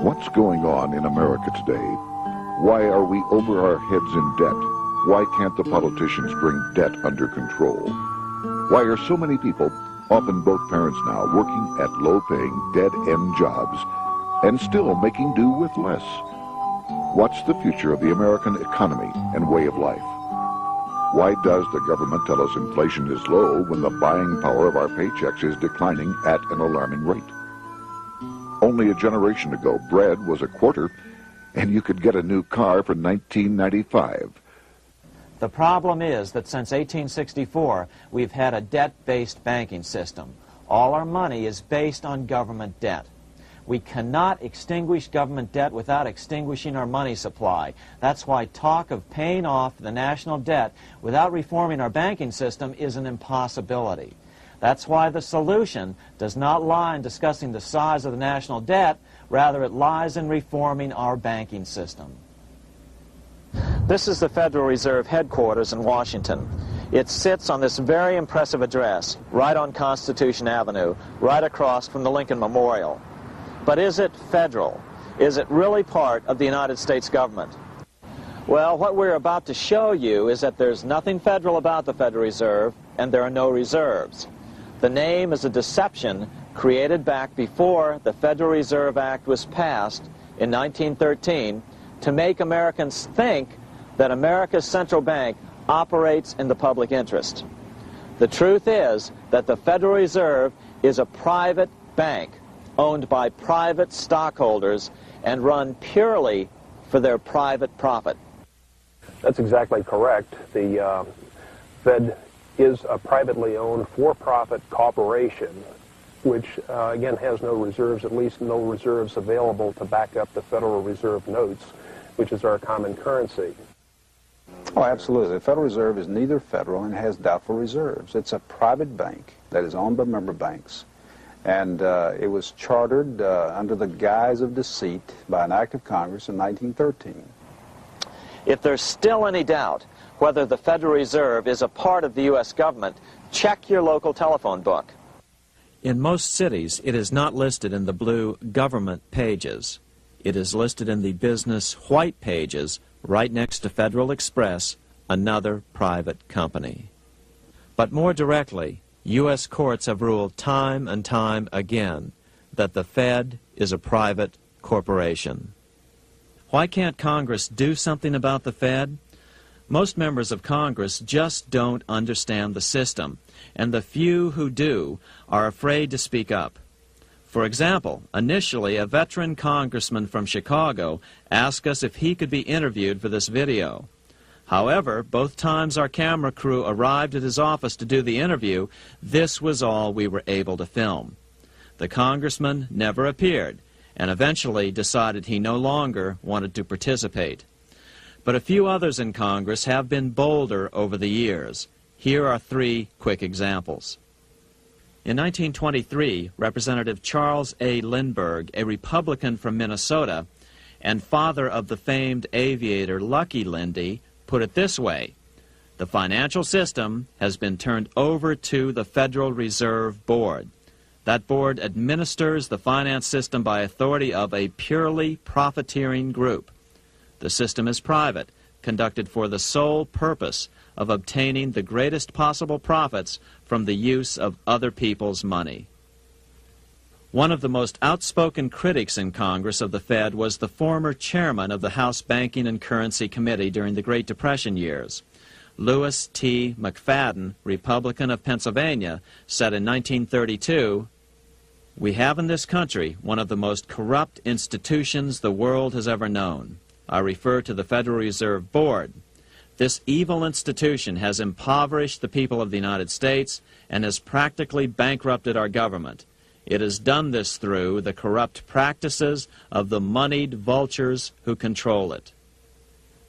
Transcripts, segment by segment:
What's going on in America today? Why are we over our heads in debt? Why can't the politicians bring debt under control? Why are so many people, often both parents now, working at low-paying, dead-end jobs and still making do with less? What's the future of the American economy and way of life? Why does the government tell us inflation is low when the buying power of our paychecks is declining at an alarming rate? Only a generation ago, bread was a quarter, and you could get a new car for $19.95. The problem is that since 1864, we've had a debt-based banking system. All our money is based on government debt. We cannot extinguish government debt without extinguishing our money supply. That's why talk of paying off the national debt without reforming our banking system is an impossibility. That's why the solution does not lie in discussing the size of the national debt, rather it lies in reforming our banking system. This is the Federal Reserve headquarters in Washington. It sits on this very impressive address, right on Constitution Avenue, right across from the Lincoln Memorial. But is it federal? Is it really part of the United States government? Well, what we're about to show you is that there's nothing federal about the Federal Reserve, and there are no reserves. The name is a deception created back before the Federal Reserve Act was passed in 1913 to make Americans think that America's central bank operates in the public interest. The truth is that the Federal Reserve is a private bank owned by private stockholders and run purely for their private profit. That's exactly correct. The Fed is a privately owned for-profit corporation which, again, has no reserves, at least no reserves available to back up the Federal Reserve notes, which is our common currency. Oh, absolutely. The Federal Reserve is neither federal and has doubtful reserves. It's a private bank that is owned by member banks. And it was chartered under the guise of deceit by an act of Congress in 1913. If there's still any doubt whether the Federal Reserve is a part of the U.S. government, check your local telephone book. In most cities, it is not listed in the blue government pages. It is listed in the business white pages right next to Federal Express, another private company. But more directly, U.S. courts have ruled time and time again that the Fed is a private corporation. Why can't Congress do something about the Fed? Most members of Congress just don't understand the system, and the few who do are afraid to speak up. For example, initially a veteran congressman from Chicago asked us if he could be interviewed for this video. However, both times our camera crew arrived at his office to do the interview, this was all we were able to film. The congressman never appeared, and eventually decided he no longer wanted to participate. But a few others in Congress have been bolder over the years. Here are 3 quick examples. In 1923, Representative Charles A. Lindbergh, a Republican from Minnesota, and father of the famed aviator Lucky Lindy, put it this way: the financial system has been turned over to the Federal Reserve Board. That board administers the finance system by authority of a purely profiteering group. The system is private, conducted for the sole purpose of obtaining the greatest possible profits from the use of other people's money. One of the most outspoken critics in Congress of the Fed was the former chairman of the House Banking and Currency Committee during the Great Depression years. Lewis T. McFadden, Republican of Pennsylvania, said in 1932, "We have in this country one of the most corrupt institutions the world has ever known. I refer to the Federal Reserve Board. This evil institution has impoverished the people of the United States and has practically bankrupted our government. It has done this through the corrupt practices of the moneyed vultures who control it."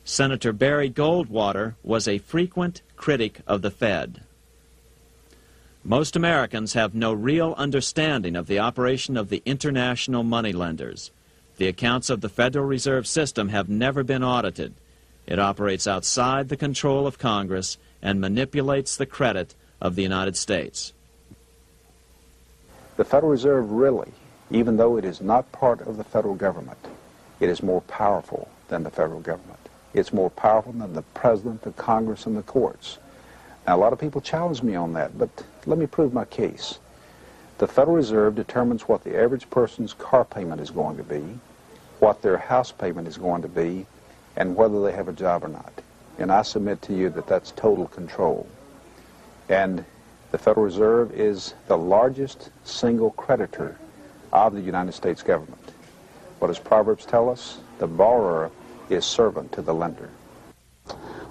Senator Barry Goldwater was a frequent critic of the Fed. Most Americans have no real understanding of the operation of the international moneylenders. The accounts of the Federal Reserve System have never been audited. It operates outside the control of Congress and manipulates the credit of the United States. The Federal Reserve really even though it is not part of the federal government, it is more powerful than the federal government. It's more powerful than the president, the Congress, and the courts. Now, a lot of people challenge me on that, but let me prove my case. The Federal Reserve determines what the average person's car payment is going to be, what their house payment is going to be, and whether they have a job or not. And I submit to you that that's total control. And the Federal Reserve is the largest single creditor of the United States government. What does Proverbs tell us? The borrower is servant to the lender.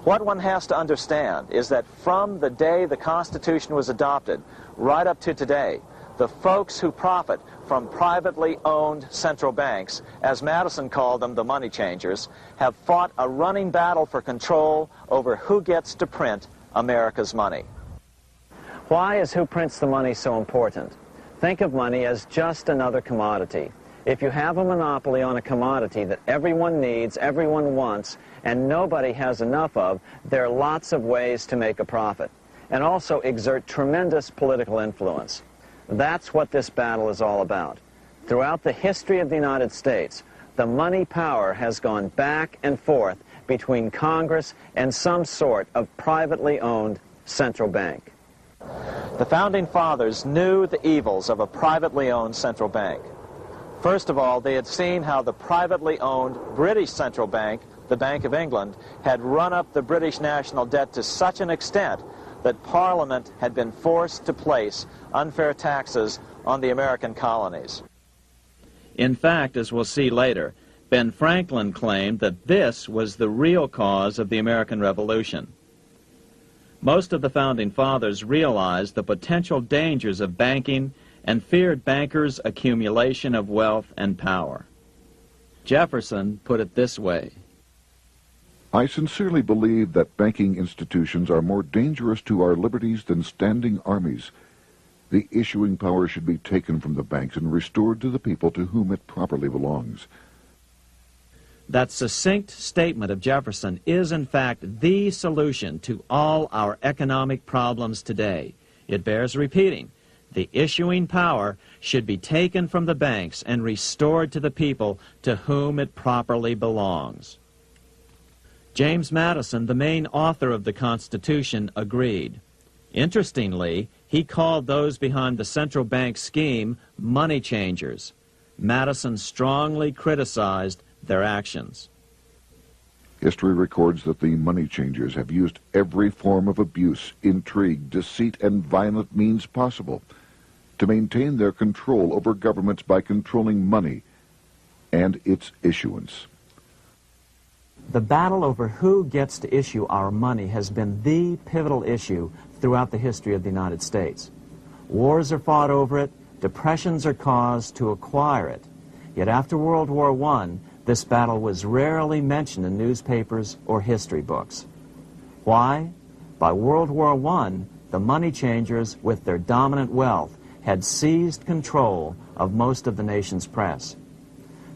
What one has to understand is that from the day the Constitution was adopted right up to today, the folks who profit from privately owned central banks, as Madison called them, the money changers, have fought a running battle for control over who gets to print America's money. Why is who prints the money so important? Think of money as just another commodity. If you have a monopoly on a commodity that everyone needs, everyone wants, and nobody has enough of, there are lots of ways to make a profit, and also exert tremendous political influence. That's what this battle is all about. Throughout the history of the United States, the money power has gone back and forth between Congress and some sort of privately owned central bank. The Founding Fathers knew the evils of a privately owned central bank. First of all, they had seen how the privately owned British central bank, the Bank of England, had run up the British national debt to such an extent that Parliament had been forced to place unfair taxes on the American colonies. In fact, as we'll see later, Ben Franklin claimed that this was the real cause of the American Revolution. Most of the Founding Fathers realized the potential dangers of banking and feared bankers' accumulation of wealth and power. Jefferson put it this way: I sincerely believe that banking institutions are more dangerous to our liberties than standing armies. The issuing power should be taken from the banks and restored to the people to whom it properly belongs. That succinct statement of Jefferson is, in fact, the solution to all our economic problems today. It bears repeating. The issuing power should be taken from the banks and restored to the people to whom it properly belongs. James Madison, the main author of the Constitution, agreed. Interestingly, he called those behind the central bank scheme money changers. Madison strongly criticized their actions. History records that the money changers have used every form of abuse, intrigue, deceit, and violent means possible to maintain their control over governments by controlling money and its issuance. The battle over who gets to issue our money has been the pivotal issue throughout the history of the United States. Wars are fought over it, depressions are caused to acquire it. Yet after World War I, this battle was rarely mentioned in newspapers or history books. Why? By World War I, the money changers, with their dominant wealth, had seized control of most of the nation's press.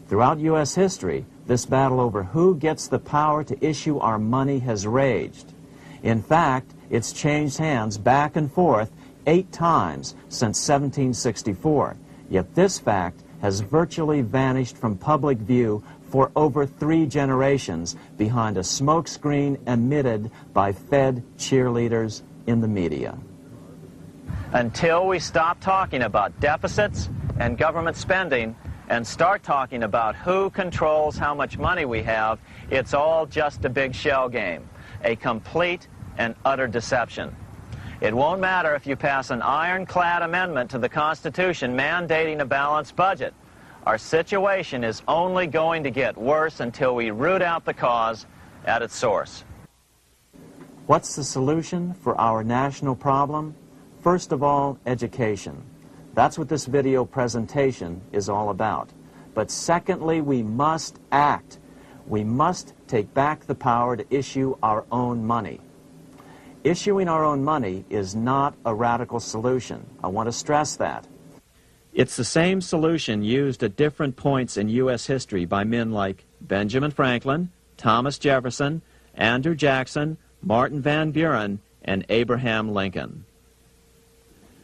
Throughout U.S. history, this battle over who gets the power to issue our money has raged. In fact, it's changed hands back and forth 8 times since 1764. Yet this fact has virtually vanished from public view for over 3 generations behind a smokescreen emitted by Fed cheerleaders in the media. Until we stop talking about deficits and government spending and start talking about who controls how much money we have, it's all just a big shell game, a complete and utter deception. It won't matter if you pass an ironclad amendment to the Constitution mandating a balanced budget. Our situation is only going to get worse until we root out the cause at its source. What's the solution for our national problem? First of all, education. That's what this video presentation is all about. But secondly, we must act. We must take back the power to issue our own money. Issuing our own money is not a radical solution. I want to stress that. It's the same solution used at different points in U.S. history by men like Benjamin Franklin, Thomas Jefferson, Andrew Jackson, Martin Van Buren, and Abraham Lincoln.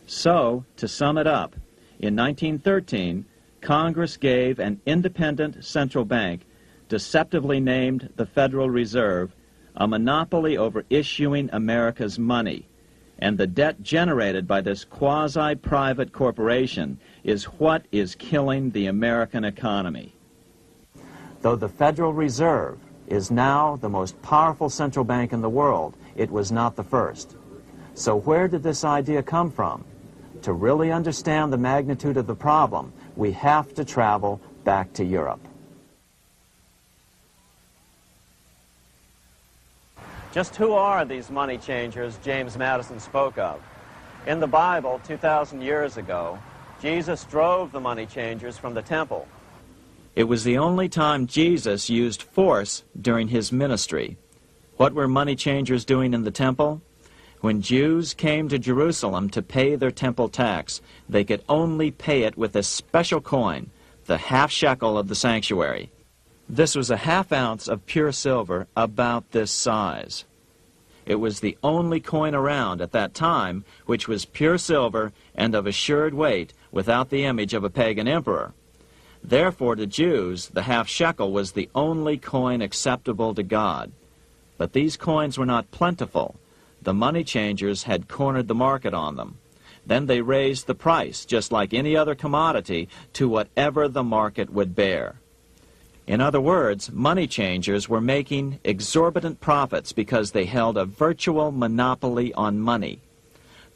So, to sum it up, in 1913, Congress gave an independent central bank, deceptively named the Federal Reserve, a monopoly over issuing America's money. And the debt generated by this quasi-private corporation is what is killing the American economy. Though the Federal Reserve is now the most powerful central bank in the world, it was not the first. So where did this idea come from? To really understand the magnitude of the problem, we have to travel back to Europe. Just who are these money changers James Madison spoke of? In the Bible, 2,000 years ago, Jesus drove the money changers from the temple. It was the only time Jesus used force during his ministry. What were money changers doing in the temple? When Jews came to Jerusalem to pay their temple tax, they could only pay it with a special coin, the half shekel of the sanctuary. This was a half ounce of pure silver about this size. It was the only coin around at that time which was pure silver and of assured weight without the image of a pagan emperor. Therefore, to Jews, the half shekel was the only coin acceptable to God. But these coins were not plentiful. The money changers had cornered the market on them. Then they raised the price, just like any other commodity, to whatever the market would bear. In other words, money changers were making exorbitant profits because they held a virtual monopoly on money.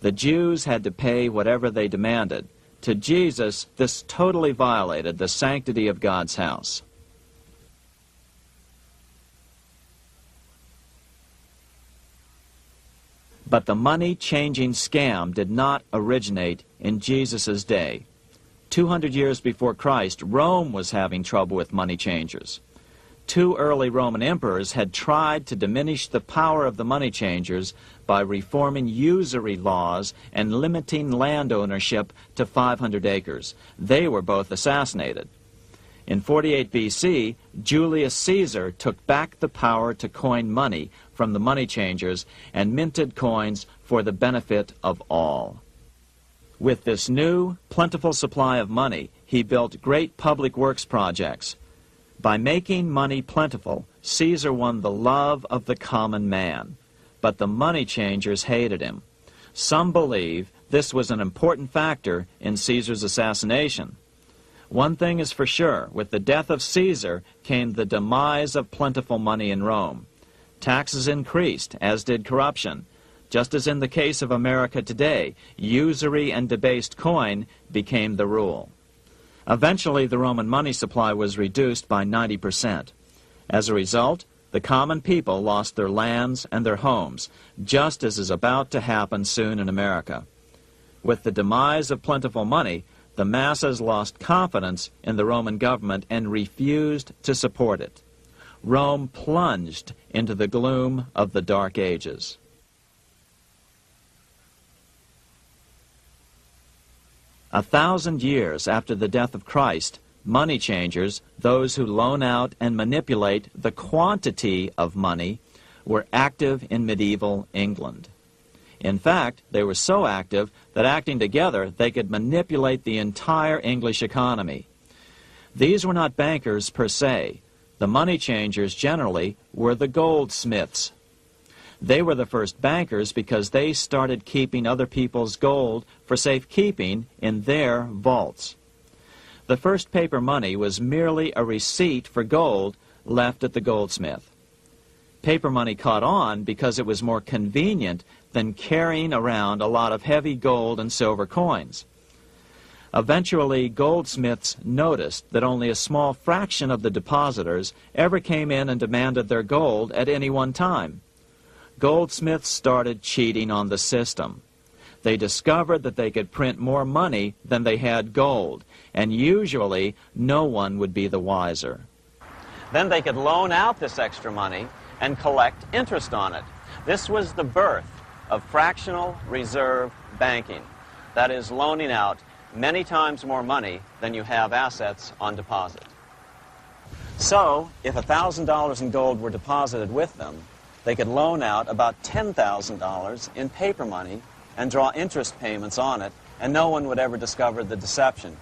The Jews had to pay whatever they demanded. To Jesus, this totally violated the sanctity of God's house. But the money-changing scam did not originate in Jesus' day. 200 years before Christ, Rome was having trouble with money changers. 2 early Roman emperors had tried to diminish the power of the money changers by reforming usury laws and limiting land ownership to 500 acres. They were both assassinated. In 48 BC, Julius Caesar took back the power to coin money from the money changers and minted coins for the benefit of all. With this new, plentiful supply of money, he built great public works projects. By making money plentiful, Caesar won the love of the common man. But the money changers hated him. Some believe this was an important factor in Caesar's assassination. One thing is for sure, with the death of Caesar came the demise of plentiful money in Rome. Taxes increased, as did corruption. Just as in the case of America today, usury and debased coin became the rule. Eventually, the Roman money supply was reduced by 90%. As a result, the common people lost their lands and their homes, just as is about to happen soon in America. With the demise of plentiful money, the masses lost confidence in the Roman government and refused to support it. Rome plunged into the gloom of the Dark Ages. A 1,000 years after the death of Christ, money changers, those who loan out and manipulate the quantity of money, were active in medieval England. In fact, they were so active that acting together, they could manipulate the entire English economy. These were not bankers per se. The money changers generally were the goldsmiths. They were the first bankers because they started keeping other people's gold for safekeeping in their vaults. The first paper money was merely a receipt for gold left at the goldsmith. Paper money caught on because it was more convenient than carrying around a lot of heavy gold and silver coins. Eventually, goldsmiths noticed that only a small fraction of the depositors ever came in and demanded their gold at any one time. Goldsmiths started cheating on the system. They discovered that they could print more money than they had gold, and usually no one would be the wiser. Then they could loan out this extra money and collect interest on it. This was the birth of fractional reserve banking. That is, loaning out many times more money than you have assets on deposit. So, if $1,000 in gold were deposited with them, they could loan out about $10,000 in paper money and draw interest payments on it, and no one would ever discover the deception.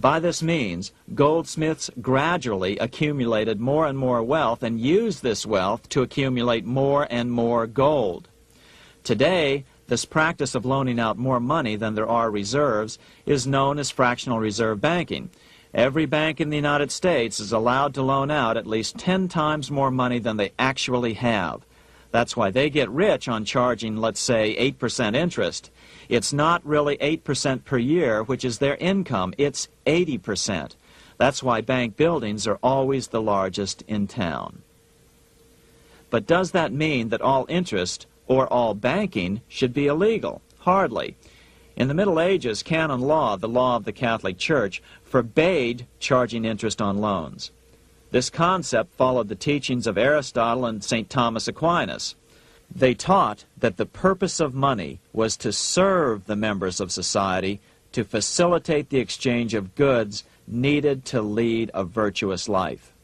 By this means, goldsmiths gradually accumulated more and more wealth and used this wealth to accumulate more and more gold. Today, this practice of loaning out more money than there are reserves is known as fractional reserve banking. Every bank in the United States is allowed to loan out at least 10 times more money than they actually have. That's why they get rich on charging, let's say, 8% interest. It's not really 8% per year, which is their income. It's 80%. That's why bank buildings are always the largest in town. But does that mean that all interest or all banking should be illegal? Hardly. In the Middle Ages, canon law, the law of the Catholic Church, forbade charging interest on loans. This concept followed the teachings of Aristotle and St. Thomas Aquinas. They taught that the purpose of money was to serve the members of society, to facilitate the exchange of goods needed to lead a virtuous life.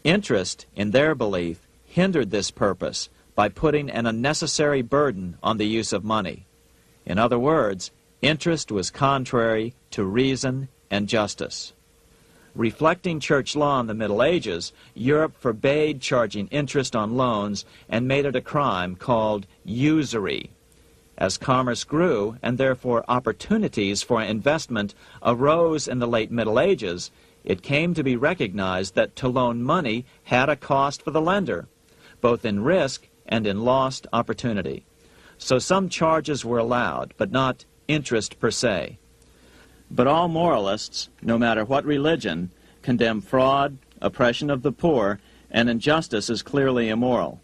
Interest, in their belief, hindered this purpose by putting an unnecessary burden on the use of money. In other words, interest was contrary to reason and justice. Reflecting church law in the Middle Ages, Europe forbade charging interest on loans and made it a crime called usury. As commerce grew, and therefore opportunities for investment arose in the late Middle Ages, it came to be recognized that to loan money had a cost for the lender, both in risk and in lost opportunity. So some charges were allowed, but not interest per se. But all moralists, no matter what religion, condemn fraud, oppression of the poor, and injustice as clearly immoral.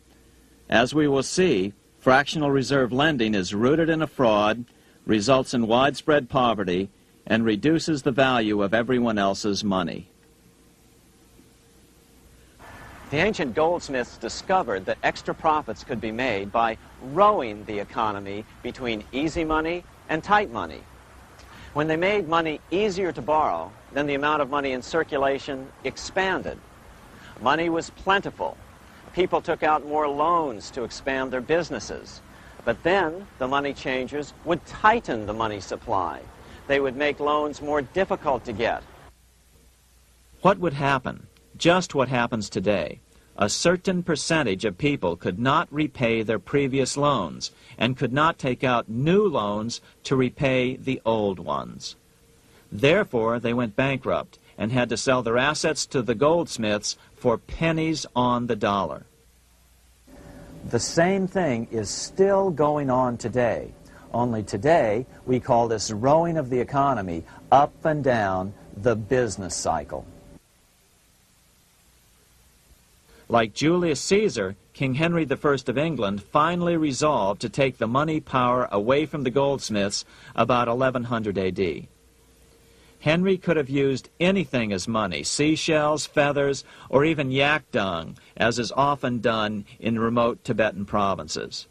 As we will see, fractional reserve lending is rooted in a fraud, results in widespread poverty, and reduces the value of everyone else's money. The ancient goldsmiths discovered that extra profits could be made by rowing the economy between easy money and tight money. When they made money easier to borrow, then the amount of money in circulation expanded. Money was plentiful. People took out more loans to expand their businesses. But then the money changers would tighten the money supply. They would make loans more difficult to get. What would happen? Just what happens today. A certain percentage of people could not repay their previous loans and could not take out new loans to repay the old ones. Therefore, they went bankrupt and had to sell their assets to the goldsmiths for pennies on the dollar. The same thing is still going on today. Only today, we call this rowing of the economy up and down the business cycle. Like Julius Caesar, King Henry I of England finally resolved to take the money power away from the goldsmiths about 1100 AD. Henry could have used anything as money, seashells, feathers, or even yak dung, as is often done in remote Tibetan provinces.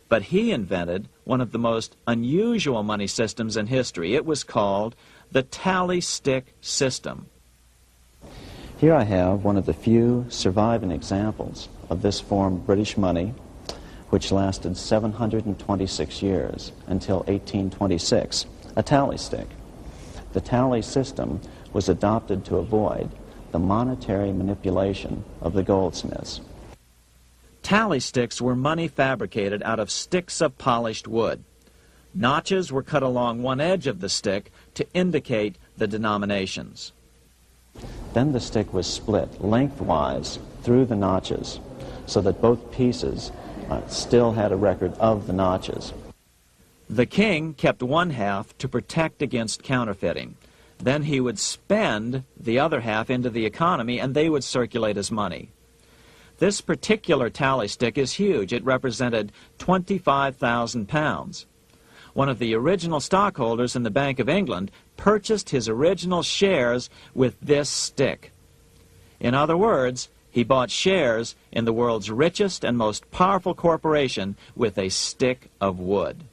But he invented one of the most unusual money systems in history. It was called the tally stick system. Here I have one of the few surviving examples of this form of British money, which lasted 726 years until 1826, a tally stick. The tally system was adopted to avoid the monetary manipulation of the goldsmiths. Tally sticks were money fabricated out of sticks of polished wood. Notches were cut along one edge of the stick to indicate the denominations. Then the stick was split lengthwise through the notches so that both pieces still had a record of the notches. The king kept one half to protect against counterfeiting. Then he would spend the other half into the economy and they would circulate as money. This particular tally stick is huge. It represented 25,000 pounds. One of the original stockholders in the Bank of England purchased his original shares with this stick. In other words, he bought shares in the world's richest and most powerful corporation with a stick of wood.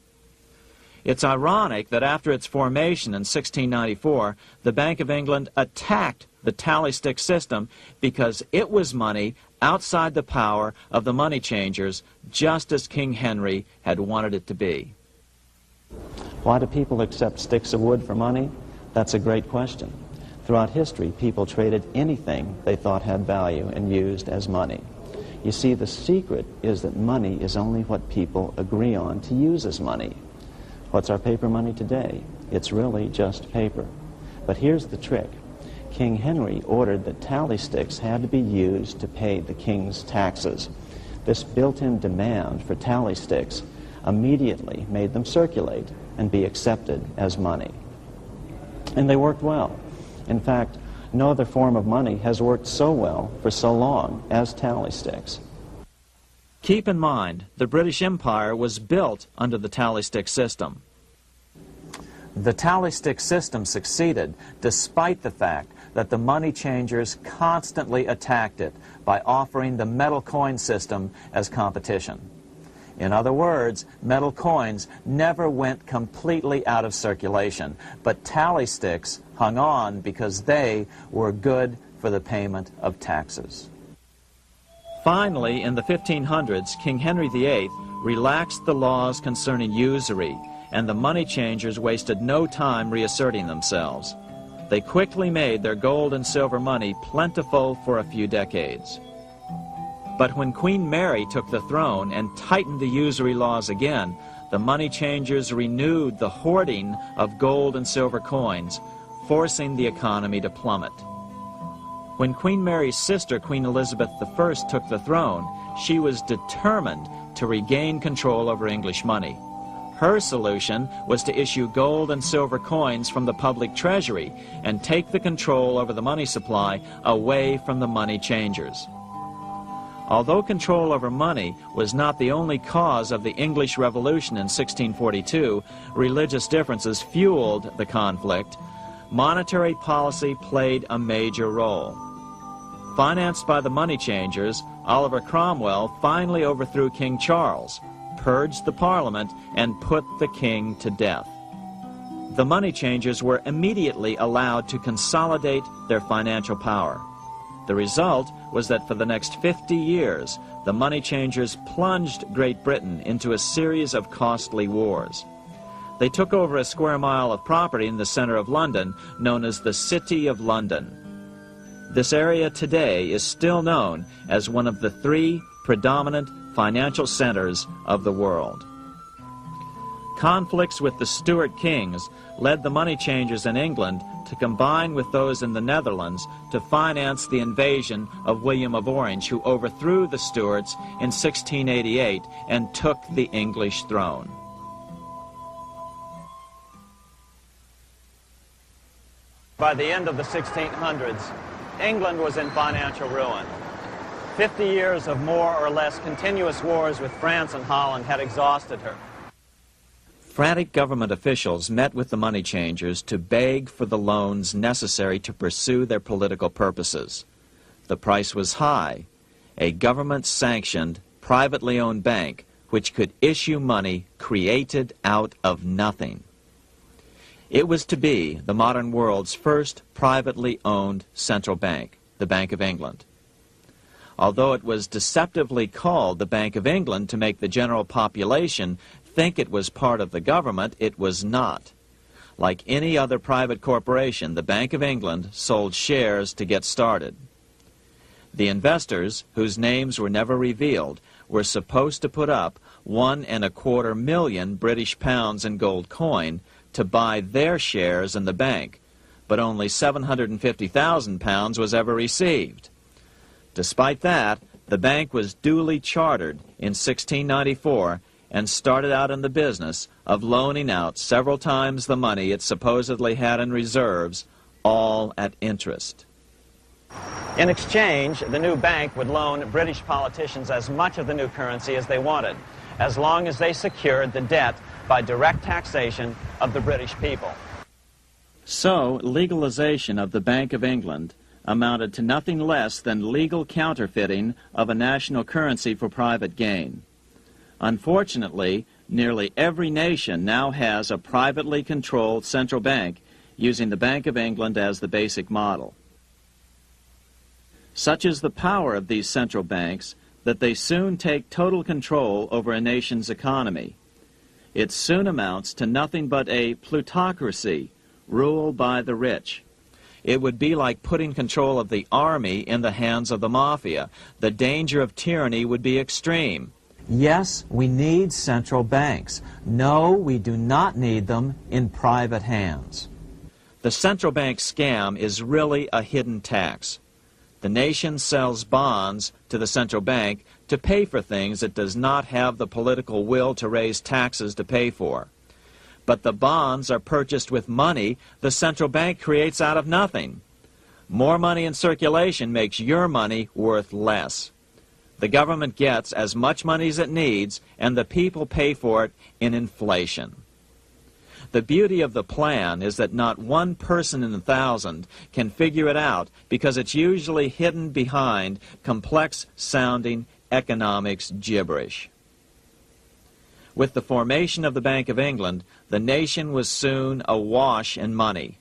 It's ironic that after its formation in 1694, the Bank of England attacked the tally stick system because it was money outside the power of the money changers, just as King Henry had wanted it to be. Why do people accept sticks of wood for money? That's a great question. Throughout history, people traded anything they thought had value and used as money. You see, the secret is that money is only what people agree on to use as money. What's our paper money today? It's really just paper. But here's the trick. King Henry ordered that tally sticks had to be used to pay the king's taxes. This built-in demand for tally sticks immediately made them circulate and be accepted as money. And they worked well. In fact, no other form of money has worked so well for so long as tally sticks. Keep in mind, the British Empire was built under the tally stick system. The tally stick system succeeded despite the fact that the money changers constantly attacked it by offering the metal coin system as competition. In other words, metal coins never went completely out of circulation, but tally sticks hung on because they were good for the payment of taxes. Finally, in the 1500s, King Henry VIII relaxed the laws concerning usury, and the money changers wasted no time reasserting themselves. They quickly made their gold and silver money plentiful for a few decades. But when Queen Mary took the throne and tightened the usury laws again, the money changers renewed the hoarding of gold and silver coins, forcing the economy to plummet. When Queen Mary's sister, Queen Elizabeth I, took the throne, she was determined to regain control over English money. Her solution was to issue gold and silver coins from the public treasury and take the control over the money supply away from the money changers. Although control over money was not the only cause of the English Revolution in 1642, religious differences fueled the conflict. Monetary policy played a major role. Financed by the money changers, Oliver Cromwell finally overthrew King Charles, purged the Parliament, and put the king to death. The money changers were immediately allowed to consolidate their financial power. The result was that for the next 50 years, the money changers plunged Great Britain into a series of costly wars. They took over a square mile of property in the center of London, known as the City of London. This area today is still known as one of the 3 predominant financial centers of the world. Conflicts with the Stuart kings led the money changers in England to combine with those in the Netherlands to finance the invasion of William of Orange, who overthrew the Stuarts in 1688 and took the English throne. By the end of the 1600s, England was in financial ruin. 50 years of more or less continuous wars with France and Holland had exhausted her. Frantic government officials met with the money changers to beg for the loans necessary to pursue their political purposes. The price was high: a government-sanctioned, privately owned bank which could issue money created out of nothing. It was to be the modern world's first privately owned central bank, the Bank of England. Although it was deceptively called the Bank of England to make the general population think it was part of the government, it was not. Like any other private corporation, the Bank of England sold shares to get started. The investors, whose names were never revealed, were supposed to put up £1.25 million British pounds in gold coin to buy their shares in the bank, but only £750,000 was ever received. Despite that, the bank was duly chartered in 1694 and started out in the business of loaning out several times the money it supposedly had in reserves, all at interest. In exchange, the new bank would loan British politicians as much of the new currency as they wanted, as long as they secured the debt by direct taxation of the British people. So, legalization of the Bank of England amounted to nothing less than legal counterfeiting of a national currency for private gain. Unfortunately, nearly every nation now has a privately controlled central bank using the Bank of England as the basic model. Such is the power of these central banks that they soon take total control over a nation's economy. It soon amounts to nothing but a plutocracy, rule by the rich. It would be like putting control of the army in the hands of the mafia. The danger of tyranny would be extreme. Yes, we need central banks. No, we do not need them in private hands. The central bank scam is really a hidden tax. The nation sells bonds to the central bank to pay for things it does not have the political will to raise taxes to pay for. But the bonds are purchased with money the central bank creates out of nothing. More money in circulation makes your money worth less. The government gets as much money as it needs, and the people pay for it in inflation. The beauty of the plan is that not one person in 1,000 can figure it out because it's usually hidden behind complex-sounding economics gibberish. With the formation of the Bank of England, the nation was soon awash in money.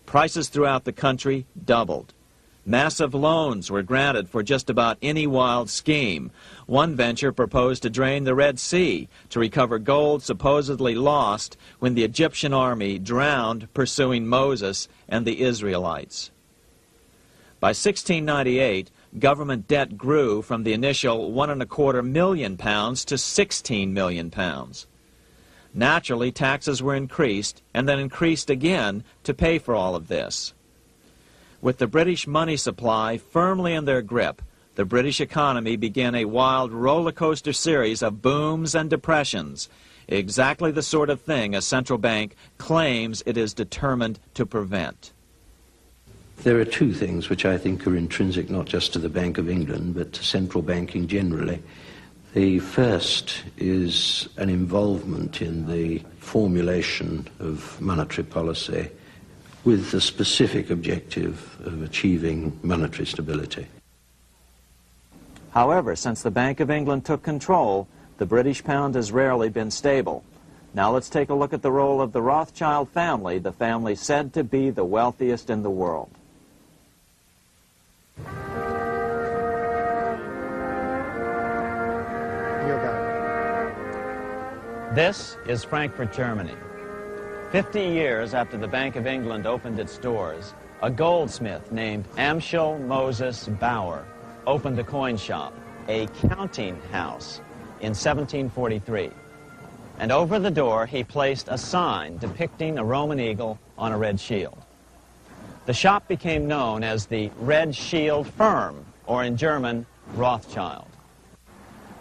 Prices throughout the country doubled. Massive loans were granted for just about any wild scheme. One venture proposed to drain the Red Sea to recover gold supposedly lost when the Egyptian army drowned pursuing Moses and the Israelites. By 1698, government debt grew from the initial £1.25 million to £16 million. Naturally, taxes were increased and then increased again to pay for all of this. With the British money supply firmly in their grip, the British economy began a wild roller coaster series of booms and depressions, exactly the sort of thing a central bank claims it is determined to prevent. There are two things which I think are intrinsic not just to the Bank of England but to central banking generally. The first is an involvement in the formulation of monetary policy with the specific objective of achieving monetary stability. However, since the Bank of England took control, the British pound has rarely been stable. Now let's take a look at the role of the Rothschild family, the family said to be the wealthiest in the world. This is Frankfurt, Germany. 50 years after the Bank of England opened its doors, a goldsmith named Amschel Moses Bauer opened a coin shop, a counting house, in 1743. And over the door he placed a sign depicting a Roman eagle on a red shield. The shop became known as the Red Shield Firm, or in German, Rothschild.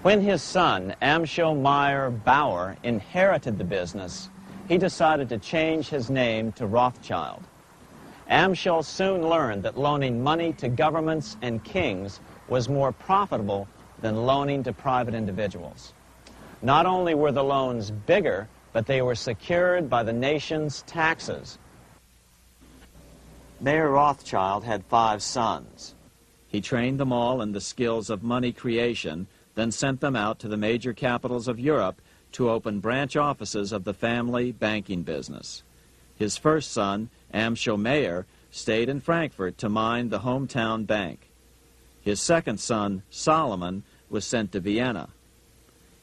When his son, Amschel Meyer Bauer, inherited the business, he decided to change his name to Rothschild. Amschel soon learned that loaning money to governments and kings was more profitable than loaning to private individuals. Not only were the loans bigger, but they were secured by the nation's taxes. Mayer Rothschild had 5 sons. He trained them all in the skills of money creation, then sent them out to the major capitals of Europe to open branch offices of the family banking business. His first son, Amschel Meyer, stayed in Frankfurt to mind the hometown bank. His second son, Solomon, was sent to Vienna.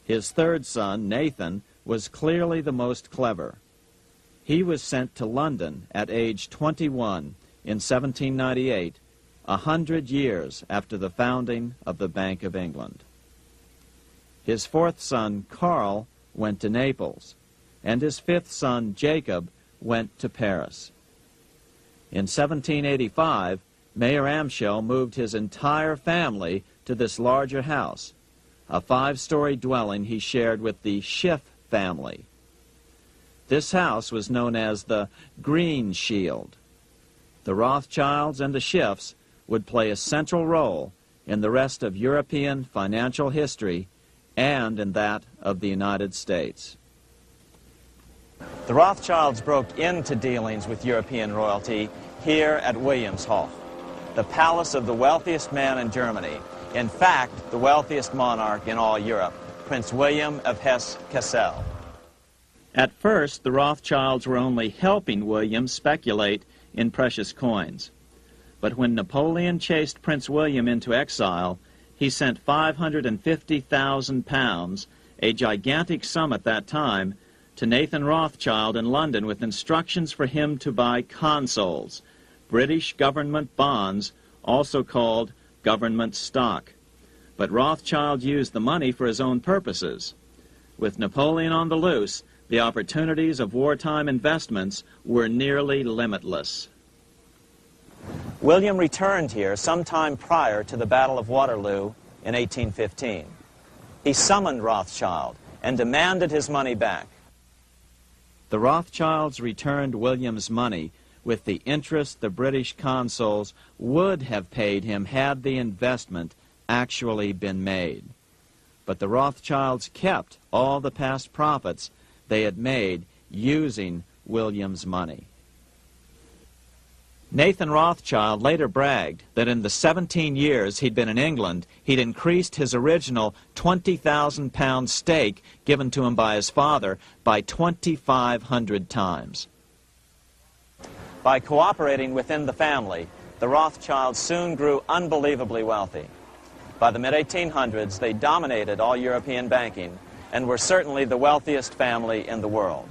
His third son, Nathan, was clearly the most clever. He was sent to London at age 21 in 1798, 100 years after the founding of the Bank of England. His fourth son, Karl, went to Naples, and his fifth son, Jacob, went to Paris. In 1785, Mayer Amschel moved his entire family to this larger house, a 5-story dwelling he shared with the Schiff family. This house was known as the Green Shield. The Rothschilds and the Schiffs would play a central role in the rest of European financial history and in that of the United States. The Rothschilds broke into dealings with European royalty here at Wilhelmshof, the palace of the wealthiest man in Germany, in fact, the wealthiest monarch in all Europe, Prince William of Hesse-Kassel. At first, the Rothschilds were only helping William speculate in precious coins. But when Napoleon chased Prince William into exile, he sent £550,000, a gigantic sum at that time, to Nathan Rothschild in London with instructions for him to buy consols, British government bonds, also called government stock. But Rothschild used the money for his own purposes. With Napoleon on the loose, the opportunities of wartime investments were nearly limitless. William returned here sometime prior to the Battle of Waterloo in 1815. He summoned Rothschild and demanded his money back. The Rothschilds returned William's money with the interest the British consuls would have paid him had the investment actually been made. But the Rothschilds kept all the past profits they had made using William's money. Nathan Rothschild later bragged that in the 17 years he'd been in England, he'd increased his original £20,000 stake given to him by his father by 2,500 times. By cooperating within the family, the Rothschilds soon grew unbelievably wealthy. By the mid-1800s, they dominated all European banking and were certainly the wealthiest family in the world.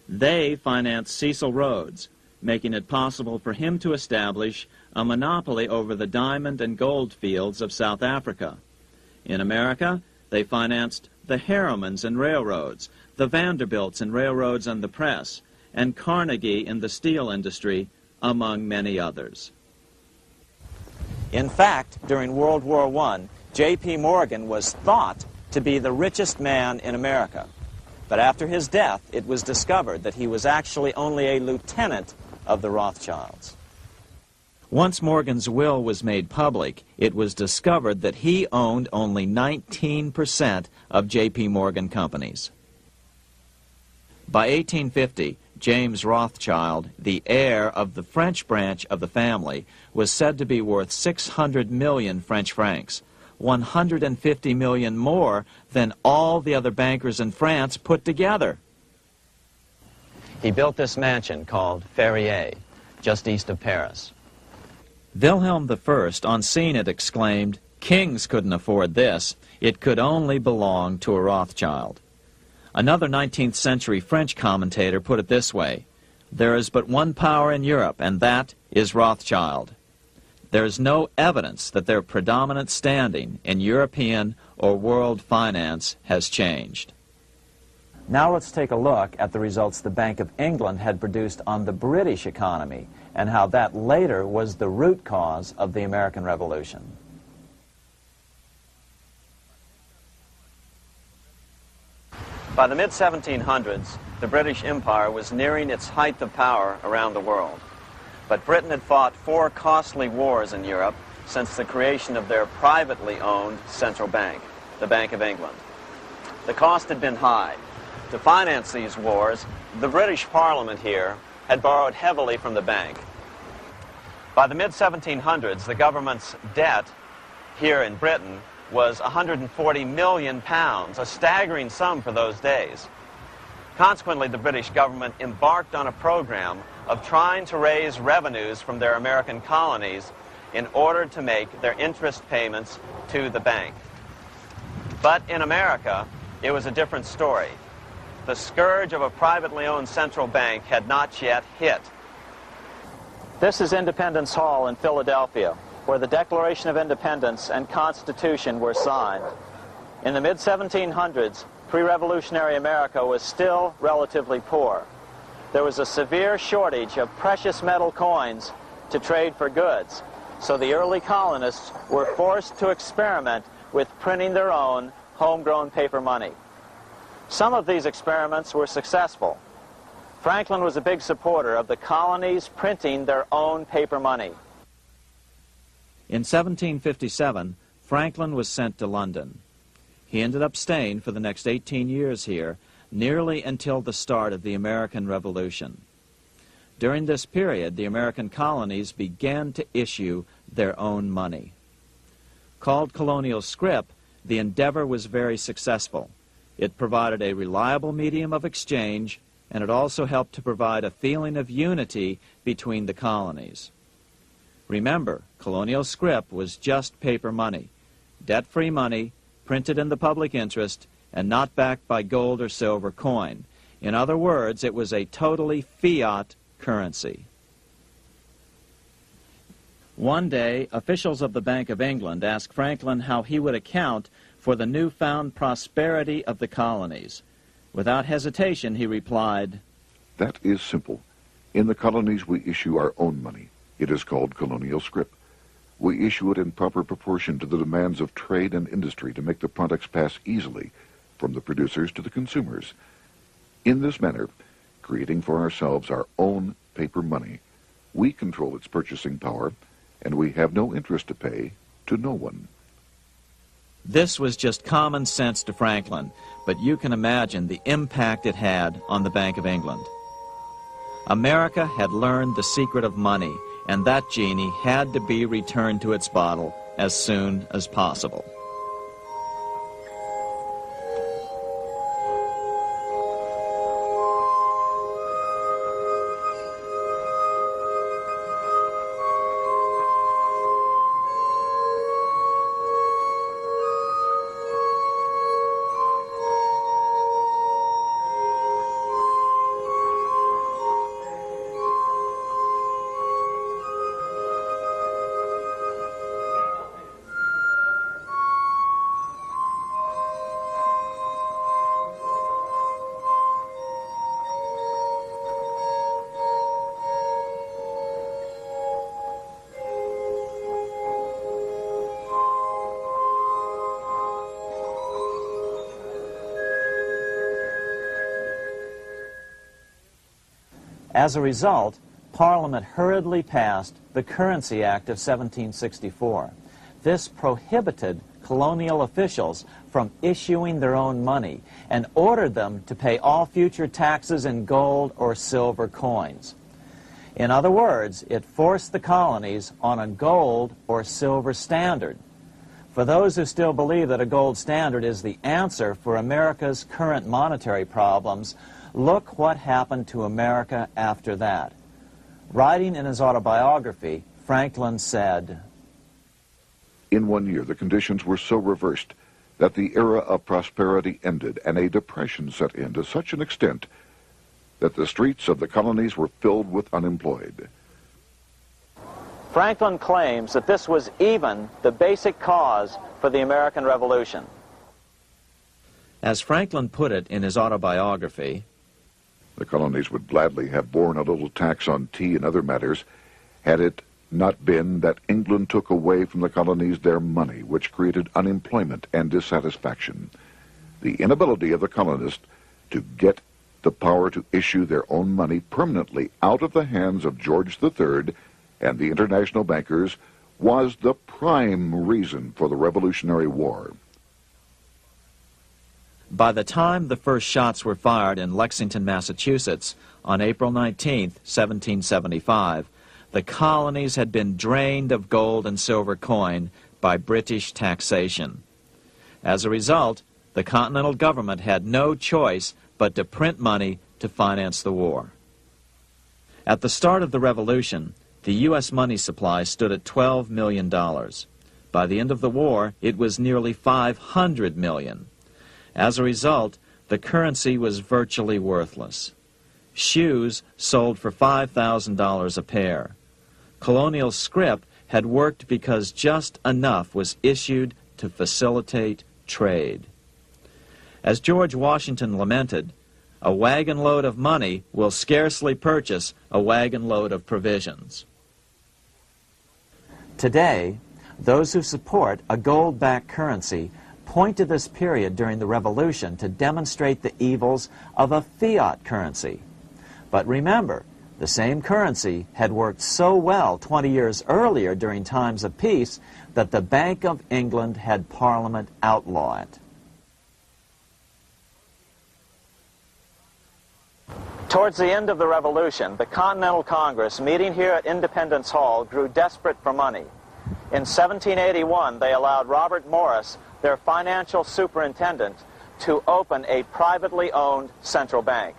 They financed Cecil Rhodes, making it possible for him to establish a monopoly over the diamond and gold fields of South Africa. In America, they financed the Harrimans and railroads, the Vanderbilts and railroads and the press, and Carnegie in the steel industry, among many others. In fact, during World War I, J.P. Morgan was thought to be the richest man in America. But after his death, it was discovered that he was actually only a lieutenant of the Rothschilds. Once Morgan's will was made public, it was discovered that he owned only 19% of J.P. Morgan companies. By 1850, James Rothschild, the heir of the French branch of the family, was said to be worth 600 million French francs, 150 million more than all the other bankers in France put together. He built this mansion called Ferrier, just east of Paris. Wilhelm I, on seeing it, exclaimed, "Kings couldn't afford this. It could only belong to a Rothschild." Another 19th century French commentator put it this way: "There is but one power in Europe, and that is Rothschild." There is no evidence that their predominant standing in European or world finance has changed. Now let's take a look at the results the Bank of England had produced on the British economy and how that later was the root cause of the American Revolution. By the mid-1700s, the British Empire was nearing its height of power around the world. But Britain had fought 4 costly wars in Europe since the creation of their privately owned central bank, the Bank of England. The cost had been high. To finance these wars, the British Parliament here had borrowed heavily from the bank. By the mid-1700s, the government's debt here in Britain was £140 million, a staggering sum for those days. Consequently, the British government embarked on a program of trying to raise revenues from their American colonies in order to make their interest payments to the bank. But in America, it was a different story. The scourge of a privately owned central bank had not yet hit. This is Independence Hall in Philadelphia, where the Declaration of Independence and Constitution were signed. In the mid-1700s, pre-revolutionary America was still relatively poor. There was a severe shortage of precious metal coins to trade for goods, so the early colonists were forced to experiment with printing their own homegrown paper money. Some of these experiments were successful. Franklin was a big supporter of the colonies printing their own paper money. In 1757, Franklin was sent to London. He ended up staying for the next 18 years here, nearly until the start of the American Revolution. During this period, the American colonies began to issue their own money. Called colonial scrip, the endeavor was very successful. It provided a reliable medium of exchange, and it also helped to provide a feeling of unity between the colonies. Remember, colonial scrip was just paper money, debt-free money, printed in the public interest, and not backed by gold or silver coin. In other words, it was a totally fiat currency. One day, officials of the Bank of England asked Franklin how he would account for the newfound prosperity of the colonies. Without hesitation, he replied, "That is simple. In the colonies, we issue our own money. It is called colonial scrip. We issue it in proper proportion to the demands of trade and industry to make the products pass easily from the producers to the consumers. In this manner, creating for ourselves our own paper money, we control its purchasing power, and we have no interest to pay to no one." This was just common sense to Franklin, but you can imagine the impact it had on the Bank of England. America had learned the secret of money, and that genie had to be returned to its bottle as soon as possible. As a result, Parliament hurriedly passed the Currency Act of 1764. This prohibited colonial officials from issuing their own money and ordered them to pay all future taxes in gold or silver coins. In other words, it forced the colonies on a gold or silver standard. For those who still believe that a gold standard is the answer for America's current monetary problems, look what happened to America after that. Writing in his autobiography, Franklin said, "In 1 year, the conditions were so reversed that the era of prosperity ended and a depression set in to such an extent that the streets of the colonies were filled with unemployed." Franklin claims that this was even the basic cause for the American Revolution. As Franklin put it in his autobiography, "The colonies would gladly have borne a little tax on tea and other matters had it not been that England took away from the colonies their money, which created unemployment and dissatisfaction. The inability of the colonists to get the power to issue their own money permanently out of the hands of George III and the international bankers was the prime reason for the Revolutionary War." By the time the first shots were fired in Lexington, Massachusetts, on April 19, 1775, the colonies had been drained of gold and silver coin by British taxation. As a result, the Continental government had no choice but to print money to finance the war. At the start of the Revolution, the U.S. money supply stood at $12 million. By the end of the war, it was nearly $500 million. As a result, the currency was virtually worthless. Shoes sold for $5,000 a pair. Colonial scrip had worked because just enough was issued to facilitate trade. As George Washington lamented, "A wagon load of money will scarcely purchase a wagon load of provisions." Today, those who support a gold-backed currency point to this period during the Revolution to demonstrate the evils of a fiat currency. But remember, the same currency had worked so well 20 years earlier during times of peace that the Bank of England had Parliament outlaw it. Towards the end of the Revolution, the Continental Congress, meeting here at Independence Hall, grew desperate for money. In 1781, they allowed Robert Morris, their financial superintendent, to open a privately owned central bank.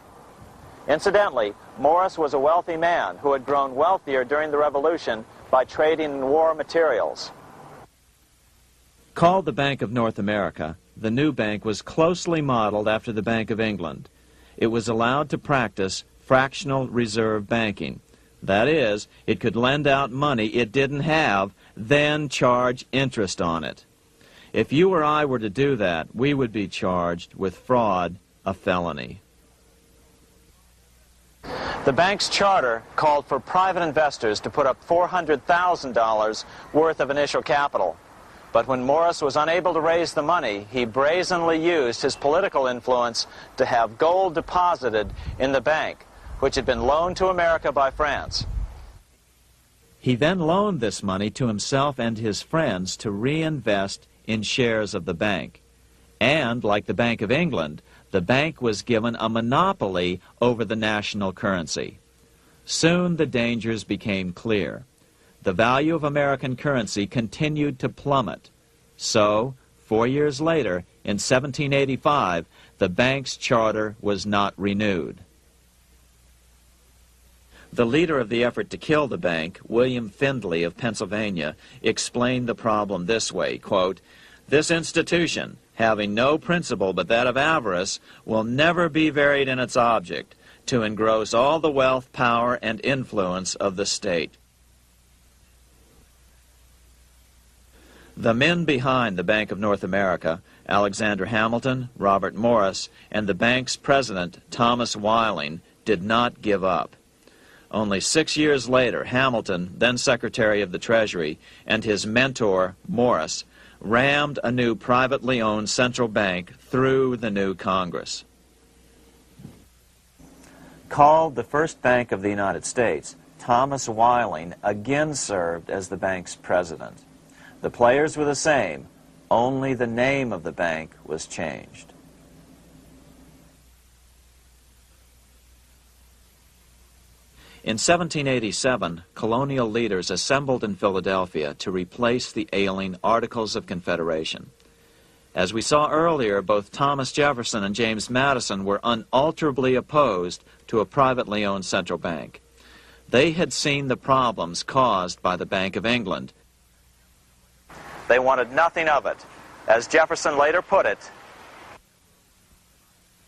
Incidentally, Morris was a wealthy man who had grown wealthier during the Revolution by trading in war materials. Called the Bank of North America, the new bank was closely modeled after the Bank of England. It was allowed to practice fractional reserve banking. That is, it could lend out money it didn't have, then charge interest on it. If you or I were to do that, we would be charged with fraud, a felony. The bank's charter called for private investors to put up $400,000 worth of initial capital. But when Morris was unable to raise the money, he brazenly used his political influence to have gold deposited in the bank, which had been loaned to America by France. He then loaned this money to himself and his friends to reinvest in shares of the bank. And, like the Bank of England, the bank was given a monopoly over the national currency. Soon the dangers became clear. The value of American currency continued to plummet. So, 4 years later, in 1785, the bank's charter was not renewed. The leader of the effort to kill the bank, William Findley of Pennsylvania, explained the problem this way, quote, "This institution, having no principle but that of avarice, will never be varied in its object, to engross all the wealth, power, and influence of the state." The men behind the Bank of North America, Alexander Hamilton, Robert Morris, and the bank's president, Thomas Whiling, did not give up. Only 6 years later, Hamilton, then Secretary of the Treasury, and his mentor, Morris, rammed a new privately owned central bank through the new Congress. Called the first bank of the United States, Thomas Whiling again served as the bank's president. The players were the same, only the name of the bank was changed. In 1787, colonial leaders assembled in Philadelphia to replace the ailing Articles of Confederation. As we saw earlier, both Thomas Jefferson and James Madison were unalterably opposed to a privately owned central bank. They had seen the problems caused by the Bank of England. They wanted nothing of it. As Jefferson later put it,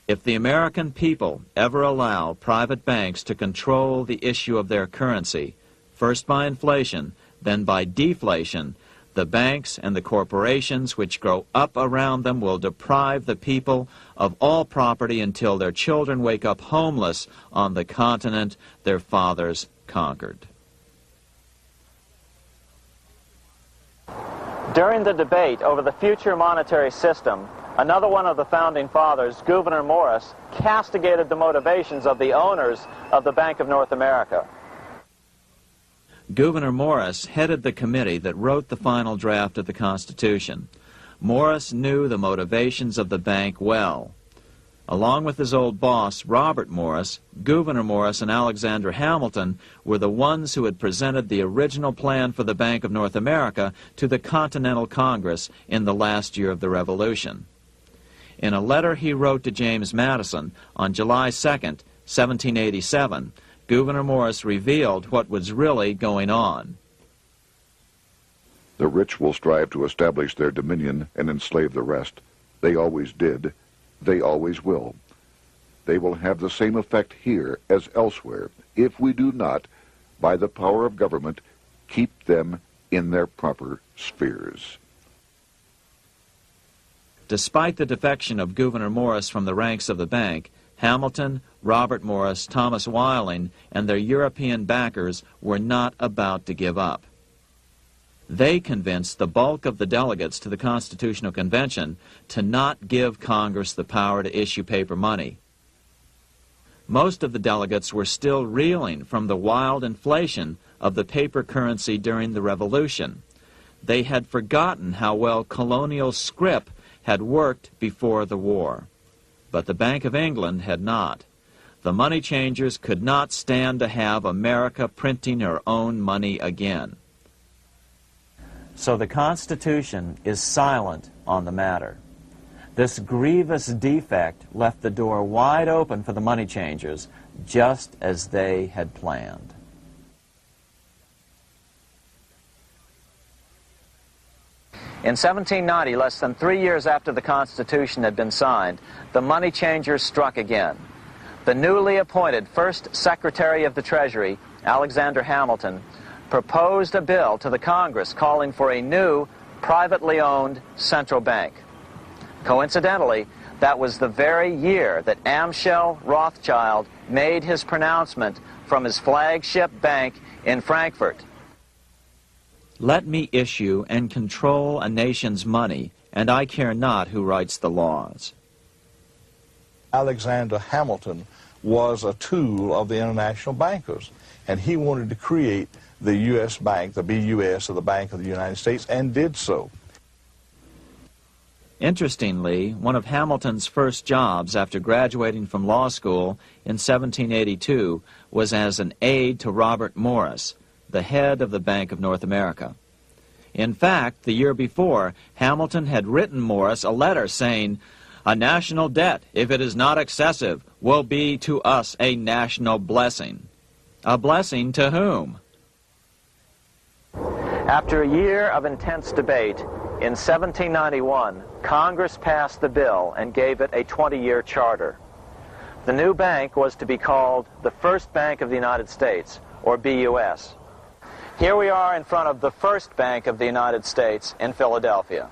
If the American people ever allow private banks to control the issue of their currency, first by inflation, then by deflation, the banks and the corporations which grow up around them will deprive the people of all property until their children wake up homeless on the continent their fathers conquered. during the debate over the future monetary system, another one of the founding fathers, Gouverneur Morris, castigated the motivations of the owners of the Bank of North America. Gouverneur Morris headed the committee that wrote the final draft of the Constitution. Morris knew the motivations of the bank well. Along with his old boss, Robert Morris, Gouverneur Morris and Alexander Hamilton were the ones who had presented the original plan for the Bank of North America to the Continental Congress in the last year of the Revolution. In a letter he wrote to James Madison on July 2nd, 1787, Gouverneur Morris revealed what was really going on. The rich will strive to establish their dominion and enslave the rest. They always did. They always will. They will have the same effect here as elsewhere if we do not, by the power of government, keep them in their proper spheres. Despite the defection of Gouverneur Morris from the ranks of the bank, Hamilton, Robert Morris, Thomas Whiling, and their European backers were not about to give up. They convinced the bulk of the delegates to the Constitutional Convention to not give Congress the power to issue paper money. Most of the delegates were still reeling from the wild inflation of the paper currency during the Revolution. They had forgotten how well colonial scrip had worked before the war. But the Bank of England had not. The money changers could not stand to have America printing her own money again. So the Constitution is silent on the matter. This grievous defect left the door wide open for the money changers, just as they had planned. In 1790, less than 3 years after the Constitution had been signed, the money changers struck again. The newly appointed first Secretary of the Treasury, Alexander Hamilton, proposed a bill to the Congress calling for a new, privately owned central bank. Coincidentally, that was the very year that Amschel Rothschild made his pronouncement from his flagship bank in Frankfurt. Let me issue and control a nation's money, and I care not who writes the laws. Alexander Hamilton was a tool of the international bankers, and he wanted to create the U.S. Bank, the BUS, or the Bank of the United States, and did so. Interestingly, one of Hamilton's first jobs after graduating from law school in 1782 was as an aide to Robert Morris, the head of the Bank of North America. In fact, the year before, Hamilton had written Morris a letter saying, "A national debt, if it is not excessive, will be to us a national blessing." A blessing to whom? After a year of intense debate, in 1791, Congress passed the bill and gave it a 20-year charter. The new bank was to be called the First Bank of the United States, or BUS. Here we are in front of the First Bank of the United States in Philadelphia.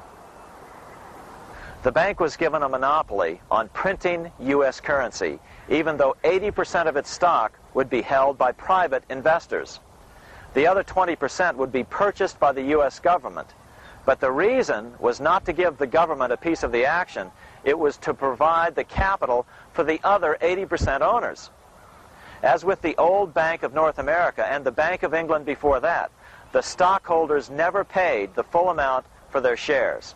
The bank was given a monopoly on printing U.S. currency, even though 80% of its stock would be held by private investors. The other 20% would be purchased by the U.S. government. But the reason was not to give the government a piece of the action. It was to provide the capital for the other 80% owners. As with the old Bank of North America and the Bank of England before that, the stockholders never paid the full amount for their shares.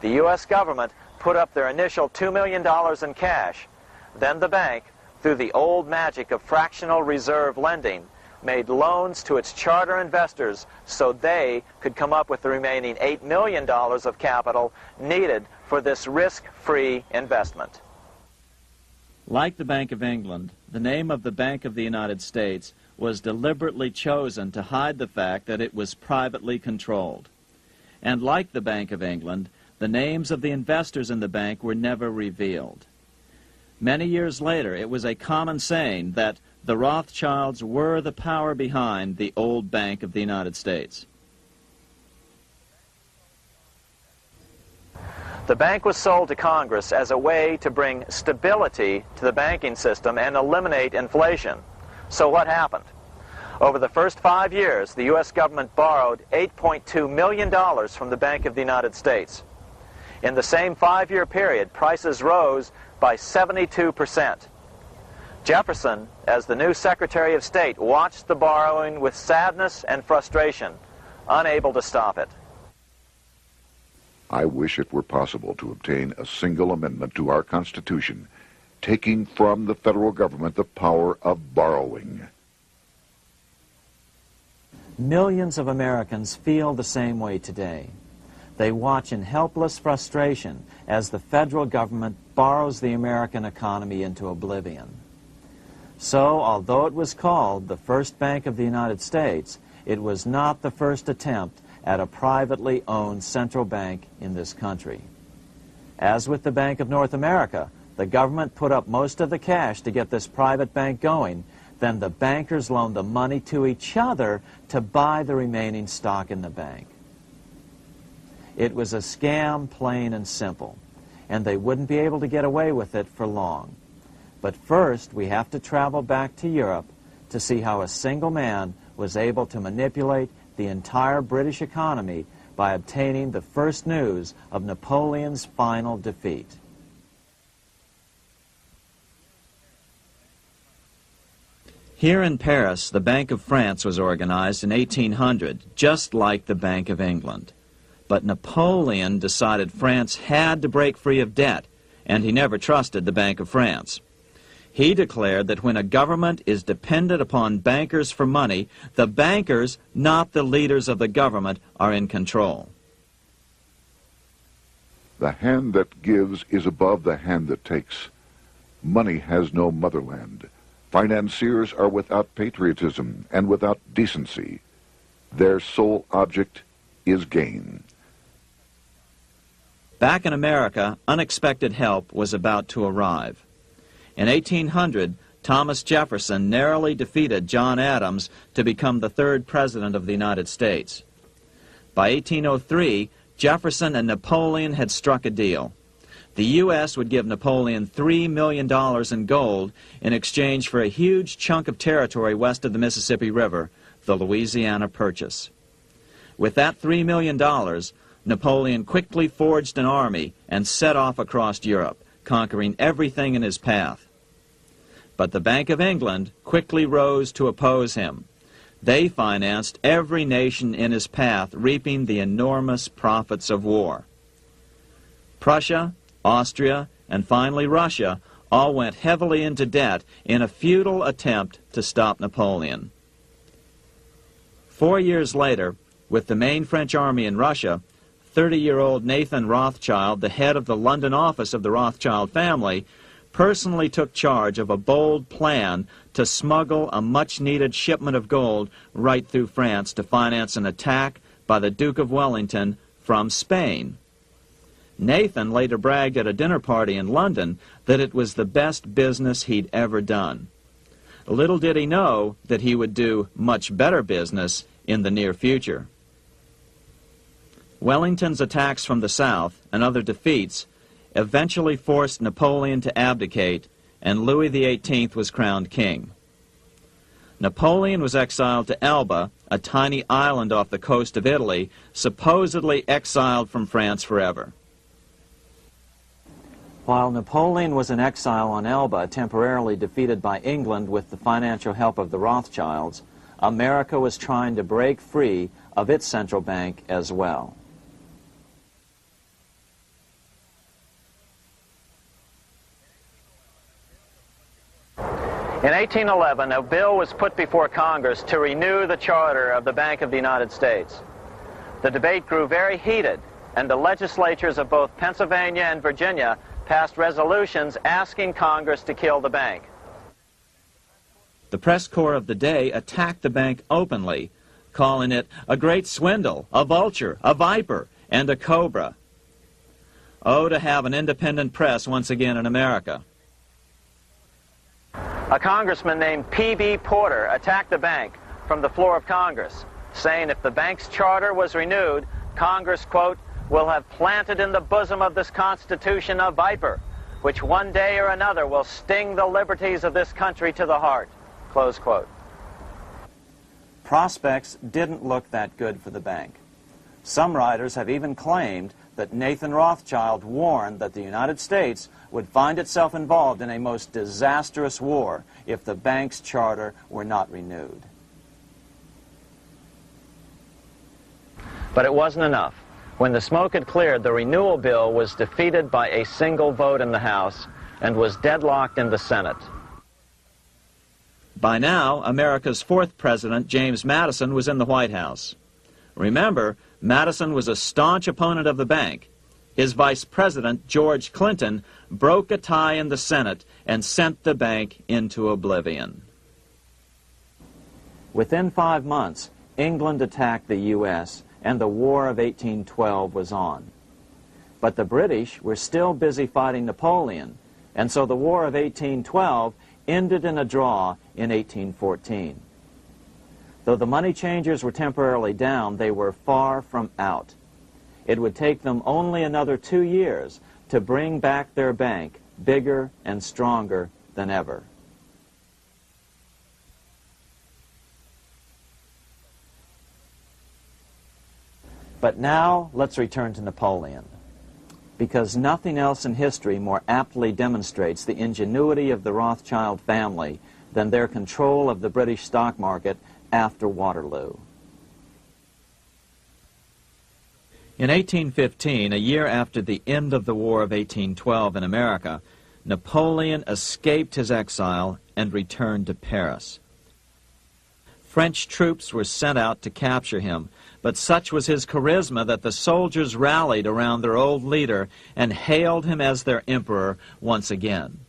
The U.S. government put up their initial $2 million in cash. Then the bank, through the old magic of fractional reserve lending, made loans to its charter investors so they could come up with the remaining $8 million of capital needed for this risk-free investment. Like the Bank of England, the name of the Bank of the United States was deliberately chosen to hide the fact that it was privately controlled. And like the Bank of England, the names of the investors in the bank were never revealed. Many years later, it was a common saying that the Rothschilds were the power behind the old Bank of the United States. The bank was sold to Congress as a way to bring stability to the banking system and eliminate inflation. So what happened? Over the first 5 years, the U.S. government borrowed $8.2 million from the Bank of the United States. In the same 5-year period, prices rose by 72%. Jefferson, as the new Secretary of State, watched the borrowing with sadness and frustration, unable to stop it. I wish it were possible to obtain a single amendment to our Constitution, taking from the federal government the power of borrowing. Millions of Americans feel the same way today. They watch in helpless frustration as the federal government borrows the American economy into oblivion. So, although it was called the First Bank of the United States, it was not the first attempt at a privately owned central bank in this country. As with the Bank of North America, the government put up most of the cash to get this private bank going, then the bankers loaned the money to each other to buy the remaining stock in the bank. It was a scam, plain and simple, and they wouldn't be able to get away with it for long. But first, we have to travel back to Europe to see how a single man was able to manipulate the entire British economy by obtaining the first news of Napoleon's final defeat. Here in Paris, the Bank of France was organized in 1800, just like the Bank of England. But Napoleon decided France had to break free of debt, and he never trusted the Bank of France. He declared that when a government is dependent upon bankers for money, the bankers, not the leaders of the government, are in control. The hand that gives is above the hand that takes. Money has no motherland. Financiers are without patriotism and without decency. Their sole object is gain. Back in America, unexpected help was about to arrive. In 1800, Thomas Jefferson narrowly defeated John Adams to become the third president of the United States. By 1803, Jefferson and Napoleon had struck a deal. The U.S. would give Napoleon $3 million in gold in exchange for a huge chunk of territory west of the Mississippi River, the Louisiana Purchase. With that $3 million, Napoleon quickly forged an army and set off across Europe, conquering everything in his path. But the Bank of England quickly rose to oppose him. They financed every nation in his path, reaping the enormous profits of war. Prussia, Austria, and finally Russia all went heavily into debt in a futile attempt to stop Napoleon. 4 years later, with the main French army in Russia, 30-year-old Nathan Rothschild, the head of the London office of the Rothschild family, personally took charge of a bold plan to smuggle a much-needed shipment of gold right through France to finance an attack by the Duke of Wellington from Spain. Nathan later bragged at a dinner party in London that it was the best business he'd ever done. Little did he know that he would do much better business in the near future. Wellington's attacks from the south and other defeats eventually forced Napoleon to abdicate, and Louis XVIII was crowned king. Napoleon was exiled to Elba, a tiny island off the coast of Italy, supposedly exiled from France forever. While Napoleon was in exile on Elba, temporarily defeated by England with the financial help of the Rothschilds, America was trying to break free of its central bank as well. In 1811, a bill was put before Congress to renew the charter of the Bank of the United States. The debate grew very heated, and the legislatures of both Pennsylvania and Virginia passed resolutions asking Congress to kill the bank. The press corps of the day attacked the bank openly, calling it a great swindle, a vulture, a viper, and a cobra. Oh, to have an independent press once again in America. A congressman named P.B. Porter attacked the bank from the floor of Congress, saying if the bank's charter was renewed, Congress, quote, will have planted in the bosom of this Constitution a viper, which one day or another will sting the liberties of this country to the heart, close quote. Prospects didn't look that good for the bank. Some writers have even claimed that Nathan Rothschild warned that the United States would find itself involved in a most disastrous war if the bank's charter were not renewed. But it wasn't enough. When the smoke had cleared, the renewal bill was defeated by a single vote in the House and was deadlocked in the Senate. By now, America's fourth president, James Madison, was in the White House. Remember, Madison was a staunch opponent of the bank. His vice president, George Clinton, broke a tie in the Senate and sent the bank into oblivion. Within 5 months, England attacked the U.S., and the War of 1812 was on. But the British were still busy fighting Napoleon, and so the War of 1812 ended in a draw in 1814. Though the money changers were temporarily down, they were far from out. It would take them only another 2 years to bring back their bank bigger and stronger than ever. But now let's return to Napoleon, because nothing else in history more aptly demonstrates the ingenuity of the Rothschild family than their control of the British stock market after Waterloo. In 1815, a year after the end of the War of 1812 in America, Napoleon escaped his exile and returned to Paris. French troops were sent out to capture him, but such was his charisma that the soldiers rallied around their old leader and hailed him as their emperor once again.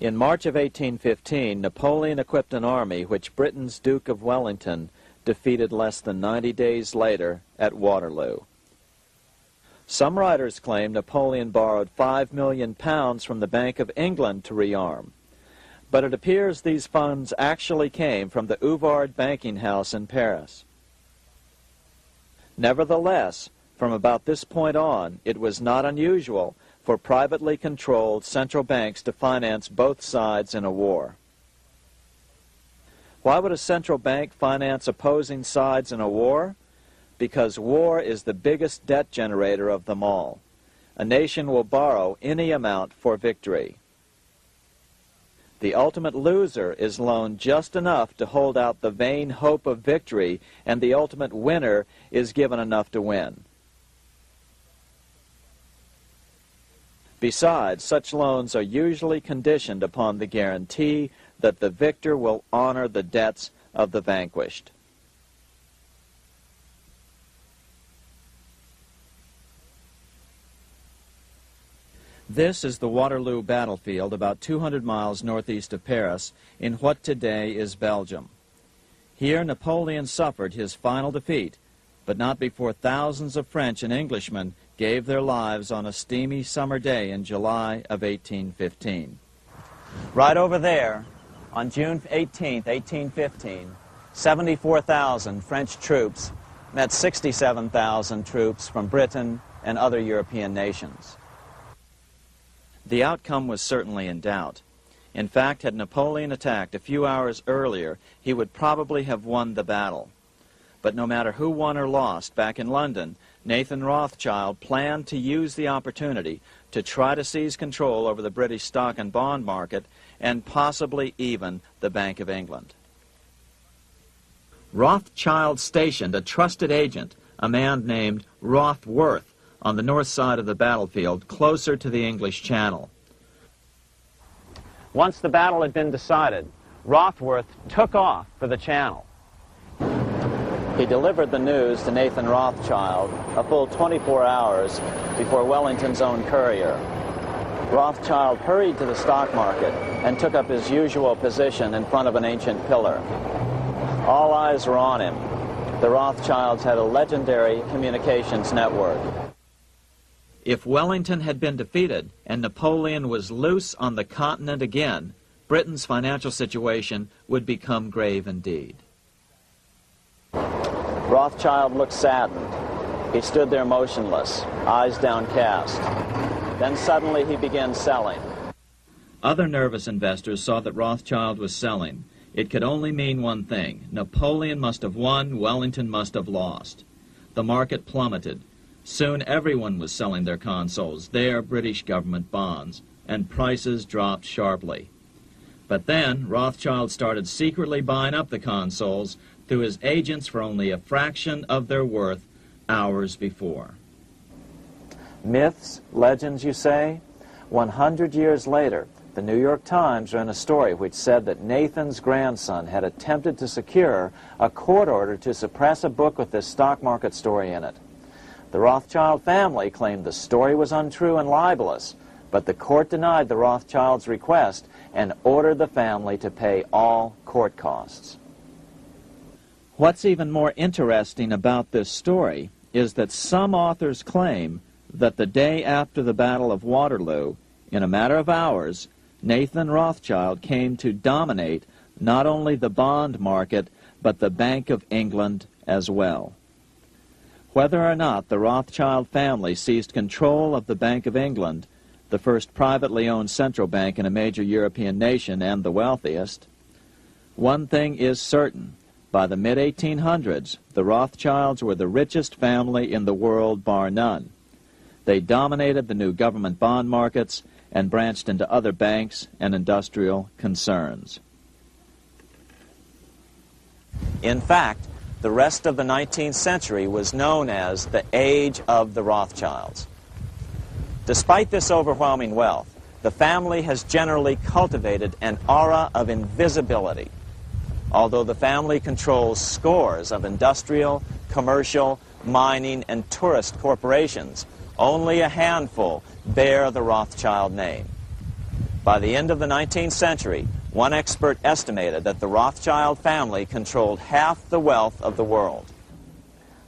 In March of 1815, Napoleon equipped an army which Britain's Duke of Wellington defeated less than 90 days later at Waterloo. Some writers claim Napoleon borrowed £5 million from the Bank of England to rearm. But it appears these funds actually came from the Ouvard banking house in Paris. Nevertheless, from about this point on, it was not unusual for privately controlled central banks to finance both sides in a war. Why would a central bank finance opposing sides in a war? Because war is the biggest debt generator of them all. A nation will borrow any amount for victory. The ultimate loser is loaned just enough to hold out the vain hope of victory, and the ultimate winner is given enough to win. Besides, such loans are usually conditioned upon the guarantee that the victor will honor the debts of the vanquished. This is the Waterloo battlefield about 200 miles northeast of Paris in what today is Belgium. Here Napoleon suffered his final defeat, but not before thousands of French and Englishmen gave their lives on a steamy summer day in July of 1815. Right over there, on June 18, 1815, 74,000 French troops met 67,000 troops from Britain and other European nations. The outcome was certainly in doubt. In fact, had Napoleon attacked a few hours earlier, he would probably have won the battle. But no matter who won or lost, back in London, Nathan Rothschild planned to use the opportunity to try to seize control over the British stock and bond market and possibly even the Bank of England. Rothschild stationed a trusted agent, a man named Rothworth, on the north side of the battlefield, closer to the English Channel. Once the battle had been decided, Rothworth took off for the Channel. He delivered the news to Nathan Rothschild a full 24 hours before Wellington's own courier. Rothschild hurried to the stock market and took up his usual position in front of an ancient pillar. All eyes were on him. The Rothschilds had a legendary communications network. If Wellington had been defeated and Napoleon was loose on the continent again, Britain's financial situation would become grave indeed. Rothschild looked saddened. He stood there motionless, eyes downcast. Then suddenly he began selling. Other nervous investors saw that Rothschild was selling. It could only mean one thing. Napoleon must have won, Wellington must have lost. The market plummeted. Soon everyone was selling their consols, their British government bonds, and prices dropped sharply. But then Rothschild started secretly buying up the consols through his agents for only a fraction of their worth hours before. Myths, legends, you say? 100 years later, the New York Times ran a story which said that Nathan's grandson had attempted to secure a court order to suppress a book with this stock market story in it. The Rothschild family claimed the story was untrue and libelous, but the court denied the Rothschilds' request and ordered the family to pay all court costs. What's even more interesting about this story is that some authors claim that the day after the Battle of Waterloo, in a matter of hours, Nathan Rothschild came to dominate not only the bond market, but the Bank of England as well. Whether or not the Rothschild family seized control of the Bank of England, the first privately owned central bank in a major European nation and the wealthiest, one thing is certain. By the mid-1800s, the Rothschilds were the richest family in the world, bar none. They dominated the new government bond markets and branched into other banks and industrial concerns. In fact, the rest of the 19th century was known as the Age of the Rothschilds. Despite this overwhelming wealth, the family has generally cultivated an aura of invisibility. Although the family controls scores of industrial, commercial, mining, and tourist corporations, only a handful bear the Rothschild name. By the end of the 19th century, one expert estimated that the Rothschild family controlled half the wealth of the world.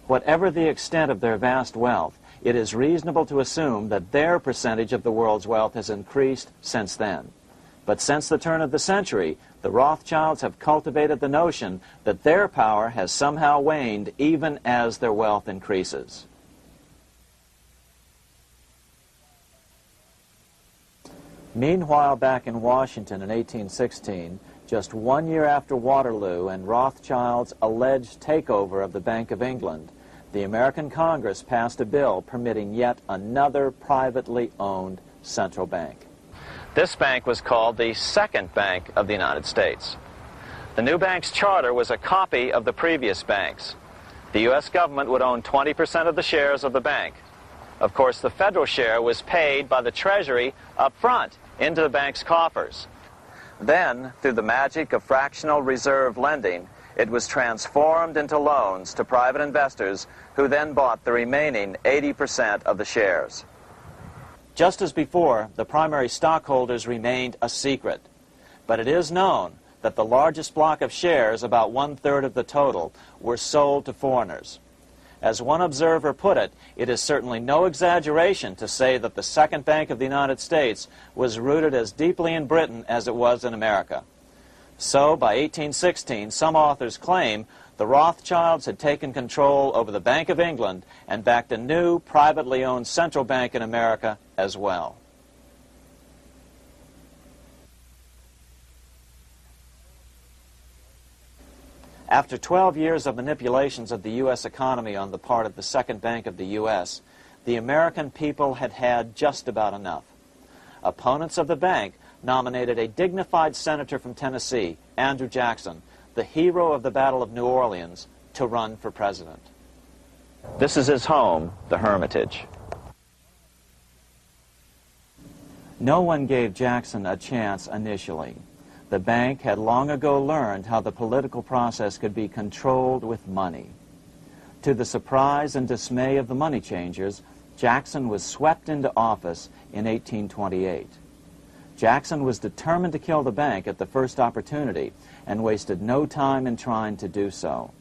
Whatever the extent of their vast wealth, it is reasonable to assume that their percentage of the world's wealth has increased since then. But since the turn of the century, the Rothschilds have cultivated the notion that their power has somehow waned even as their wealth increases. Meanwhile, back in Washington in 1816, just 1 year after Waterloo and Rothschild's alleged takeover of the Bank of England, the American Congress passed a bill permitting yet another privately owned central bank. This bank was called the Second Bank of the United States. The new bank's charter was a copy of the previous banks. The U.S. government would own 20% of the shares of the bank. Of course, the federal share was paid by the Treasury up front into the bank's coffers. Then, through the magic of fractional reserve lending, it was transformed into loans to private investors who then bought the remaining 80% of the shares. Just as before, the primary stockholders remained a secret. But it is known that the largest block of shares, about 1/3 of the total, were sold to foreigners. As one observer put it, it is certainly no exaggeration to say that the Second Bank of the United States was rooted as deeply in Britain as it was in America. So, by 1816, some authors claim the Rothschilds had taken control over the Bank of England and backed a new, privately owned central bank in America as well. After 12 years of manipulations of the U.S. economy on the part of the Second Bank of the U.S., the American people had had just about enough. Opponents of the bank nominated a dignified senator from Tennessee, Andrew Jackson, the hero of the Battle of New Orleans, to run for president. This is his home, the Hermitage. No one gave Jackson a chance initially. The bank had long ago learned how the political process could be controlled with money. To the surprise and dismay of the money changers, Jackson was swept into office in 1828. Jackson was determined to kill the bank at the first opportunity and wasted no time in trying to do so.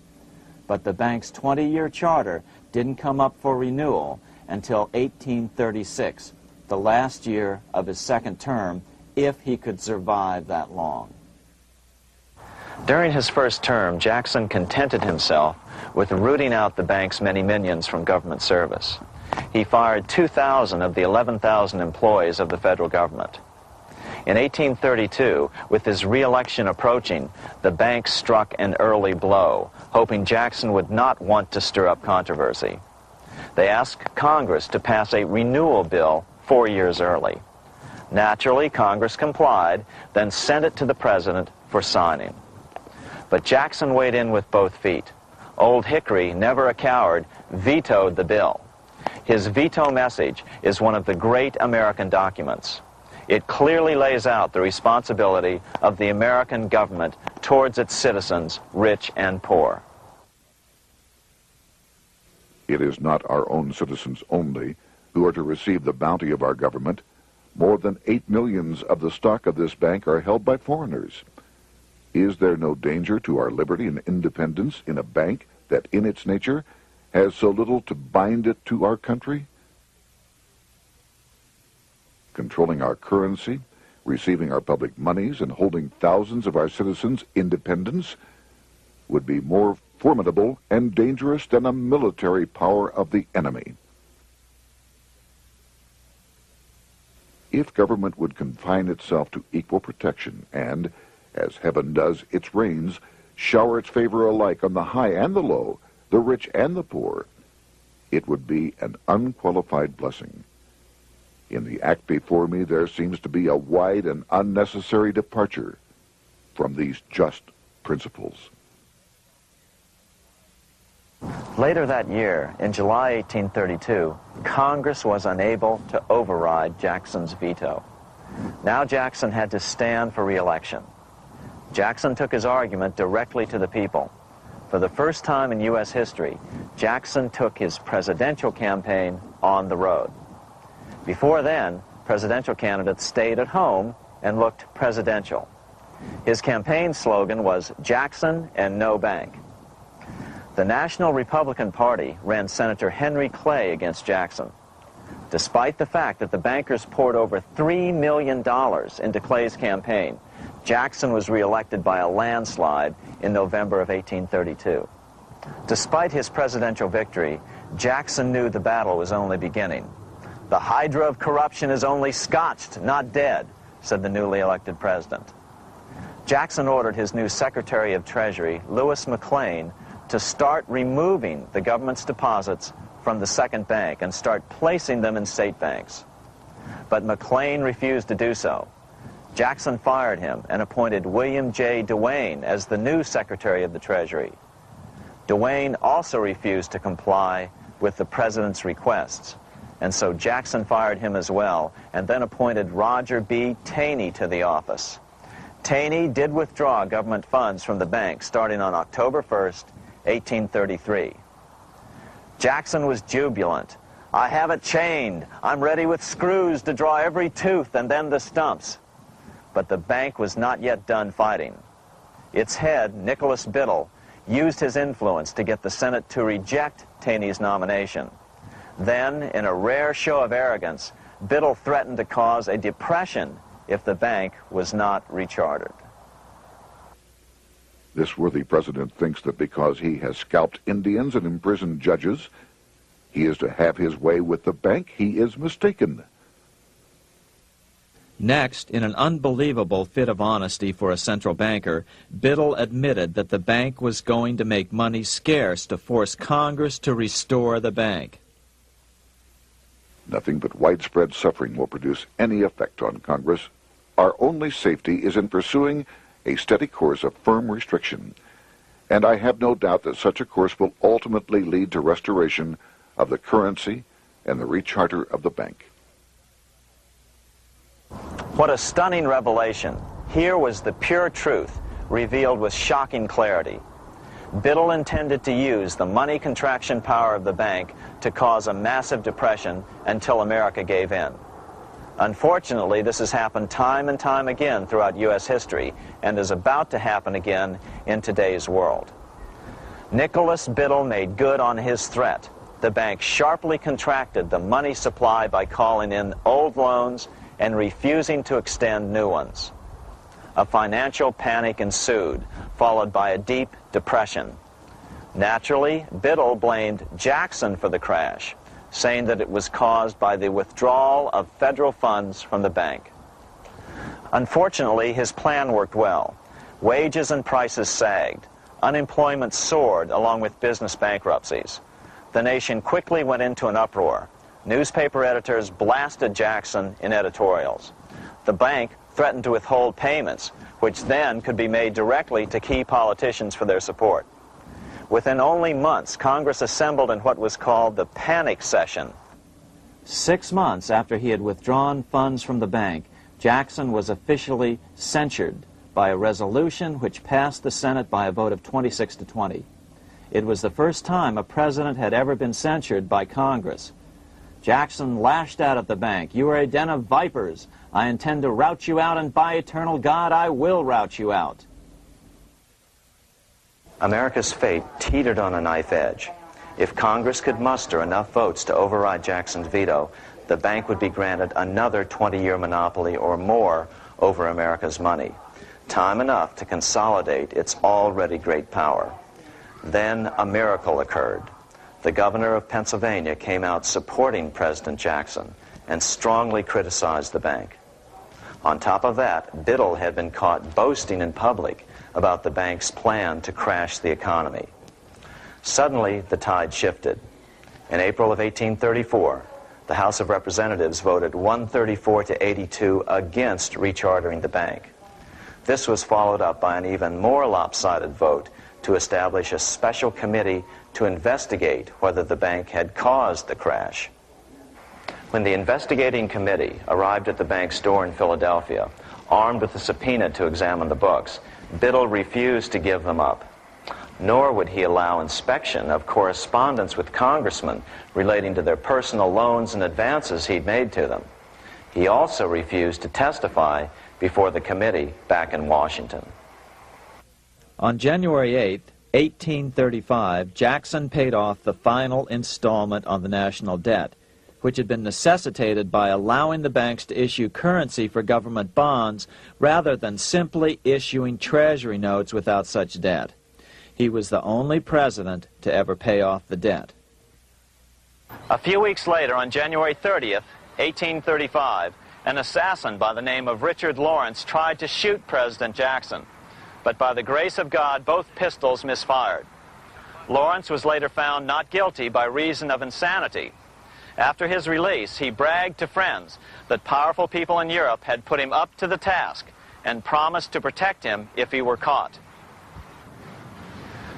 But the bank's 20-year charter didn't come up for renewal until 1836, the last year of his second term, if he could survive that long. During his first term, Jackson contented himself with rooting out the bank's many minions from government service. He fired 2,000 of the 11,000 employees of the federal government. In 1832, with his re-election approaching, the bank struck an early blow, hoping Jackson would not want to stir up controversy. They asked Congress to pass a renewal bill 4 years early. Naturally, Congress complied, then sent it to the president for signing. But Jackson weighed in with both feet. Old Hickory, never a coward, vetoed the bill. His veto message is one of the great American documents. It clearly lays out the responsibility of the American government towards its citizens, rich and poor. It is not our own citizens only who are to receive the bounty of our government. More than 8 millions of the stock of this bank are held by foreigners. Is there no danger to our liberty and independence in a bank that in its nature has so little to bind it to our country? Controlling our currency, receiving our public monies, and holding thousands of our citizens' independence would be more formidable and dangerous than a military power of the enemy. If government would confine itself to equal protection and, as heaven does its rains, shower its favor alike on the high and the low, the rich and the poor, it would be an unqualified blessing. In the act before me, there seems to be a wide and unnecessary departure from these just principles. Later that year, in July 1832, Congress was unable to override Jackson's veto. Now Jackson had to stand for re-election. Jackson took his argument directly to the people. For the first time in U.S. history, Jackson took his presidential campaign on the road. Before then, presidential candidates stayed at home and looked presidential. His campaign slogan was "Jackson and no bank." The National Republican Party ran Senator Henry Clay against Jackson. Despite the fact that the bankers poured over $3 million into Clay's campaign, Jackson was reelected by a landslide in November of 1832. Despite his presidential victory, Jackson knew the battle was only beginning. "The hydra of corruption is only scotched, not dead," said the newly elected president. Jackson ordered his new Secretary of Treasury, Lewis McLean, to start removing the government's deposits from the second bank and start placing them in state banks. But McLean refused to do so. Jackson fired him and appointed William J. Duane as the new Secretary of the Treasury. Duane also refused to comply with the president's requests, and so Jackson fired him as well and then appointed Roger B. Taney to the office. Taney did withdraw government funds from the bank starting on October 1st, 1833. Jackson was jubilant. "I have it chained. I'm ready with screws to draw every tooth and then the stumps." But the bank was not yet done fighting. Its head, Nicholas Biddle, used his influence to get the Senate to reject Taney's nomination. Then, in a rare show of arrogance, Biddle threatened to cause a depression if the bank was not rechartered. This worthy president thinks that because he has scalped Indians and imprisoned judges, he is to have his way with the bank. He is mistaken. Next, in an unbelievable fit of honesty for a central banker, Biddle admitted that the bank was going to make money scarce to force Congress to restore the bank. Nothing but widespread suffering will produce any effect on Congress. Our only safety is in pursuing a steady course of firm restriction, and I have no doubt that such a course will ultimately lead to restoration of the currency and the recharter of the bank. What a stunning revelation. Here was the pure truth, revealed with shocking clarity. Biddle intended to use the money contraction power of the bank to cause a massive depression until America gave in. Unfortunately, this has happened time and time again throughout U.S. history and is about to happen again in today's world. Nicholas Biddle made good on his threat. The bank sharply contracted the money supply by calling in old loans and refusing to extend new ones. A financial panic ensued, followed by a deep depression. Naturally, Biddle blamed Jackson for the crash, saying that it was caused by the withdrawal of federal funds from the bank. Unfortunately, his plan worked well. Wages and prices sagged. Unemployment soared along with business bankruptcies. The nation quickly went into an uproar. Newspaper editors blasted Jackson in editorials. The bank threatened to withhold payments, which then could be made directly to key politicians for their support. Within only months, Congress assembled in what was called the panic session. 6 months after he had withdrawn funds from the bank, Jackson was officially censured by a resolution which passed the Senate by a vote of 26 to 20. It was the first time a president had ever been censured by Congress. Jackson lashed out at the bank. "You are a den of vipers. I intend to rout you out, and by eternal God, I will rout you out." America's fate teetered on a knife edge. If Congress could muster enough votes to override Jackson's veto, the bank would be granted another 20-year monopoly or more over America's money, time enough to consolidate its already great power. Then a miracle occurred. The governor of Pennsylvania came out supporting President Jackson and strongly criticized the bank. On top of that, Biddle had been caught boasting in public about the bank's plan to crash the economy. Suddenly, the tide shifted. In April of 1834, the House of Representatives voted 134 to 82 against rechartering the bank. This was followed up by an even more lopsided vote to establish a special committee to investigate whether the bank had caused the crash. When the investigating committee arrived at the bank's door in Philadelphia, armed with a subpoena to examine the books, Biddle refused to give them up. Nor would he allow inspection of correspondence with congressmen relating to their personal loans and advances he'd made to them. He also refused to testify before the committee back in Washington. On January 8, 1835, Jackson paid off the final installment on the national debt, which had been necessitated by allowing the banks to issue currency for government bonds rather than simply issuing treasury notes without such debt. He was the only president to ever pay off the debt. A few weeks later, on January 30th, 1835, an assassin by the name of Richard Lawrence tried to shoot President Jackson, but by the grace of God, both pistols misfired. Lawrence was later found not guilty by reason of insanity. After his release, he bragged to friends that powerful people in Europe had put him up to the task and promised to protect him if he were caught.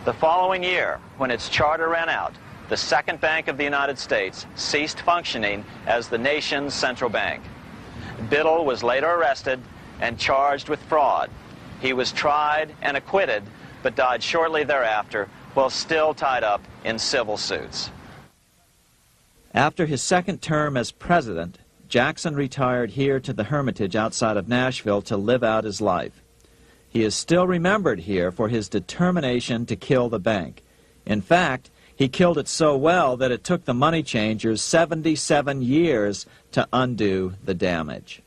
The following year, when its charter ran out, the Second Bank of the United States ceased functioning as the nation's central bank. Biddle was later arrested and charged with fraud. He was tried and acquitted, but died shortly thereafter while still tied up in civil suits. After his second term as president, Jackson retired here to the Hermitage outside of Nashville to live out his life. He is still remembered here for his determination to kill the bank. In fact, he killed it so well that it took the money changers 77 years to undo the damage.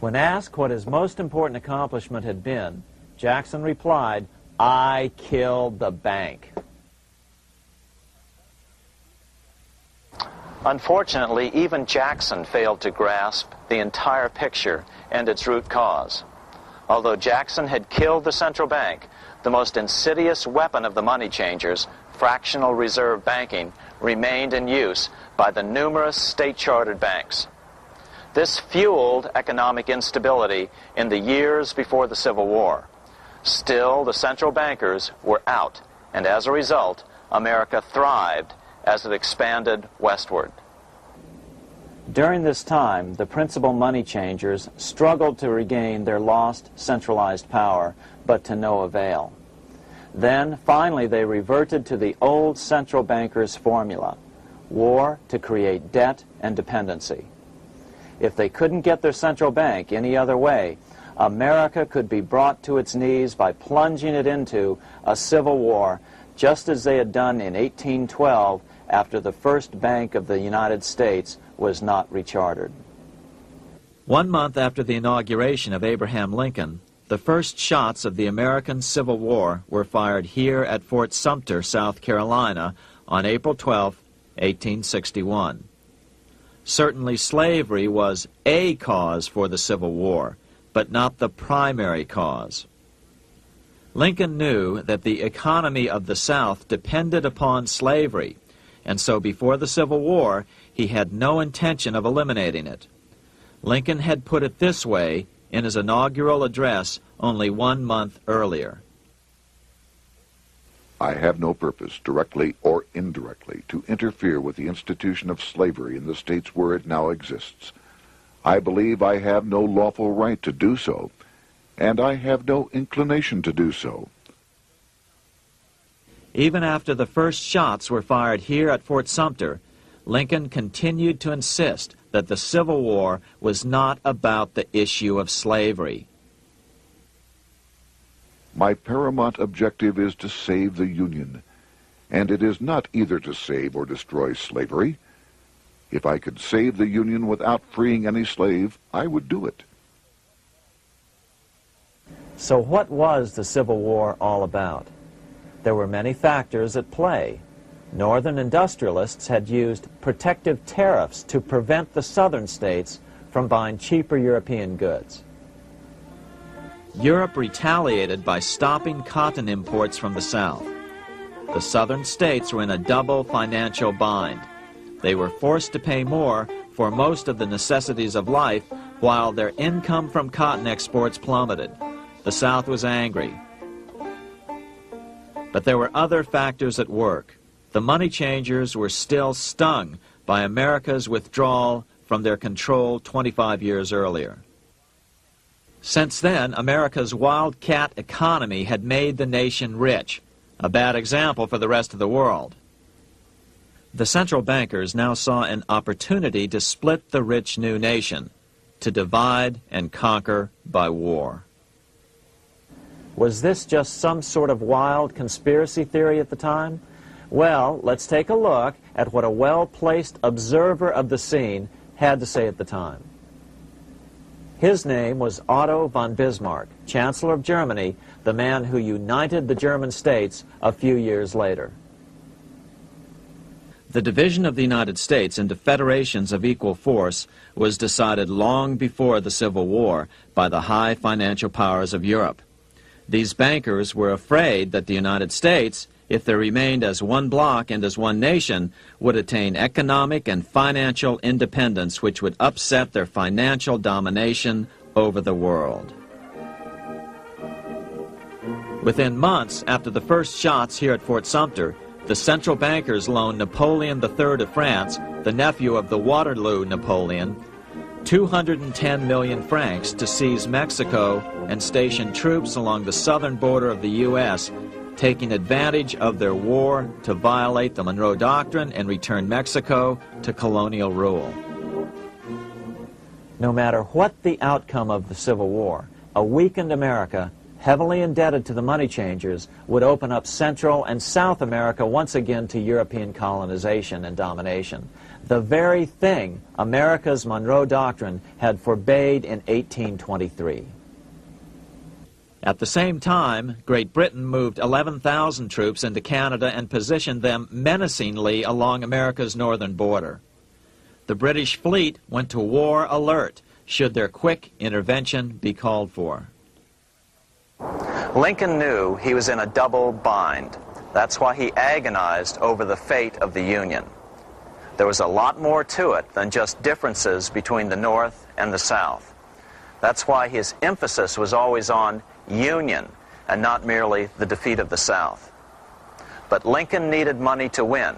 When asked what his most important accomplishment had been, Jackson replied, "I killed the bank." Unfortunately, even Jackson failed to grasp the entire picture and its root cause. Although Jackson had killed the central bank, the most insidious weapon of the money changers, fractional reserve banking, remained in use by the numerous state-chartered banks. This fueled economic instability in the years before the Civil War. Still, the central bankers were out, and as a result, America thrived as it expanded westward. During this time, the principal money changers struggled to regain their lost centralized power, but to no avail. Then, finally, they reverted to the old central bankers' formula: war to create debt and dependency. If they couldn't get their central bank any other way, America could be brought to its knees by plunging it into a civil war, just as they had done in 1812 after the first Bank of the United States was not rechartered. 1 month after the inauguration of Abraham Lincoln, the first shots of the American Civil War were fired here at Fort Sumter, South Carolina, on April 12, 1861. Certainly slavery was a cause for the Civil War, but not the primary cause. Lincoln knew that the economy of the South depended upon slavery, and so before the Civil War, he had no intention of eliminating it. Lincoln had put it this way in his inaugural address only 1 month earlier. I have no purpose, directly or indirectly, to interfere with the institution of slavery in the states where it now exists. I believe I have no lawful right to do so, and I have no inclination to do so. Even after the first shots were fired here at Fort Sumter, Lincoln continued to insist that the Civil War was not about the issue of slavery. My paramount objective is to save the Union, and it is not either to save or destroy slavery. If I could save the Union without freeing any slave, I would do it. So what was the Civil War all about? There were many factors at play. Northern industrialists had used protective tariffs to prevent the southern states from buying cheaper European goods. Europe retaliated by stopping cotton imports from the South. The southern states were in a double financial bind. They were forced to pay more for most of the necessities of life, while their income from cotton exports plummeted. The South was angry. But there were other factors at work. The money changers were still stung by America's withdrawal from their control 25 years earlier. Since then, America's wildcat economy had made the nation rich, a bad example for the rest of the world. The central bankers now saw an opportunity to split the rich new nation, to divide and conquer by war. Was this just some sort of wild conspiracy theory at the time? Well, let's take a look at what a well-placed observer of the scene had to say at the time. His name was Otto von Bismarck, Chancellor of Germany, the man who united the German states a few years later. The division of the United States into federations of equal force was decided long before the Civil War by the high financial powers of Europe. These bankers were afraid that the United States, if they remained as one bloc and as one nation, would attain economic and financial independence which would upset their financial domination over the world. Within months after the first shots here at Fort Sumter, the central bankers loaned Napoleon III of France, the nephew of the Waterloo Napoleon, 210 million francs to seize Mexico and station troops along the southern border of the U.S., taking advantage of their war to violate the Monroe Doctrine and return Mexico to colonial rule. No matter what the outcome of the Civil War, a weakened America, heavily indebted to the money changers, would open up Central and South America once again to European colonization and domination. The very thing America's Monroe Doctrine had forbade in 1823. At the same time, Great Britain moved 11,000 troops into Canada and positioned them menacingly along America's northern border. The British fleet went to war alert should their quick intervention be called for. Lincoln knew he was in a double bind. That's why he agonized over the fate of the Union. There was a lot more to it than just differences between the North and the South. That's why his emphasis was always on union and not merely the defeat of the South. But Lincoln needed money to win.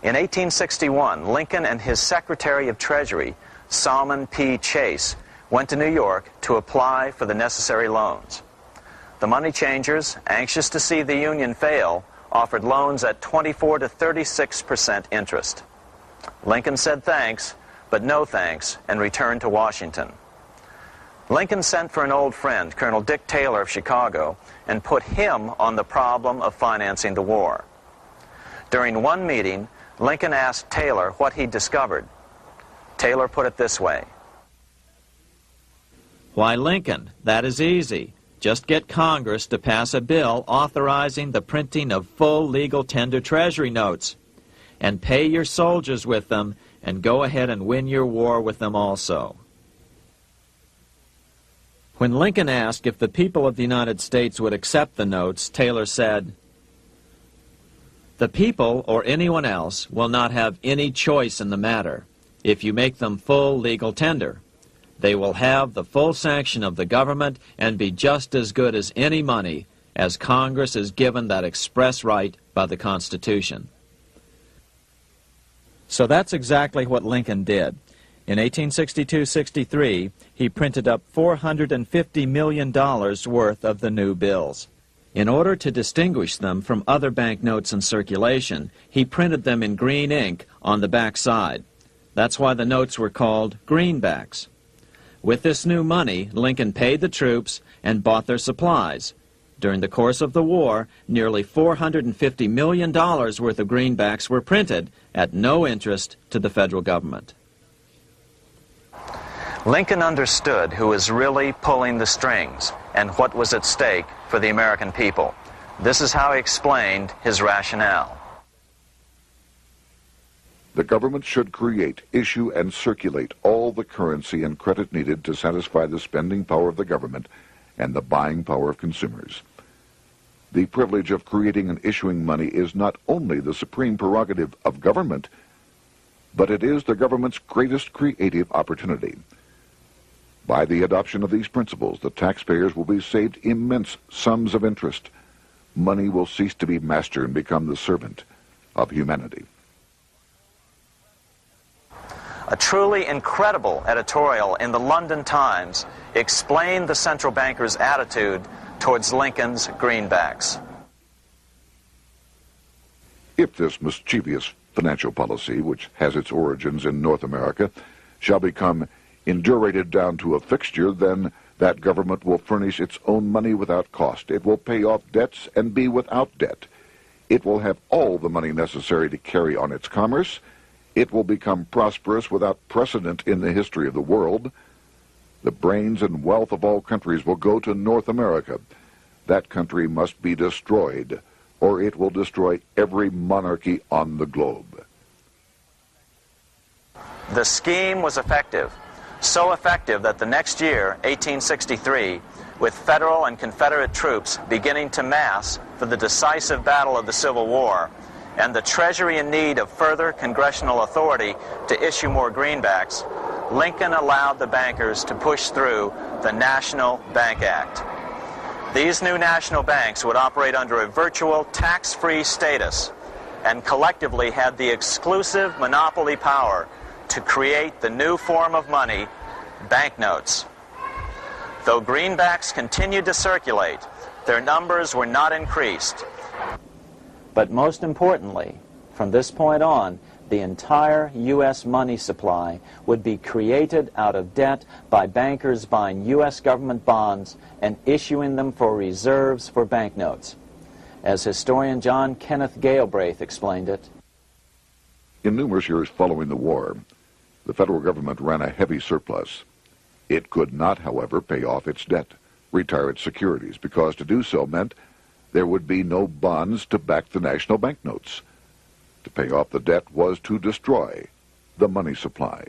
In 1861, Lincoln and his Secretary of Treasury, Salmon P. Chase, went to New York to apply for the necessary loans. The money changers, anxious to see the Union fail, offered loans at 24 to 36% interest. Lincoln said thanks, but no thanks, and returned to Washington. Lincoln sent for an old friend, Colonel Dick Taylor of Chicago, and put him on the problem of financing the war. During one meeting, Lincoln asked Taylor what he'd discovered. Taylor put it this way. Why, Lincoln, that is easy. Just get Congress to pass a bill authorizing the printing of full legal tender Treasury notes, and pay your soldiers with them, and go ahead and win your war with them also. When Lincoln asked if the people of the United States would accept the notes, Taylor said, "The people, or anyone else, will not have any choice in the matter if you make them full legal tender. They will have the full sanction of the government and be just as good as any money, as Congress is given that express right by the Constitution." So that's exactly what Lincoln did. In 1862-63, he printed up $450 million worth of the new bills. In order to distinguish them from other banknotes in circulation, he printed them in green ink on the back side. That's why the notes were called greenbacks. With this new money, Lincoln paid the troops and bought their supplies. During the course of the war, nearly $450 million worth of greenbacks were printed at no interest to the federal government. Lincoln understood who was really pulling the strings and what was at stake for the American people. This is how he explained his rationale. The government should create, issue, and circulate all the currency and credit needed to satisfy the spending power of the government and the buying power of consumers. The privilege of creating and issuing money is not only the supreme prerogative of government, but it is the government's greatest creative opportunity. By the adoption of these principles, the taxpayers will be saved immense sums of interest. Money will cease to be master and become the servant of humanity. A truly incredible editorial in the London Times explained the central bankers' attitude towards Lincoln's greenbacks. If this mischievous financial policy, which has its origins in North America, shall become indurated down to a fixture, then That government will furnish its own money without cost. It will pay off debts and be without debt. It will have all the money necessary to carry on its commerce. It will become prosperous without precedent in the history of the world. The brains and wealth of all countries will go to North America. That country must be destroyed, or it will destroy every monarchy on the globe. The scheme was effective, so effective that the next year, 1863, with Federal and Confederate troops beginning to mass for the decisive battle of the Civil War, and the Treasury in need of further congressional authority to issue more greenbacks, Lincoln allowed the bankers to push through the National Bank Act. These new national banks would operate under a virtual tax-free status and collectively had the exclusive monopoly power to create the new form of money, banknotes. Though greenbacks continued to circulate, their numbers were not increased. But most importantly, from this point on, the entire U.S. money supply would be created out of debt by bankers buying U.S. government bonds and issuing them for reserves for banknotes. As historian John Kenneth Galbraith explained it, in numerous years following the war, the federal government ran a heavy surplus. It could not, however, pay off its debt, retire its securities, because to do so meant there would be no bonds to back the national banknotes. To pay off the debt was to destroy the money supply.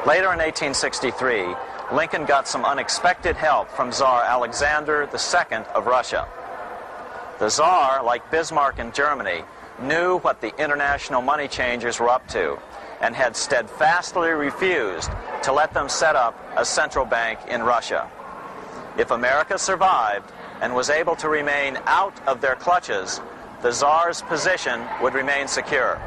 Later in 1863, Lincoln got some unexpected help from Tsar Alexander II of Russia. The Tsar, like Bismarck in Germany, knew what the international money changers were up to and had steadfastly refused to let them set up a central bank in Russia. If America survived and was able to remain out of their clutches, the Tsar's position would remain secure.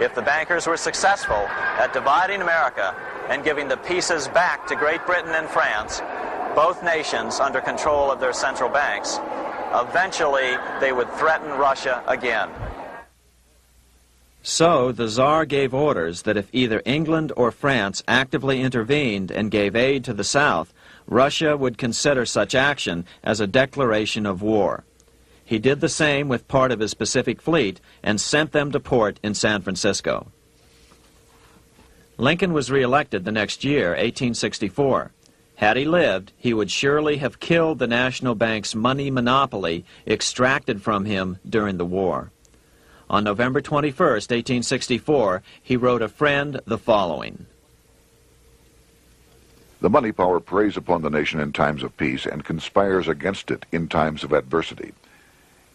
If the bankers were successful at dividing America and giving the pieces back to Great Britain and France, both nations under control of their central banks, eventually they would threaten Russia again. So the Tsar gave orders that if either England or France actively intervened and gave aid to the South, Russia would consider such action as a declaration of war. He did the same with part of his Pacific Fleet and sent them to port in San Francisco. Lincoln was reelected the next year, 1864. Had he lived, he would surely have killed the national bank's money monopoly extracted from him during the war. On November 21st, 1864, he wrote a friend the following: The money power preys upon the nation in times of peace and conspires against it in times of adversity.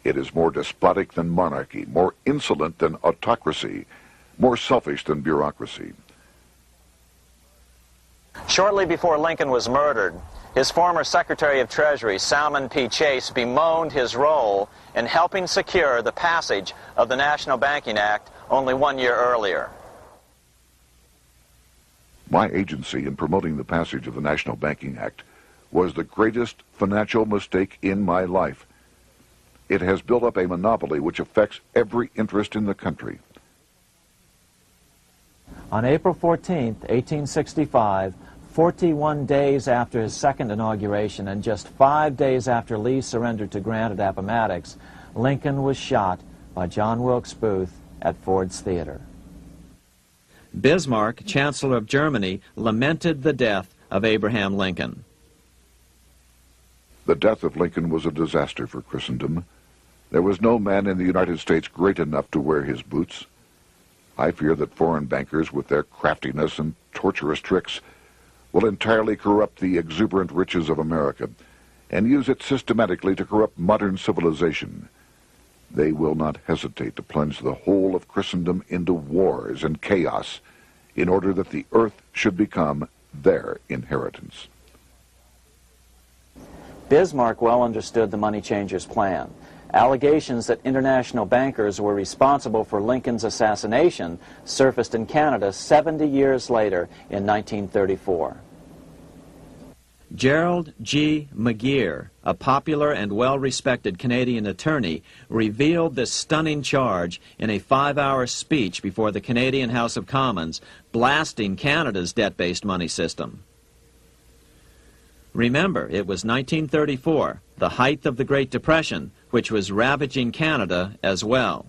It is more despotic than monarchy, more insolent than autocracy, more selfish than bureaucracy. Shortly before Lincoln was murdered, his former Secretary of Treasury, Salmon P. Chase, bemoaned his role in helping secure the passage of the National Banking Act only 1 year earlier. My agency in promoting the passage of the National Banking Act was the greatest financial mistake in my life. It has built up a monopoly which affects every interest in the country. On April 14, 1865, 41 days after his second inauguration and just 5 days after Lee surrendered to Grant at Appomattox, Lincoln was shot by John Wilkes Booth at Ford's Theater. Bismarck, Chancellor of Germany, lamented the death of Abraham Lincoln. The death of Lincoln was a disaster for Christendom. There was no man in the United States great enough to wear his boots. I fear that foreign bankers, with their craftiness and torturous tricks, will entirely corrupt the exuberant riches of America and use it systematically to corrupt modern civilization. They will not hesitate to plunge the whole of Christendom into wars and chaos in order that the earth should become their inheritance. Bismarck well understood the money changers' plan. Allegations that international bankers were responsible for Lincoln's assassination surfaced in Canada 70 years later in 1934. Gerald G. McGeer, a popular and well-respected Canadian attorney, revealed this stunning charge in a 5-hour speech before the Canadian House of Commons, blasting Canada's debt-based money system. Remember, it was 1934, the height of the Great Depression, which was ravaging Canada as well.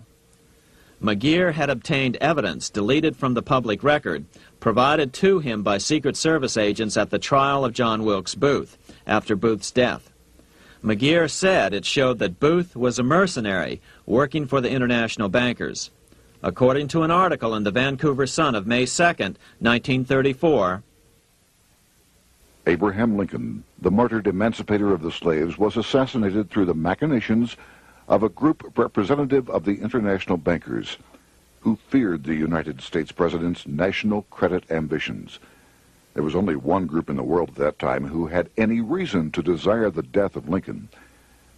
McGeer had obtained evidence deleted from the public record, provided to him by Secret Service agents at the trial of John Wilkes Booth, after Booth's death. McGeer said it showed that Booth was a mercenary working for the international bankers. According to an article in the Vancouver Sun of May 2nd, 1934, Abraham Lincoln, the martyred emancipator of the slaves, was assassinated through the machinations of a group representative of the international bankers who feared the United States president's national credit ambitions. There was only one group in the world at that time who had any reason to desire the death of Lincoln.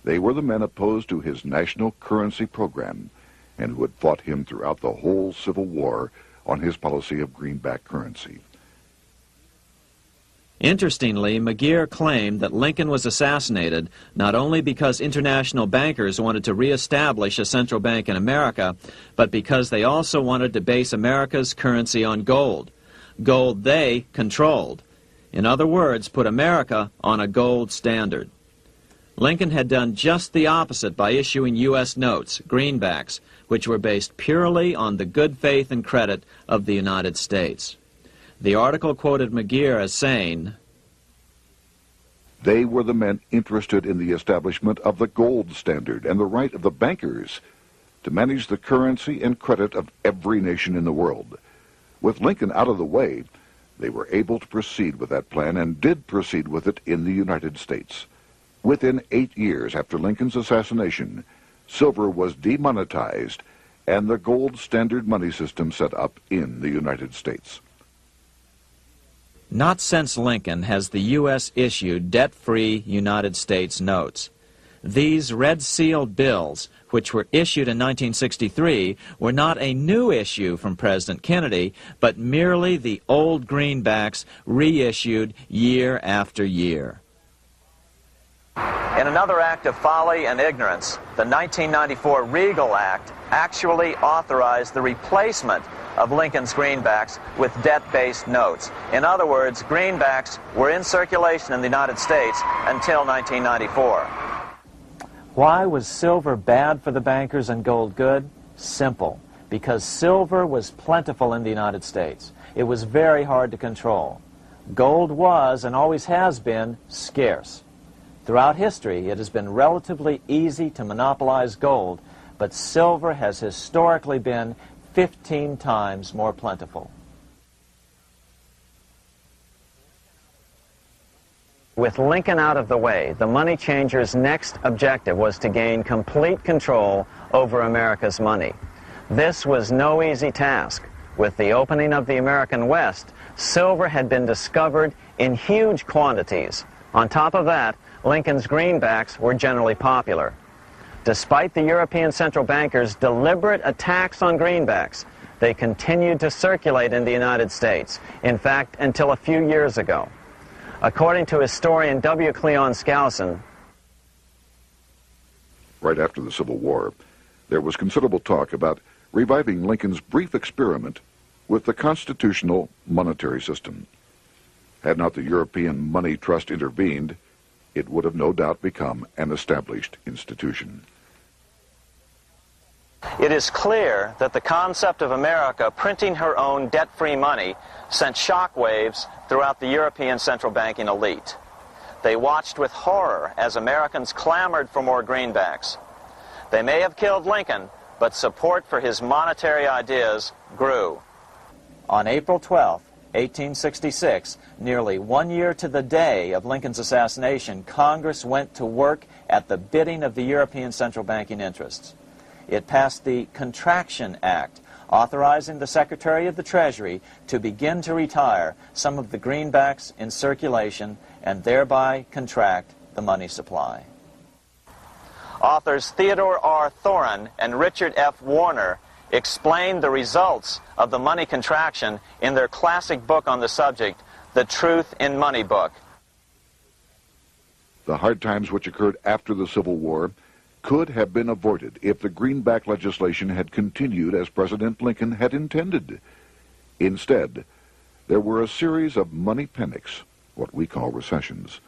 They were the men opposed to his national currency program and who had fought him throughout the whole Civil War on his policy of greenback currency. Interestingly, McGeer claimed that Lincoln was assassinated not only because international bankers wanted to reestablish a central bank in America, but because they also wanted to base America's currency on gold. Gold they controlled. In other words, put America on a gold standard. Lincoln had done just the opposite by issuing U.S. notes, greenbacks, which were based purely on the good faith and credit of the United States. The article quoted McGeer as saying, "They were the men interested in the establishment of the gold standard and the right of the bankers to manage the currency and credit of every nation in the world. With Lincoln out of the way, they were able to proceed with that plan and did proceed with it in the United States. Within 8 years after Lincoln's assassination, silver was demonetized and the gold standard money system set up in the United States." Not since Lincoln has the U.S. issued debt-free United States notes. These red-sealed bills, which were issued in 1963, were not a new issue from President Kennedy, but merely the old greenbacks reissued year after year. In another act of folly and ignorance, the 1994 Regal Act actually authorized the replacement of Lincoln's greenbacks with debt-based notes. In other words, greenbacks were in circulation in the United States until 1994. Why was silver bad for the bankers and gold good? Simple. Because silver was plentiful in the United States. It was very hard to control. Gold was, and always has been, scarce. Throughout history, it has been relatively easy to monopolize gold, but silver has historically been 15 times more plentiful. With Lincoln out of the way, the money changers' next objective was to gain complete control over America's money. This was no easy task. With the opening of the American West, silver had been discovered in huge quantities. On top of that, Lincoln's greenbacks were generally popular. Despite the European central bankers' deliberate attacks on greenbacks, they continued to circulate in the United States, in fact, until a few years ago. According to historian W. Cleon Skousen, right after the Civil War, there was considerable talk about reviving Lincoln's brief experiment with the constitutional monetary system. Had not the European Money Trust intervened, it would have no doubt become an established institution. it is clear that the concept of America printing her own debt-free money sent shockwaves throughout the European central banking elite. They watched with horror as Americans clamored for more greenbacks. They may have killed Lincoln, but support for his monetary ideas grew. On April 12, 1866, nearly 1 year to the day of Lincoln's assassination, Congress went to work at the bidding of the European central banking interests. It passed the Contraction Act, authorizing the Secretary of the Treasury to begin to retire some of the greenbacks in circulation and thereby contract the money supply. Authors Theodore R. Thorin and Richard F. Warner explained the results of the money contraction in their classic book on the subject, The Truth in Money Book. The hard times which occurred after the Civil War could have been avoided if the greenback legislation had continued as President Lincoln had intended. Instead, there were a series of money panics, what we call recessions,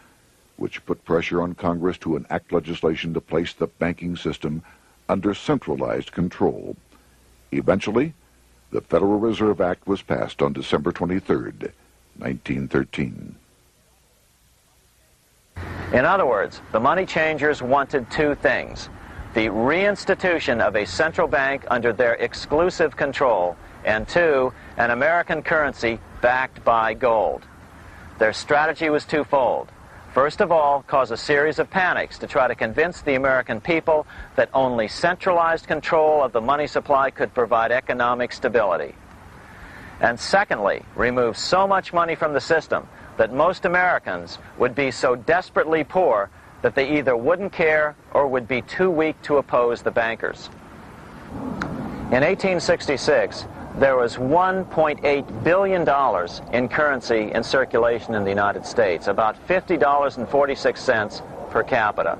which put pressure on Congress to enact legislation to place the banking system under centralized control. Eventually, the Federal Reserve Act was passed on December 23, 1913. In other words, the money changers wanted two things: the reinstitution of a central bank under their exclusive control, and two, an American currency backed by gold. Their strategy was twofold. First of all, cause a series of panics to try to convince the American people that only centralized control of the money supply could provide economic stability. And secondly, remove so much money from the system that most Americans would be so desperately poor that they either wouldn't care or would be too weak to oppose the bankers. In 1866, there was $1.8 billion in currency in circulation in the United States, about $50.46 per capita.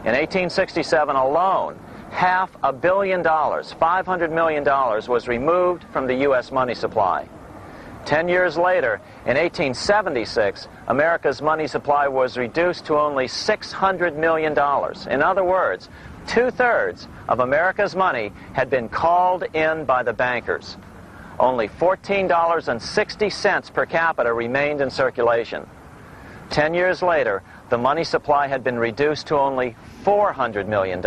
In 1867 alone, $500 million, $500 million, was removed from the U.S. money supply. 10 years later, in 1876, America's money supply was reduced to only $600 million. In other words, 2/3 of America's money had been called in by the bankers. Only $14.60 per capita remained in circulation. 10 years later, the money supply had been reduced to only $400 million,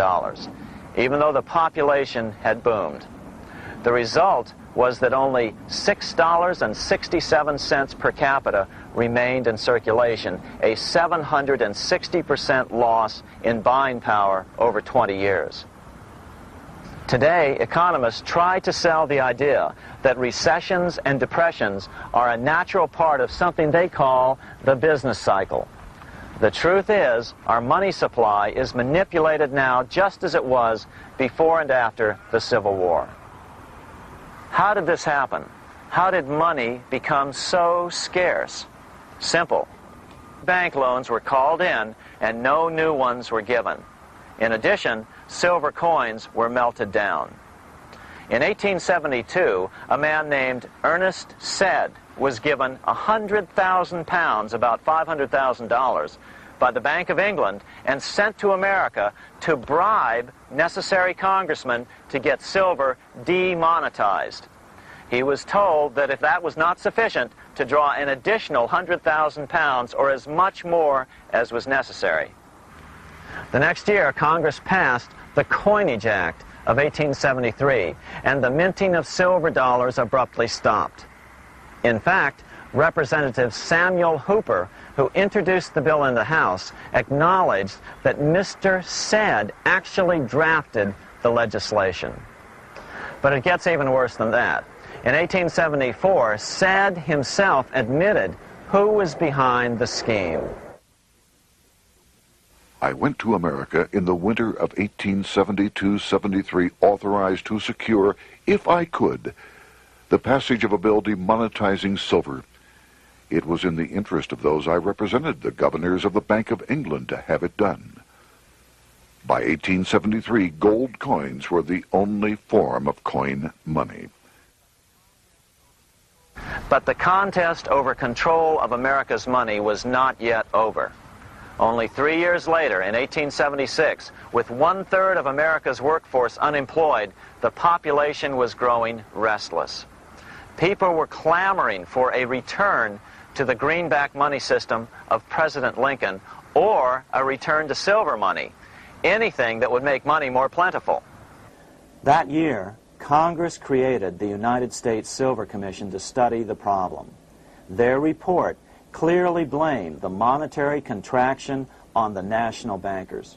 even though the population had boomed. The result was that only $6.67 per capita remained in circulation, a 760% loss in buying power over 20 years. Today, economists try to sell the idea that recessions and depressions are a natural part of something they call the business cycle. The truth is, our money supply is manipulated now just as it was before and after the Civil War. How did this happen? How did money become so scarce? Simple. Bank loans were called in and no new ones were given. In addition, silver coins were melted down. In 1872, a man named Ernest Sed was given 100,000 pounds, about $500,000, by the Bank of England and sent to America to bribe necessary congressmen to get silver demonetized. He was told that if that was not sufficient, to draw an additional 100,000 pounds or as much more as was necessary. The next year, Congress passed the Coinage Act of 1873, and the minting of silver dollars abruptly stopped. In fact, Representative Samuel Hooper, who introduced the bill in the House, acknowledged that Mr. Sed actually drafted the legislation. But it gets even worse than that. In 1874, Sed himself admitted who was behind the scheme. I went to America in the winter of 1872-73, authorized to secure, if I could, the passage of a bill demonetizing silver. It was in the interest of those I represented, the governors of the Bank of England, to have it done. By 1873, gold coins were the only form of coin money. But the contest over control of America's money was not yet over. Only 3 years later, in 1876, with 1/3 of America's workforce unemployed, the population was growing restless. People were clamoring for a return to the greenback money system of President Lincoln, or a return to silver money, anything that would make money more plentiful. That year, Congress created the United States Silver Commission to study the problem. Their report clearly blamed the monetary contraction on the national bankers.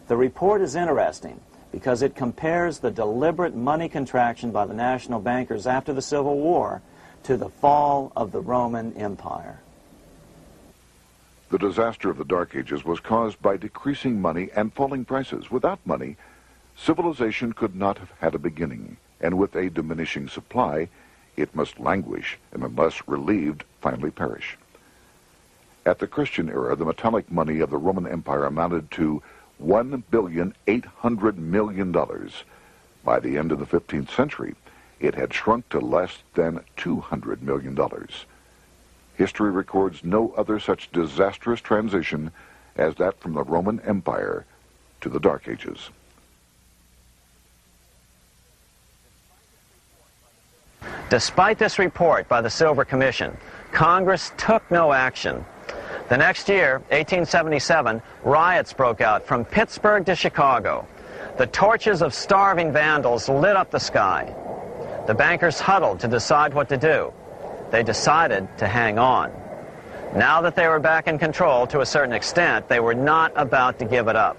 The report is interesting because it compares the deliberate money contraction by the national bankers after the Civil War to the fall of the Roman Empire. The disaster of the Dark Ages was caused by decreasing money and falling prices. Without money, civilization could not have had a beginning, and with a diminishing supply, it must languish and unless relieved, finally perish. At the Christian era, the metallic money of the Roman Empire amounted to $1,800,000,000. By the end of the 15th century, it had shrunk to less than $200 million. History records no other such disastrous transition as that from the Roman Empire to the Dark Ages. Despite this report by the Silver Commission, Congress took no action. The next year, 1877, riots broke out from Pittsburgh to Chicago. The torches of starving vandals lit up the sky. The bankers huddled to decide what to do. They decided to hang on. Now that they were back in control to a certain extent, they were not about to give it up.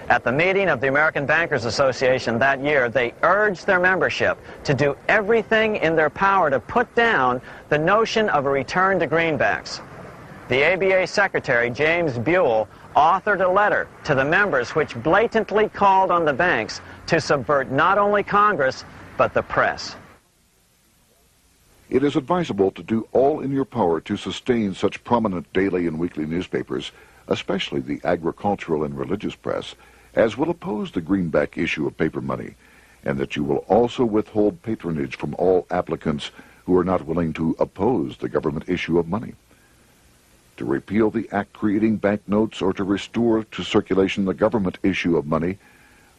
At the meeting of the American Bankers Association that year, they urged their membership to do everything in their power to put down the notion of a return to greenbacks. The ABA Secretary, James Buell, authored a letter to the members which blatantly called on the banks to subvert not only Congress, but the press. It is advisable to do all in your power to sustain such prominent daily and weekly newspapers, especially the agricultural and religious press, as will oppose the greenback issue of paper money, and that you will also withhold patronage from all applicants who are not willing to oppose the government issue of money. To repeal the act creating banknotes or to restore to circulation the government issue of money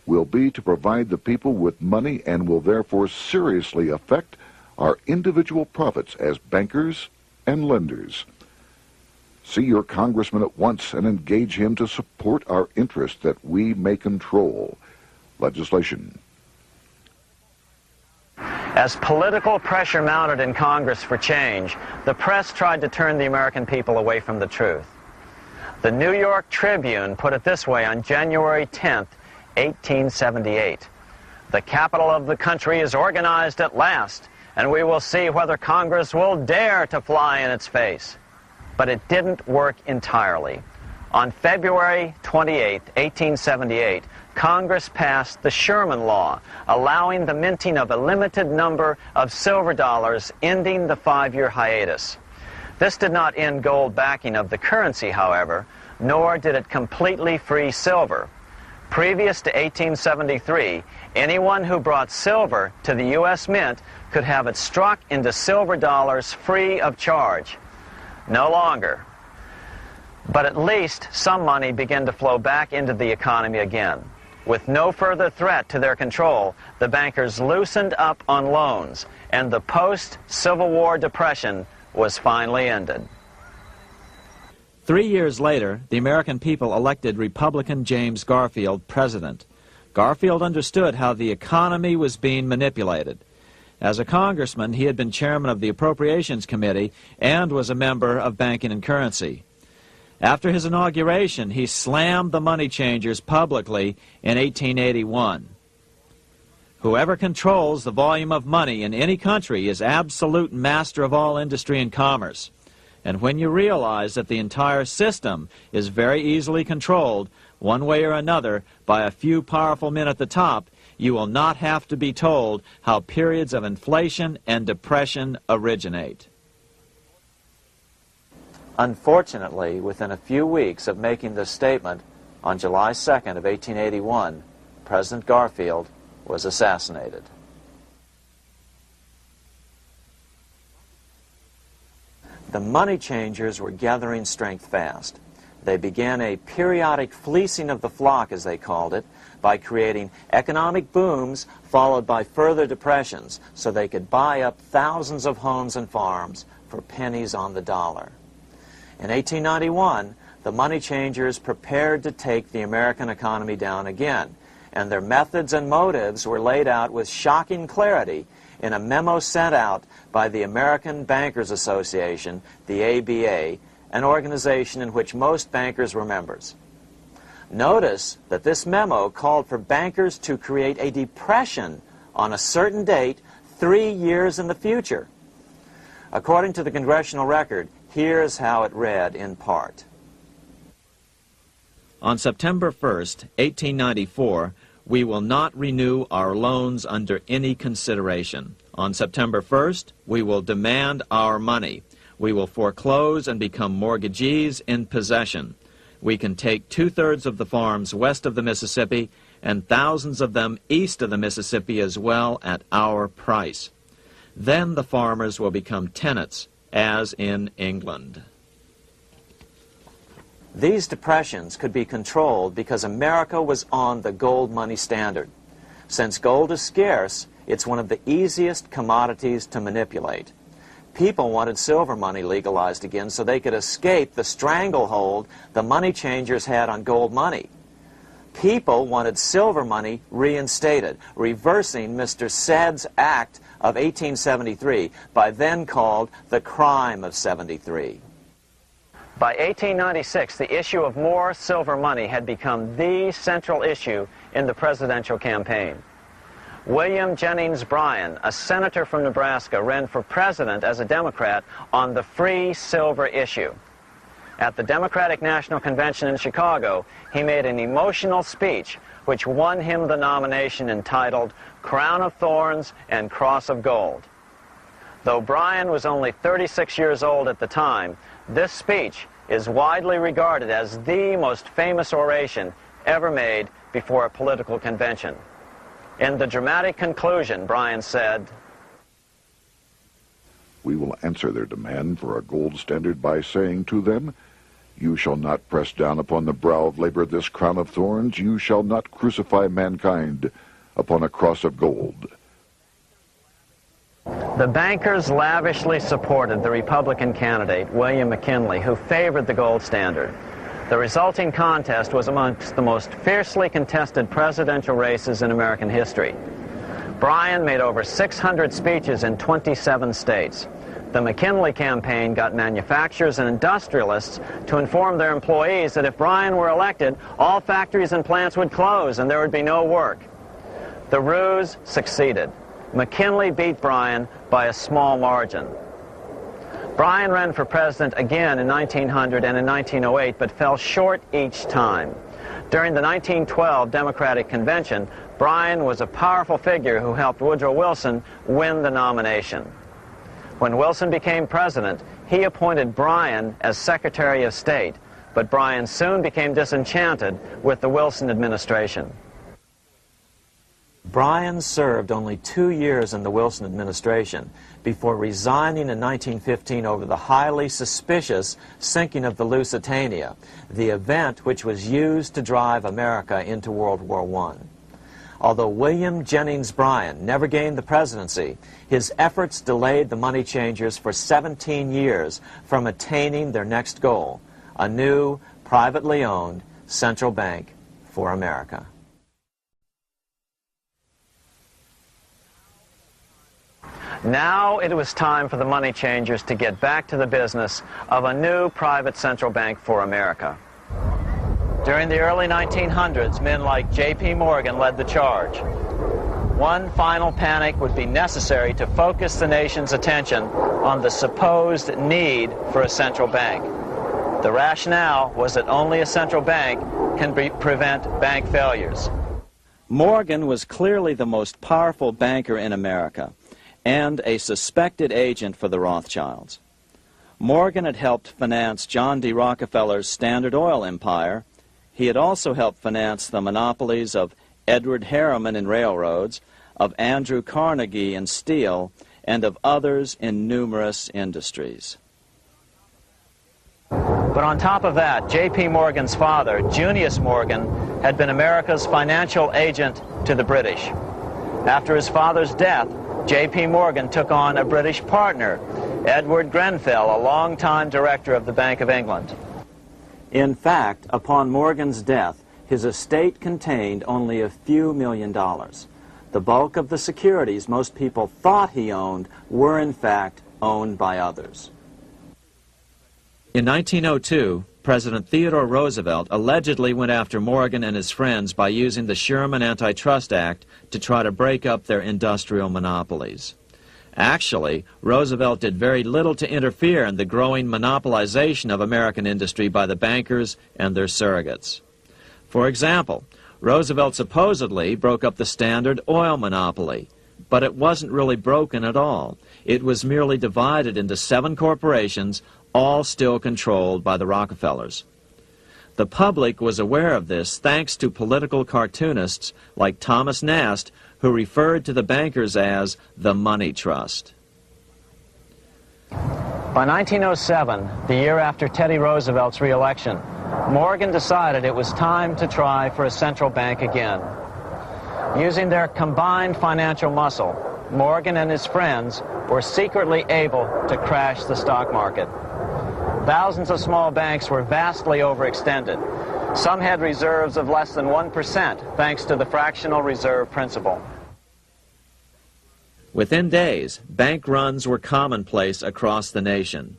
will be to provide the people with money and will therefore seriously affect our individual profits as bankers and lenders. See your congressman at once and engage him to support our interest that we may control legislation. As political pressure mounted in Congress for change, the press tried to turn the American people away from the truth. The New York Tribune put it this way on January 10th, 1878. "The capital of the country is organized at last, and we will see whether Congress will dare to fly in its face." But it didn't work entirely. On February 28, 1878, Congress passed the Sherman Law, allowing the minting of a limited number of silver dollars, ending the 5-year hiatus. This did not end gold backing of the currency, however, nor did it completely free silver. Previous to 1873, anyone who brought silver to the U.S. Mint could have it struck into silver dollars free of charge. No longer. But at least some money began to flow back into the economy again. With no further threat to their control, the bankers loosened up on loans, and the post-Civil War depression was finally ended. 3 years later, the American people elected Republican James Garfield president. Garfield understood how the economy was being manipulated. As a congressman, he had been chairman of the Appropriations Committee and was a member of Banking and Currency. After his inauguration, he slammed the money changers publicly in 1881. Whoever controls the volume of money in any country is absolute master of all industry and commerce. And when you realize that the entire system is very easily controlled, one way or another, by a few powerful men at the top, you will not have to be told how periods of inflation and depression originate. Unfortunately, within a few weeks of making this statement, on July 2nd of 1881, President Garfield was assassinated. The money changers were gathering strength fast. They began a periodic fleecing of the flock, as they called it, by creating economic booms followed by further depressions so they could buy up thousands of homes and farms for pennies on the dollar. In 1891, the money changers prepared to take the American economy down again, and their methods and motives were laid out with shocking clarity in a memo sent out by the American Bankers Association, the ABA, an organization in which most bankers were members. Notice that this memo called for bankers to create a depression on a certain date 3 years in the future. According to the Congressional Record, here's how it read in part. On September 1st, 1894, we will not renew our loans under any consideration. On September 1st, we will demand our money. We will foreclose and become mortgagees in possession. We can take 2/3 of the farms west of the Mississippi and thousands of them east of the Mississippi as well at our price. Then the farmers will become tenants, as in England. These depressions could be controlled because America was on the gold money standard. Since gold is scarce, it's one of the easiest commodities to manipulate. People wanted silver money legalized again so they could escape the stranglehold the money changers had on gold money. People wanted silver money reinstated, reversing Mr. Said's Act of 1873, by then called the Crime of 73. By 1896, the issue of more silver money had become the central issue in the presidential campaign. William Jennings Bryan, a senator from Nebraska, ran for president as a Democrat on the free silver issue. At the Democratic National Convention in Chicago, he made an emotional speech which won him the nomination entitled Crown of Thorns and Cross of Gold. Though Bryan was only 36 years old at the time, this speech is widely regarded as the most famous oration ever made before a political convention. In the dramatic conclusion, Bryan said, "We will answer their demand for a gold standard by saying to them, you shall not press down upon the brow of labor this crown of thorns. You shall not crucify mankind upon a cross of gold." The bankers lavishly supported the Republican candidate, William McKinley, who favored the gold standard. The resulting contest was amongst the most fiercely contested presidential races in American history. Bryan made over 600 speeches in 27 states. The McKinley campaign got manufacturers and industrialists to inform their employees that if Bryan were elected, all factories and plants would close and there would be no work. The ruse succeeded. McKinley beat Bryan by a small margin. Bryan ran for president again in 1900 and in 1908, but fell short each time. During the 1912 Democratic Convention, Bryan was a powerful figure who helped Woodrow Wilson win the nomination. When Wilson became president, he appointed Bryan as Secretary of State, but Bryan soon became disenchanted with the Wilson administration. Bryan served only 2 years in the Wilson administration before resigning in 1915 over the highly suspicious sinking of the Lusitania, the event which was used to drive America into World War I. Although William Jennings Bryan never gained the presidency, his efforts delayed the money changers for 17 years from attaining their next goal, a new, privately owned central bank for America. Now it was time for the money changers to get back to the business of a new private central bank for America. During the early 1900s, men like J.P. Morgan led the charge. One final panic would be necessary to focus the nation's attention on the supposed need for a central bank. The rationale was that only a central bank can prevent bank failures. Morgan was clearly the most powerful banker in America and a suspected agent for the Rothschilds. Morgan had helped finance John D. Rockefeller's Standard Oil empire. He had also helped finance the monopolies of Edward Harriman in railroads, of Andrew Carnegie in steel, and of others in numerous industries. But on top of that, J.P. Morgan's father, Junius Morgan, had been America's financial agent to the British. After his father's death, J.P. Morgan took on a British partner, Edward Grenfell, a longtime director of the Bank of England. In fact, upon Morgan's death, his estate contained only a few $1 million. The bulk of the securities most people thought he owned were in fact owned by others. In 1902, President Theodore Roosevelt allegedly went after Morgan and his friends by using the Sherman Antitrust Act to try to break up their industrial monopolies. Actually, Roosevelt did very little to interfere in the growing monopolization of American industry by the bankers and their surrogates. For example, Roosevelt supposedly broke up the Standard Oil monopoly, but it wasn't really broken at all. It was merely divided into 7 corporations, all still controlled by the Rockefellers. The public was aware of this thanks to political cartoonists like Thomas Nast, who referred to the bankers as the money trust. By 1907, the year after Teddy Roosevelt's re-election, Morgan decided it was time to try for a central bank again. Using their combined financial muscle, Morgan and his friends were secretly able to crash the stock market. Thousands of small banks were vastly overextended. Some had reserves of less than 1% thanks to the fractional reserve principle. Within days, bank runs were commonplace across the nation.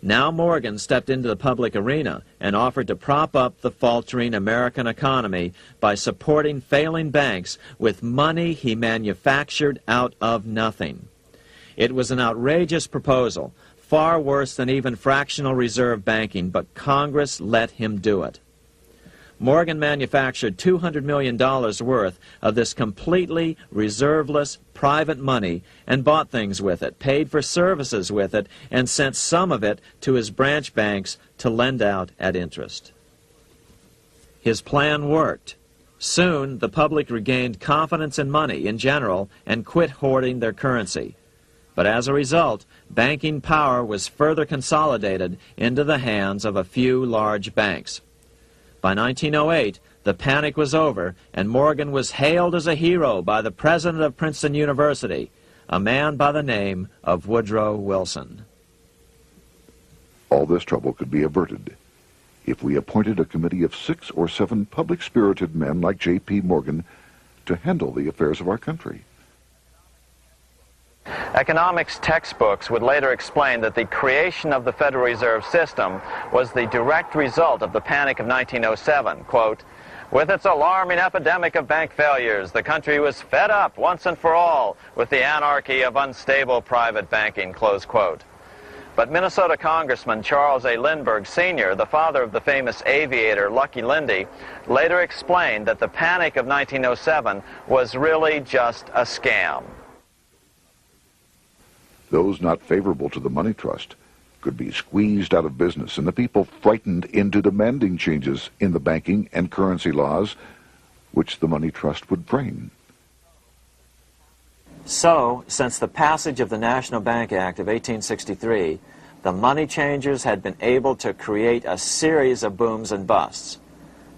Now Morgan stepped into the public arena and offered to prop up the faltering American economy by supporting failing banks with money he manufactured out of nothing. It was an outrageous proposal, far worse than even fractional reserve banking, but Congress let him do it. Morgan manufactured $200 million worth of this completely reserveless private money and bought things with it, paid for services with it, and sent some of it to his branch banks to lend out at interest. His plan worked. Soon, the public regained confidence in money in general and quit hoarding their currency. But as a result, banking power was further consolidated into the hands of a few large banks. By 1908, the panic was over, and Morgan was hailed as a hero by the president of Princeton University, a man by the name of Woodrow Wilson. All this trouble could be averted if we appointed a committee of 6 or 7 public-spirited men like J.P. Morgan to handle the affairs of our country. Economics textbooks would later explain that the creation of the Federal Reserve System was the direct result of the panic of 1907. Quote, "With its alarming epidemic of bank failures, the country was fed up once and for all with the anarchy of unstable private banking," close quote. But Minnesota Congressman Charles A. Lindbergh Sr., the father of the famous aviator Lucky Lindy, later explained that the panic of 1907 was really just a scam. Those not favorable to the money trust could be squeezed out of business and the people frightened into demanding changes in the banking and currency laws which the money trust would frame. So, since the passage of the National Bank Act of 1863, the money changers had been able to create a series of booms and busts.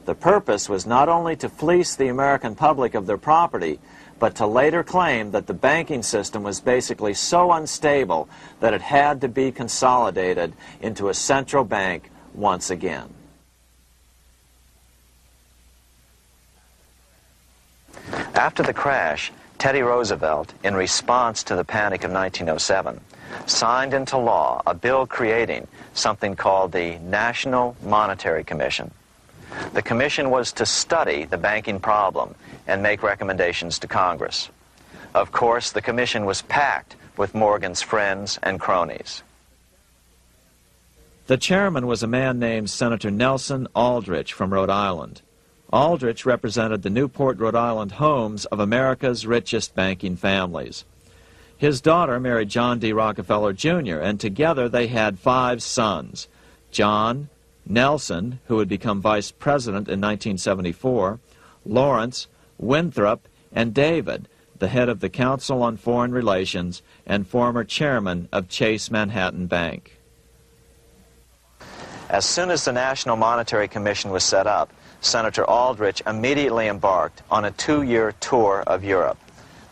The purpose was not only to fleece the American public of their property, but to later claim that the banking system was basically so unstable that it had to be consolidated into a central bank once again. After the crash, Teddy Roosevelt, in response to the panic of 1907, signed into law a bill creating something called the National Monetary Commission. The commission was to study the banking problem and make recommendations to Congress. Of course, the commission was packed with Morgan's friends and cronies. The chairman was a man named Senator Nelson Aldrich from Rhode Island. Aldrich represented the Newport, Rhode Island homes of America's richest banking families. His daughter married John D. Rockefeller, Jr., and together they had 5 sons: John, Nelson, who would become vice president in 1974, Lawrence, Winthrop, and David, the head of the Council on Foreign Relations and former chairman of Chase Manhattan Bank. As soon as the National Monetary Commission was set up, Senator Aldrich immediately embarked on a 2-year tour of Europe,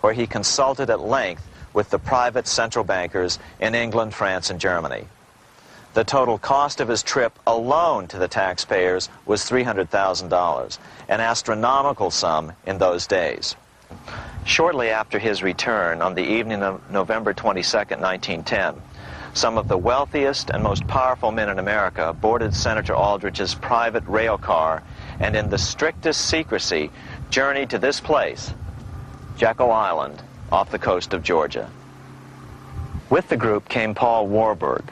where he consulted at length with the private central bankers in England, France, and Germany. The total cost of his trip alone to the taxpayers was $300,000, an astronomical sum in those days. Shortly after his return, on the evening of November 22, 1910, some of the wealthiest and most powerful men in America boarded Senator Aldrich's private rail car and in the strictest secrecy journeyed to this place, Jekyll Island, off the coast of Georgia. With the group came Paul Warburg.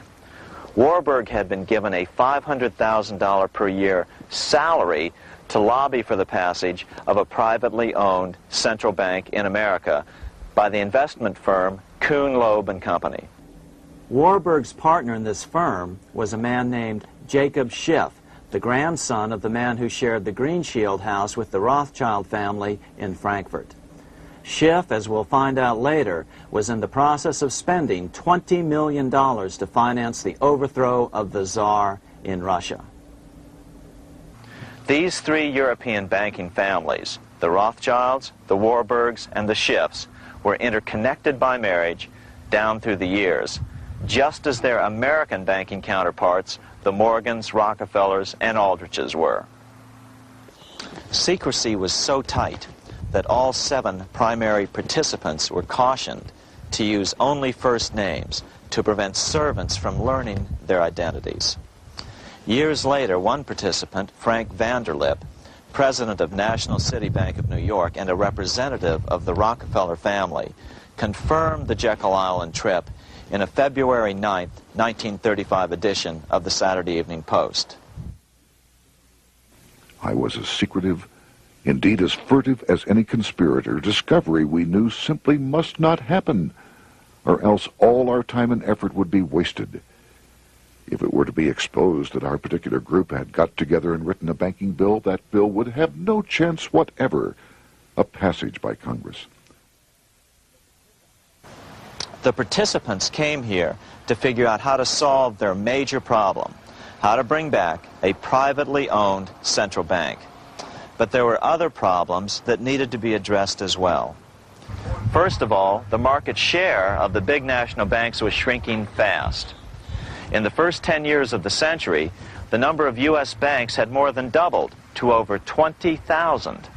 Warburg had been given a $500,000 per year salary to lobby for the passage of a privately owned central bank in America, by the investment firm Kuhn, Loeb and Company. Warburg's partner in this firm was a man named Jacob Schiff, the grandson of the man who shared the Green Shield house with the Rothschild family in Frankfurt. Schiff, as we'll find out later, was in the process of spending $20 million to finance the overthrow of the Tsar in Russia. These three European banking families, the Rothschilds, the Warburgs, and the Schiffs, were interconnected by marriage down through the years, just as their American banking counterparts, the Morgans, Rockefellers, and Aldriches were. Secrecy was so tight that all 7 primary participants were cautioned to use only first names to prevent servants from learning their identities. Years later, one participant, Frank Vanderlip, president of National City Bank of New York and a representative of the Rockefeller family, confirmed the Jekyll Island trip in a February 9, 1935 edition of the Saturday Evening Post. I was as secretive, indeed as furtive as any conspirator. Discovery, we knew, simply must not happen, or else all our time and effort would be wasted. If it were to be exposed that our particular group had got together and written a banking bill, that bill would have no chance whatever of passage by Congress. The participants came here to figure out how to solve their major problem, how to bring back a privately owned central bank. But there were other problems that needed to be addressed as well. First of all, the market share of the big national banks was shrinking fast. In the first 10 years of the century, the number of U.S. banks had more than doubled to over 20,000.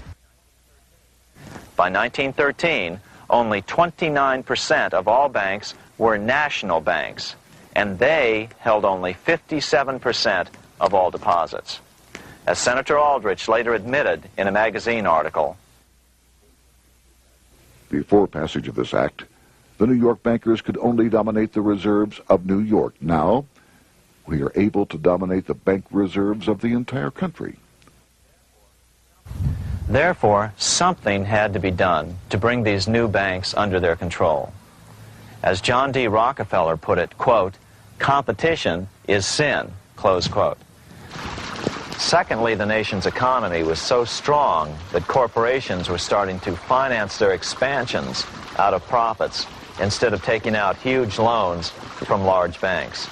By 1913, only 29% of all banks were national banks, and they held only 57% of all deposits. As Senator Aldrich later admitted in a magazine article, before passage of this act, the New York bankers could only dominate the reserves of New York. Now, we are able to dominate the bank reserves of the entire country. Therefore, something had to be done to bring these new banks under their control. As John D. Rockefeller put it, quote, "Competition is sin," close quote. Secondly, the nation's economy was so strong that corporations were starting to finance their expansions out of profits instead of taking out huge loans from large banks.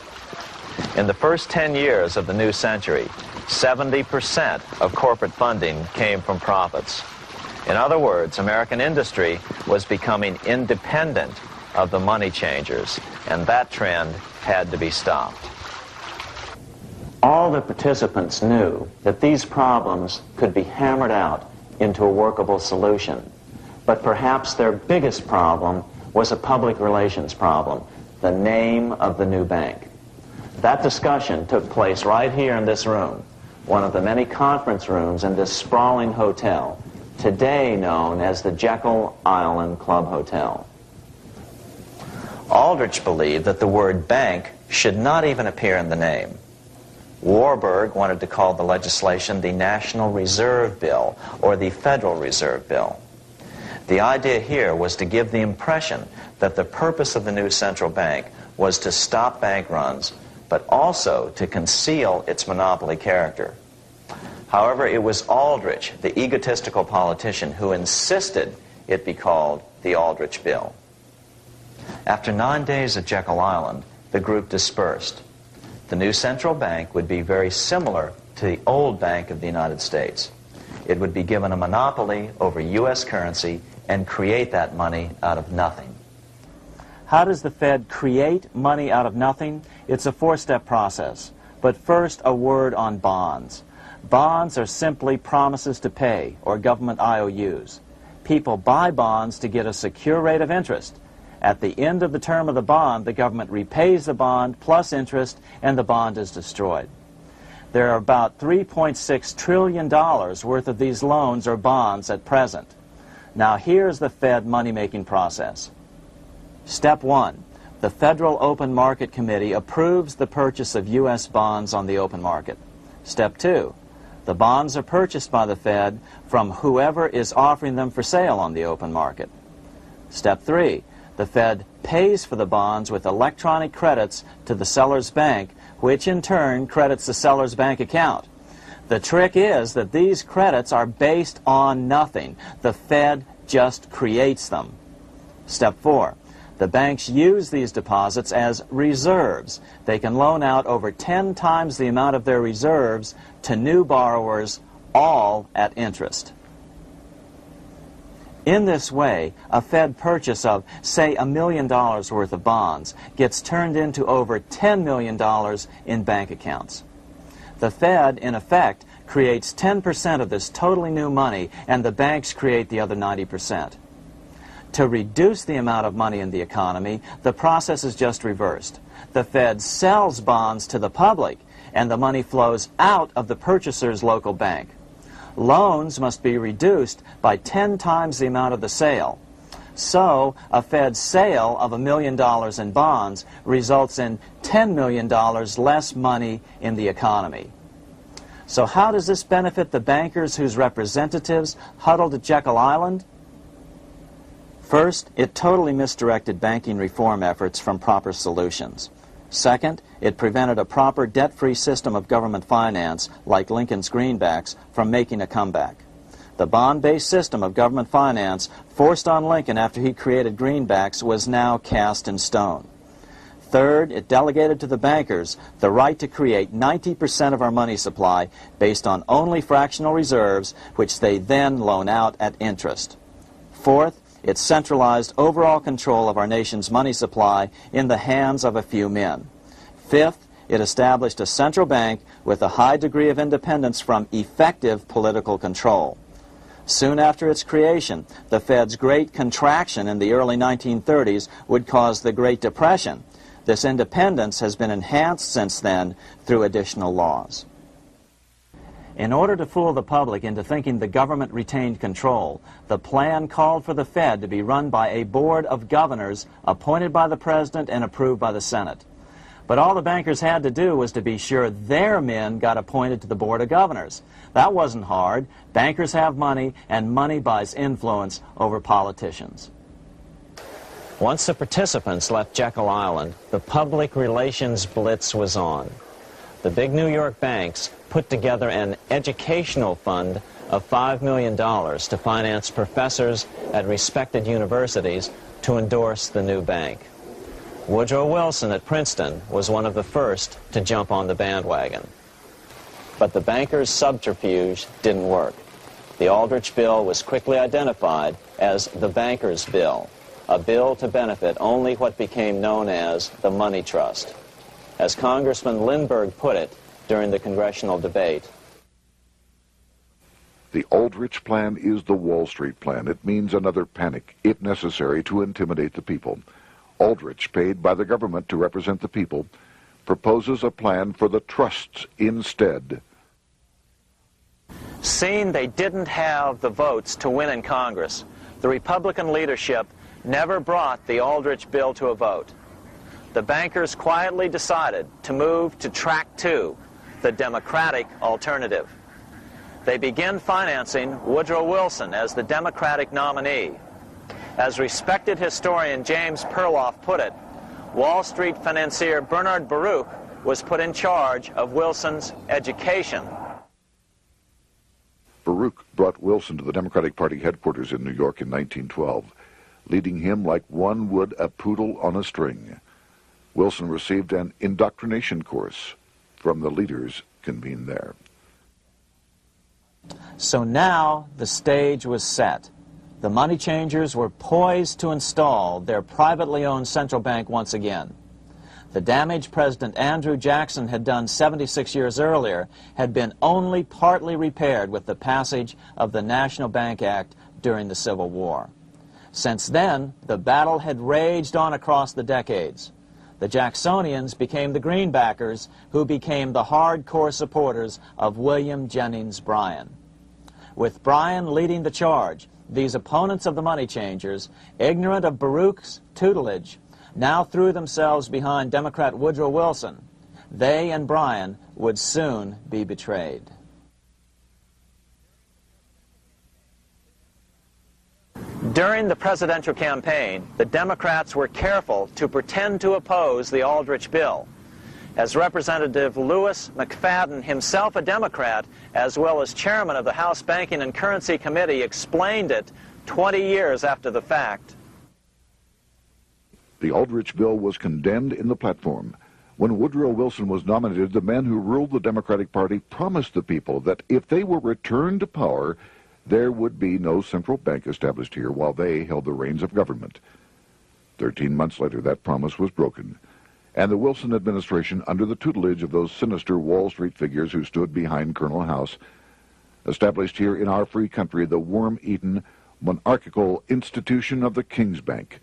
In the first 10 years of the new century, 70% of corporate funding came from profits. In other words, American industry was becoming independent of the money changers, and that trend had to be stopped. All the participants knew that these problems could be hammered out into a workable solution, but perhaps their biggest problem was a public relations problem, the name of the new bank. That discussion took place right here in this room, one of the many conference rooms in this sprawling hotel, today known as the Jekyll Island Club Hotel. Aldrich believed that the word bank should not even appear in the name. Warburg wanted to call the legislation the National Reserve Bill or the Federal Reserve Bill. The idea here was to give the impression that the purpose of the new central bank was to stop bank runs, but also to conceal its monopoly character. However, it was Aldrich, the egotistical politician, who insisted it be called the Aldrich Bill. After 9 days at Jekyll Island, the group dispersed. The new central bank would be very similar to the old Bank of the United States. It would be given a monopoly over U.S. currency and create that money out of nothing. How does the Fed create money out of nothing? It's a four-step process. But first, a word on bonds. Bonds are simply promises to pay, or government IOUs. People buy bonds to get a secure rate of interest. At the end of the term of the bond, the government repays the bond plus interest, and the bond is destroyed. There are about $3.6 trillion worth of these loans or bonds at present. Now here's the Fed money-making process. Step 1. The Federal Open Market Committee approves the purchase of U.S. bonds on the open market. Step 2. The bonds are purchased by the Fed from whoever is offering them for sale on the open market. Step 3, the Fed pays for the bonds with electronic credits to the seller's bank, which in turn credits the seller's bank account. The trick is that these credits are based on nothing. The Fed just creates them. Step 4, the banks use these deposits as reserves. They can loan out over 10 times the amount of their reserves to new borrowers, all at interest. In this way, a Fed purchase of, say, $1 million worth of bonds gets turned into over $10 million in bank accounts. The Fed, in effect, creates 10% of this totally new money, and the banks create the other 90%. To reduce the amount of money in the economy, the process is just reversed. The Fed sells bonds to the public, and the money flows out of the purchaser's local bank. Loans must be reduced by 10 times the amount of the sale. So, a Fed sale of $1 million in bonds results in $10 million less money in the economy. So how does this benefit the bankers whose representatives huddled at Jekyll Island? First, it totally misdirected banking reform efforts from proper solutions. Second, it prevented a proper debt-free system of government finance, like Lincoln's greenbacks, from making a comeback. The bond-based system of government finance forced on Lincoln after he created greenbacks was now cast in stone. Third, it delegated to the bankers the right to create 90% of our money supply based on only fractional reserves, which they then loan out at interest. Fourth, it centralized overall control of our nation's money supply in the hands of a few men. Fifth, it established a central bank with a high degree of independence from effective political control. Soon after its creation, the Fed's great contraction in the early 1930s would cause the Great Depression. This independence has been enhanced since then through additional laws. In order to fool the public into thinking the government retained control, the plan called for the Fed to be run by a board of governors appointed by the President and approved by the Senate. But all the bankers had to do was to be sure their men got appointed to the board of governors. That wasn't hard. Bankers have money, and money buys influence over politicians. Once the participants left Jekyll Island, the public relations blitz was on. The big New York banks put together an educational fund of $5 million to finance professors at respected universities to endorse the new bank. Woodrow Wilson at Princeton was one of the first to jump on the bandwagon. But the bankers' subterfuge didn't work. The Aldrich Bill was quickly identified as the bankers' bill, a bill to benefit only what became known as the money trust. As Congressman Lindbergh put it during the congressional debate, the Aldrich Plan is the Wall Street Plan. It means another panic, if necessary, to intimidate the people. Aldrich, paid by the government to represent the people, proposes a plan for the trusts instead. seeing they didn't have the votes to win in Congress, the Republican leadership never brought the Aldrich bill to a vote. The bankers quietly decided to move to track 2, the Democratic alternative. They began financing Woodrow Wilson as the Democratic nominee. As respected historian James Perloff put it, Wall Street financier Bernard Baruch was put in charge of Wilson's education. Baruch brought Wilson to the Democratic Party headquarters in New York in 1912, leading him like one would a poodle on a string. Wilson received an indoctrination course from the leaders convened there. So now the stage was set. The money changers were poised to install their privately owned central bank once again. The damage President Andrew Jackson had done 76 years earlier had been only partly repaired with the passage of the National Bank Act during the Civil War. Since then, the battle had raged on across the decades. The Jacksonians became the greenbackers, who became the hardcore supporters of William Jennings Bryan. With Bryan leading the charge, these opponents of the money changers, ignorant of Baruch's tutelage, now threw themselves behind Democrat Woodrow Wilson. They and Bryan would soon be betrayed. During the presidential campaign, the Democrats were careful to pretend to oppose the Aldrich bill. As Representative Lewis McFadden, himself a Democrat, as well as chairman of the House Banking and Currency Committee, explained it 20 years after the fact. The Aldrich bill was condemned in the platform. When Woodrow Wilson was nominated, the men who ruled the Democratic Party promised the people that if they were returned to power, there would be no central bank established here while they held the reins of government. 13 months later, that promise was broken, and the Wilson administration, under the tutelage of those sinister Wall Street figures who stood behind Colonel House, established here in our free country the worm-eaten, monarchical institution of the King's Bank,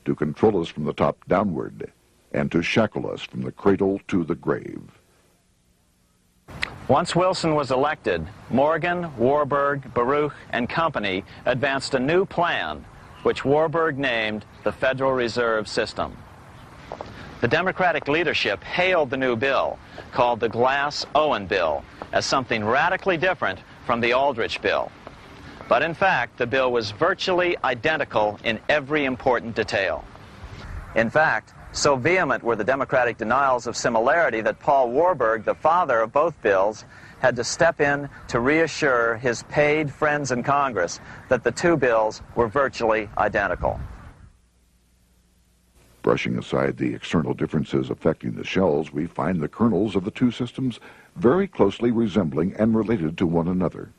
to control us from the top downward and to shackle us from the cradle to the grave. Once Wilson was elected, Morgan, Warburg, Baruch, and company advanced a new plan, which Warburg named the Federal Reserve System. The Democratic leadership hailed the new bill, called the Glass-Owen bill, as something radically different from the Aldrich bill. But in fact, the bill was virtually identical in every important detail. In fact, so vehement were the Democratic denials of similarity that Paul Warburg, the father of both bills, had to step in to reassure his paid friends in Congress that the two bills were virtually identical. Brushing aside the external differences affecting the shells, we find the kernels of the two systems very closely resembling and related to one another.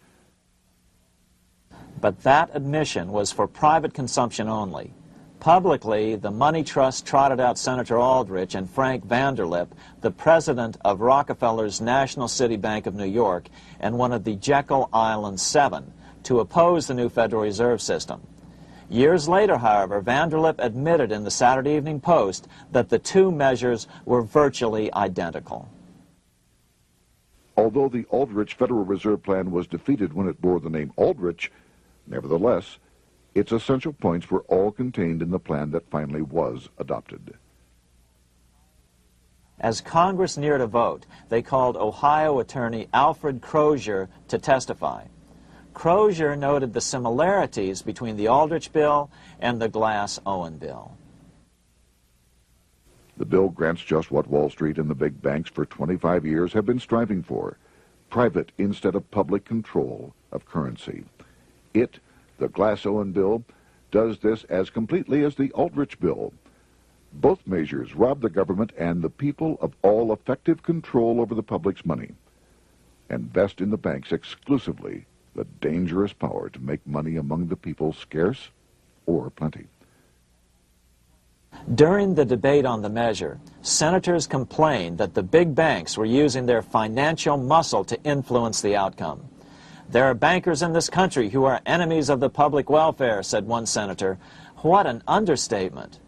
But that admission was for private consumption only. Publicly, the money trust trotted out Senator Aldrich and Frank Vanderlip, the president of Rockefeller's National City Bank of New York and one of the Jekyll Island Seven, to oppose the new Federal Reserve System. Years later, however, Vanderlip admitted in the Saturday Evening Post that the two measures were virtually identical. Although the Aldrich Federal Reserve Plan was defeated when it bore the name Aldrich, nevertheless, its essential points were all contained in the plan that finally was adopted. As Congress neared a vote, they called Ohio attorney Alfred Crozier to testify. Crozier noted the similarities between the Aldrich bill and the Glass-Owen bill. The bill grants just what Wall Street and the big banks for 25 years have been striving for: private instead of public control of currency. It, the Glass-Owen bill, does this as completely as the Aldrich bill. Both measures rob the government and the people of all effective control over the public's money, and vest in the banks exclusively the dangerous power to make money among the people scarce or plenty. During the debate on the measure, senators complained that the big banks were using their financial muscle to influence the outcome. "There are bankers in this country who are enemies of the public welfare," said one senator. What an understatement.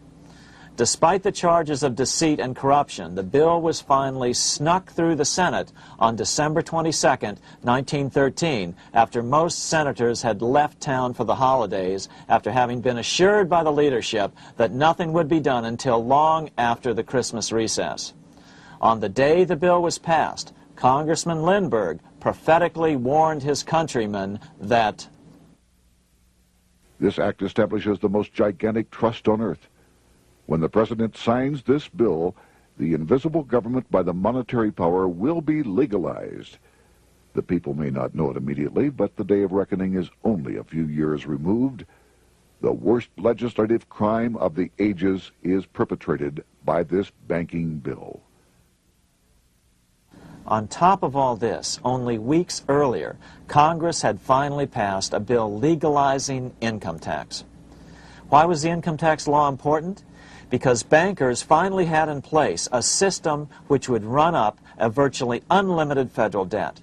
Despite the charges of deceit and corruption, the bill was finally snuck through the Senate on December 22, 1913, after most senators had left town for the holidays, after having been assured by the leadership that nothing would be done until long after the Christmas recess. On the day the bill was passed, Congressman Lindbergh prophetically warned his countrymen that this act establishes the most gigantic trust on earth. When the president signs this bill, the invisible government by the monetary power will be legalized. The people may not know it immediately, but the day of reckoning is only a few years removed. The worst legislative crime of the ages is perpetrated by this banking bill. On top of all this, only weeks earlier, Congress had finally passed a bill legalizing income tax. Why was the income tax law important? Because bankers finally had in place a system which would run up a virtually unlimited federal debt.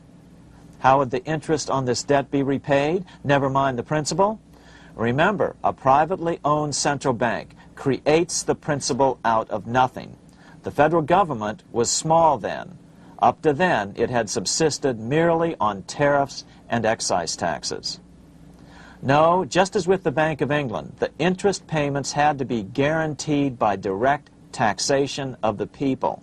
How would the interest on this debt be repaid? Never mind the principal. Remember, a privately owned central bank creates the principal out of nothing. The federal government was small then. Up to then, it had subsisted merely on tariffs and excise taxes. No, just as with the Bank of England, the interest payments had to be guaranteed by direct taxation of the people.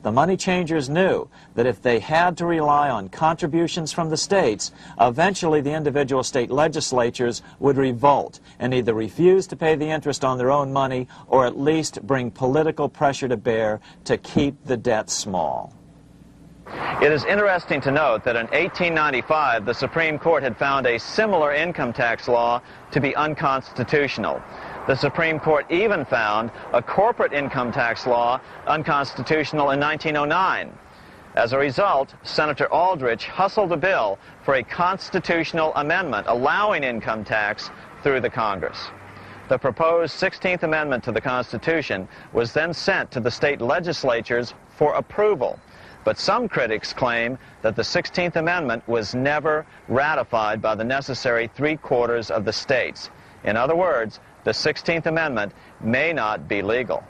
The money changers knew that if they had to rely on contributions from the states, eventually the individual state legislatures would revolt and either refuse to pay the interest on their own money or at least bring political pressure to bear to keep the debt small. It is interesting to note that in 1895, the Supreme Court had found a similar income tax law to be unconstitutional. The Supreme Court even found a corporate income tax law unconstitutional in 1909. As a result, Senator Aldrich hustled a bill for a constitutional amendment allowing income tax through the Congress. The proposed 16th Amendment to the Constitution was then sent to the state legislatures for approval. But some critics claim that the 16th Amendment was never ratified by the necessary 3/4 of the states. In other words, the 16th Amendment may not be legal.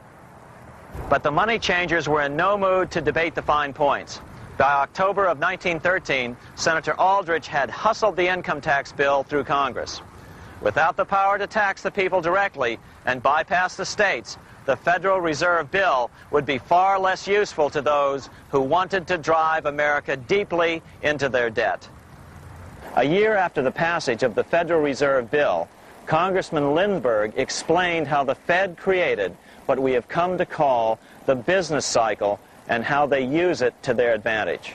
But the money changers were in no mood to debate the fine points. By October of 1913, Senator Aldrich had hustled the income tax bill through Congress. Without the power to tax the people directly and bypass the states, the Federal Reserve Bill would be far less useful to those who wanted to drive America deeply into their debt. A year after the passage of the Federal Reserve Bill, Congressman Lindbergh explained how the Fed created what we have come to call the business cycle and how they use it to their advantage.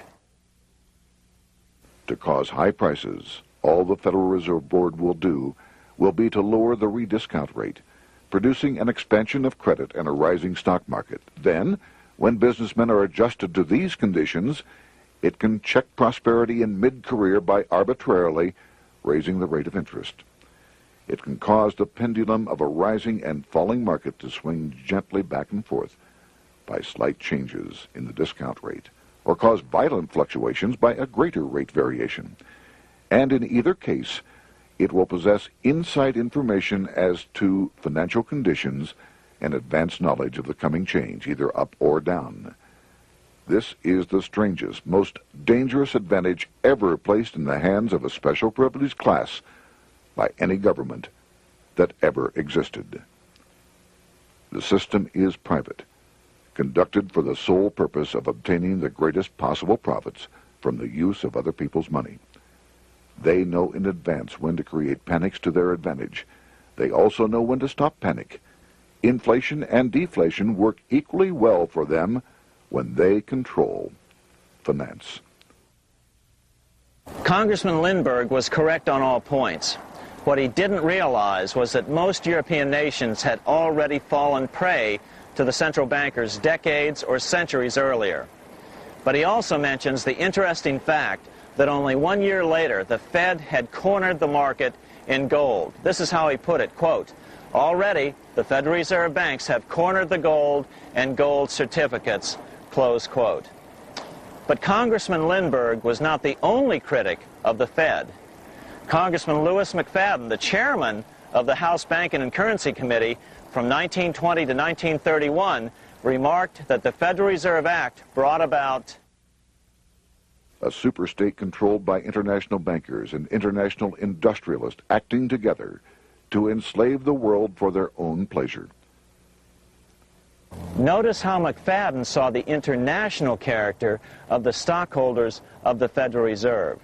To cause high prices, all the Federal Reserve Board will do will be to lower the rediscount rate, producing an expansion of credit and a rising stock market. Then, when businessmen are adjusted to these conditions, it can check prosperity in mid-career by arbitrarily raising the rate of interest. It can cause the pendulum of a rising and falling market to swing gently back and forth by slight changes in the discount rate, or cause violent fluctuations by a greater rate variation. And in either case, it will possess inside information as to financial conditions and advanced knowledge of the coming change, either up or down. This is the strangest, most dangerous advantage ever placed in the hands of a special privileged class by any government that ever existed. The system is private, conducted for the sole purpose of obtaining the greatest possible profits from the use of other people's money. They know in advance when to create panics to their advantage. They also know when to stop panic. Inflation and deflation work equally well for them when they control finance. Congressman Lindbergh was correct on all points. What he didn't realize was that most European nations had already fallen prey to the central bankers decades or centuries earlier. But he also mentions the interesting fact that only 1 year later, the Fed had cornered the market in gold. This is how he put it, quote, "Already, the Federal Reserve banks have cornered the gold and gold certificates," close quote. But Congressman Lindbergh was not the only critic of the Fed. Congressman Lewis McFadden, the chairman of the House Banking and Currency Committee from 1920 to 1931, remarked that the Federal Reserve Act brought about a superstate controlled by international bankers and international industrialists acting together to enslave the world for their own pleasure. Notice how McFadden saw the international character of the stockholders of the Federal Reserve.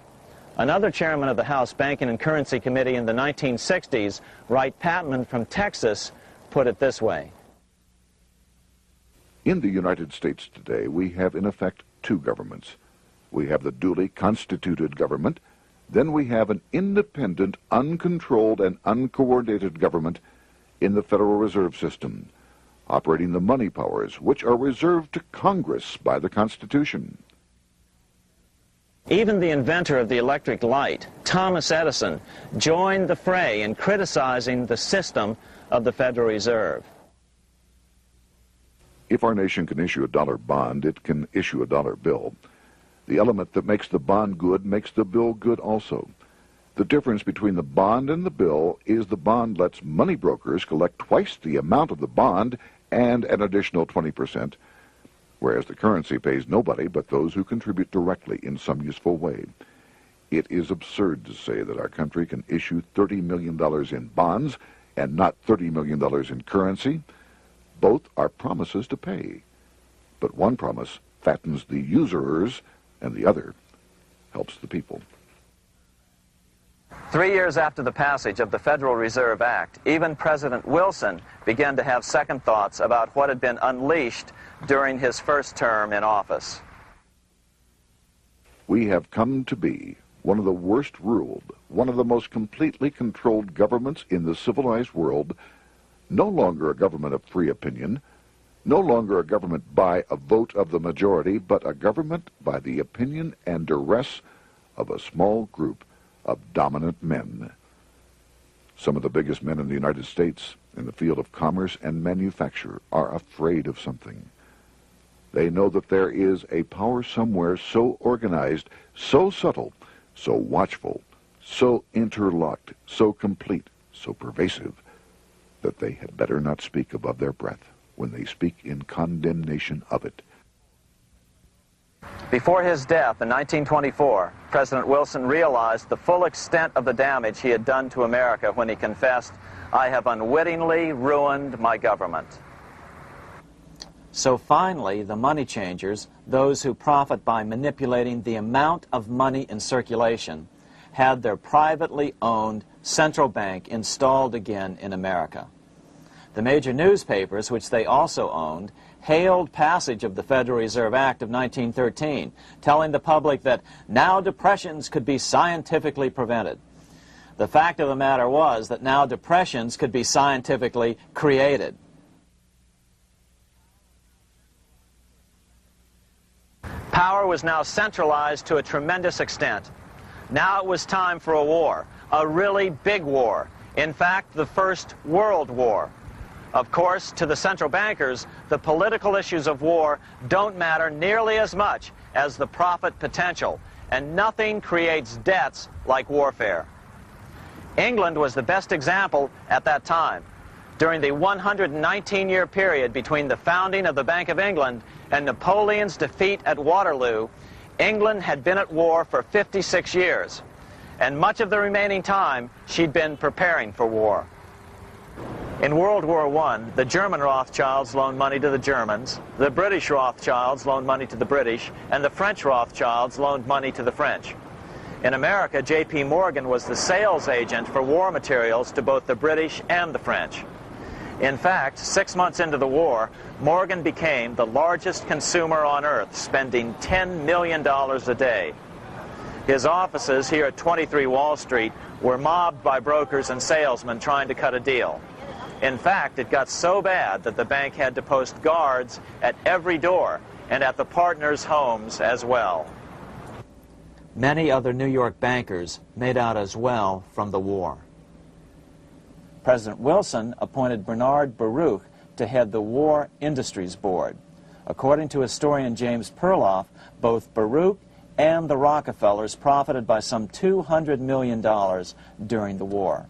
Another chairman of the House Banking and Currency Committee in the 1960s, Wright Patman from Texas, put it this way. In the United States today, we have in effect two governments. We have the duly constituted government, then we have an independent, uncontrolled, and uncoordinated government in the Federal Reserve System, operating the money powers which are reserved to Congress by the Constitution. Even the inventor of the electric light, Thomas Edison, joined the fray in criticizing the system of the Federal Reserve. If our nation can issue a dollar bond, it can issue a dollar bill. The element that makes the bond good makes the bill good also. The difference between the bond and the bill is the bond lets money brokers collect twice the amount of the bond and an additional 20%, whereas the currency pays nobody but those who contribute directly in some useful way. It is absurd to say that our country can issue $30 million in bonds and not $30 million in currency. Both are promises to pay, but one promise fattens the usurers, and the other helps the people. 3 years after the passage of the Federal Reserve Act, even President Wilson began to have second thoughts about what had been unleashed during his first term in office. We have come to be one of the worst ruled, one of the most completely controlled governments in the civilized world, no longer a government of free opinion, no longer a government by a vote of the majority, but a government by the opinion and duress of a small group of dominant men. Some of the biggest men in the United States in the field of commerce and manufacture are afraid of something. They know that there is a power somewhere so organized, so subtle, so watchful, so interlocked, so complete, so pervasive, that they had better not speak above their breath when they speak in condemnation of it. Before his death in 1924, President Wilson realized the full extent of the damage he had done to America when he confessed, "I have unwittingly ruined my government." So finally, the money changers, those who profit by manipulating the amount of money in circulation, had their privately owned central bank installed again in America. The major newspapers, which they also owned, hailed passage of the Federal Reserve Act of 1913, telling the public that now depressions could be scientifically prevented. The fact of the matter was that now depressions could be scientifically created. Power was now centralized to a tremendous extent. Now it was time for a war, a really big war. In fact, the First World War. Of course, to the central bankers, the political issues of war don't matter nearly as much as the profit potential, and nothing creates debts like warfare. England was the best example at that time. During the 119-year period between the founding of the Bank of England and Napoleon's defeat at Waterloo, England had been at war for 56 years, and much of the remaining time she'd been preparing for war. In World War I, the German Rothschilds loaned money to the Germans, the British Rothschilds loaned money to the British, and the French Rothschilds loaned money to the French. In America, J.P. Morgan was the sales agent for war materials to both the British and the French. In fact, 6 months into the war, Morgan became the largest consumer on earth, spending $10 million a day. His offices here at 23 Wall Street were mobbed by brokers and salesmen trying to cut a deal. In fact, it got so bad that the bank had to post guards at every door and at the partners' homes as well. Many other New York bankers made out as well from the war. President Wilson appointed Bernard Baruch to head the War Industries Board. According to historian James Perloff, both Baruch and the Rockefellers profited by some $200 million during the war.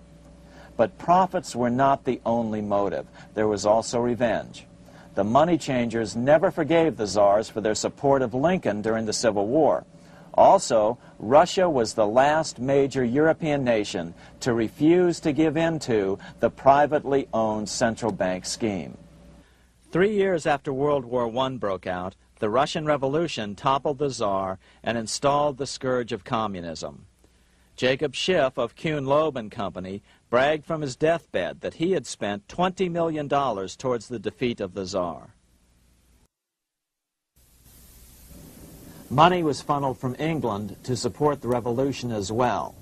But profits were not the only motive. There was also revenge. The money changers never forgave the czars for their support of Lincoln during the Civil War. Also, Russia was the last major European nation to refuse to give in to the privately owned central bank scheme. 3 years after World War I broke out, the Russian Revolution toppled the Tsar and installed the scourge of communism. Jacob Schiff of Kuhn Loeb and Company bragged from his deathbed that he had spent $20 million towards the defeat of the Tsar. Money was funneled from England to support the revolution as well.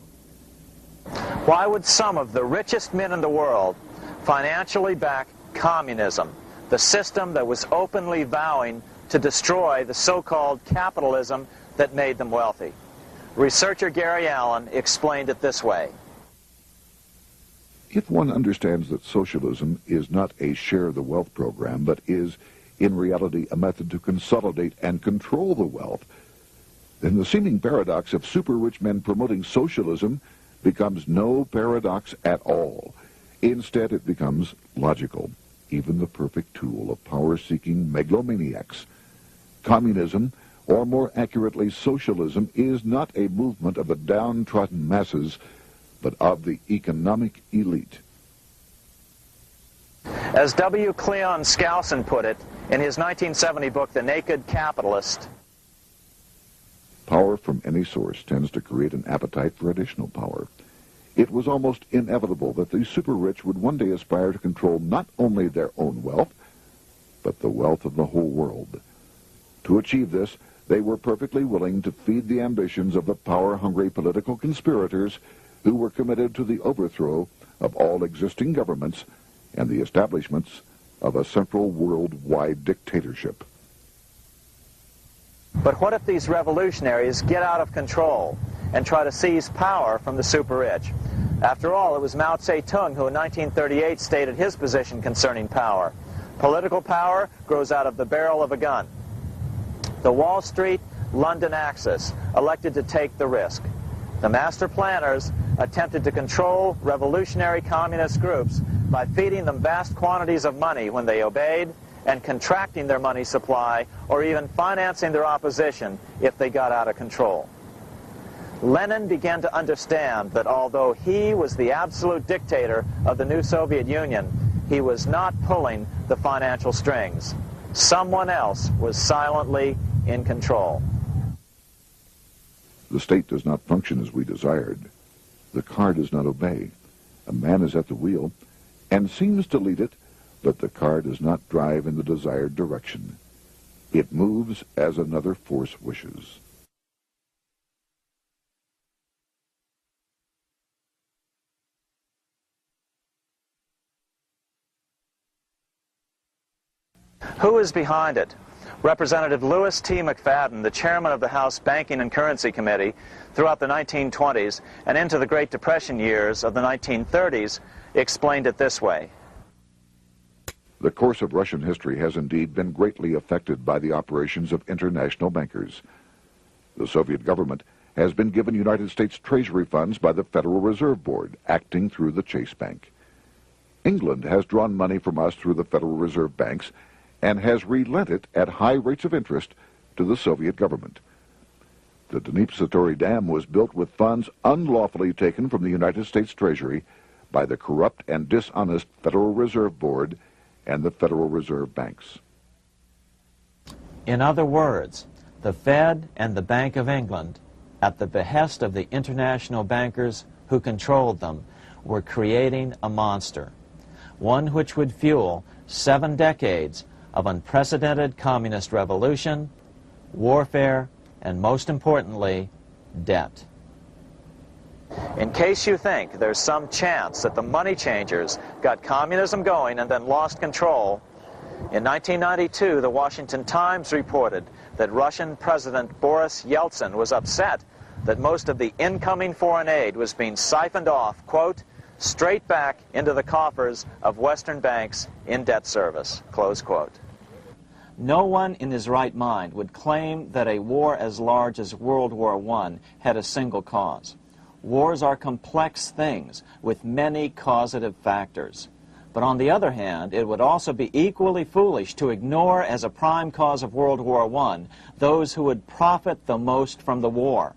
Why would some of the richest men in the world financially back communism, the system that was openly vowing to destroy the so-called capitalism that made them wealthy? Researcher Gary Allen explained it this way. If one understands that socialism is not a share the wealth program, but is in reality a method to consolidate and control the wealth, then the seeming paradox of super-rich men promoting socialism becomes no paradox at all. Instead, it becomes logical, even the perfect tool of power-seeking megalomaniacs. Communism, or more accurately socialism, is not a movement of the downtrodden masses, but of the economic elite. As W. Cleon Skousen put it in his 1970 book, The Naked Capitalist, power from any source tends to create an appetite for additional power. It was almost inevitable that the super-rich would one day aspire to control not only their own wealth, but the wealth of the whole world. To achieve this, they were perfectly willing to feed the ambitions of the power-hungry political conspirators who were committed to the overthrow of all existing governments and the establishments of a central worldwide dictatorship. but what if these revolutionaries get out of control and try to seize power from the super-rich? After all, it was Mao Zedong who in 1938 stated his position concerning power. Political power grows out of the barrel of a gun. The Wall Street, London axis elected to take the risk. The master planners attempted to control revolutionary communist groups by feeding them vast quantities of money when they obeyed and contracting their money supply or even financing their opposition if they got out of control. Lenin began to understand that although he was the absolute dictator of the new Soviet Union, he was not pulling the financial strings. Someone else was silently in control. The state does not function as we desired. The car does not obey. A man is at the wheel and seems to lead it, but the car does not drive in the desired direction. It moves as another force wishes. Who is behind it? Representative Louis T. McFadden, the chairman of the House Banking and Currency Committee throughout the 1920s and into the Great Depression years of the 1930s, explained it this way. The course of Russian history has indeed been greatly affected by the operations of international bankers. The Soviet government has been given United States Treasury funds by the Federal Reserve Board, acting through the Chase Bank. England has drawn money from us through the Federal Reserve banks and has relent it at high rates of interest to the Soviet government. The Dnipro Dam was built with funds unlawfully taken from the United States Treasury by the corrupt and dishonest Federal Reserve Board and the Federal Reserve banks. In other words, the Fed and the Bank of England, at the behest of the international bankers who controlled them, were creating a monster, one which would fuel 7 decades of unprecedented communist revolution, warfare, and most importantly, debt. In case you think there's some chance that the money changers got communism going and then lost control, in 1992, the Washington Times reported that Russian President Boris Yeltsin was upset that most of the incoming foreign aid was being siphoned off, quote, straight back into the coffers of Western banks in debt service, close quote. No one in his right mind would claim that a war as large as World War I had a single cause. Wars are complex things with many causative factors. But on the other hand, it would also be equally foolish to ignore as a prime cause of World War I those who would profit the most from the war.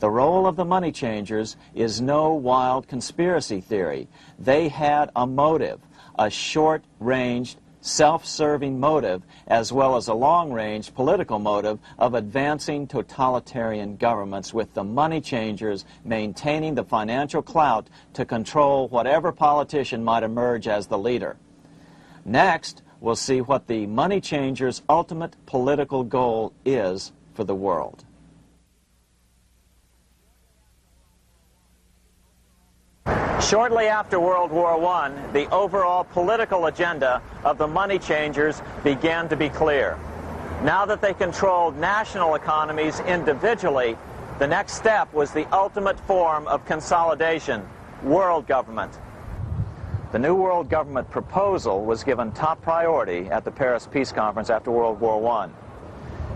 The role of the money changers is no wild conspiracy theory. They had a motive, a short-ranged, self-serving motive, as well as a long-range political motive of advancing totalitarian governments, with the money changers maintaining the financial clout to control whatever politician might emerge as the leader. Next, we'll see what the money changers' ultimate political goal is for the world. Shortly after World War I, the overall political agenda of the money changers began to be clear. Now that they controlled national economies individually, the next step was the ultimate form of consolidation, world government. The new world government proposal was given top priority at the Paris Peace Conference after World War I.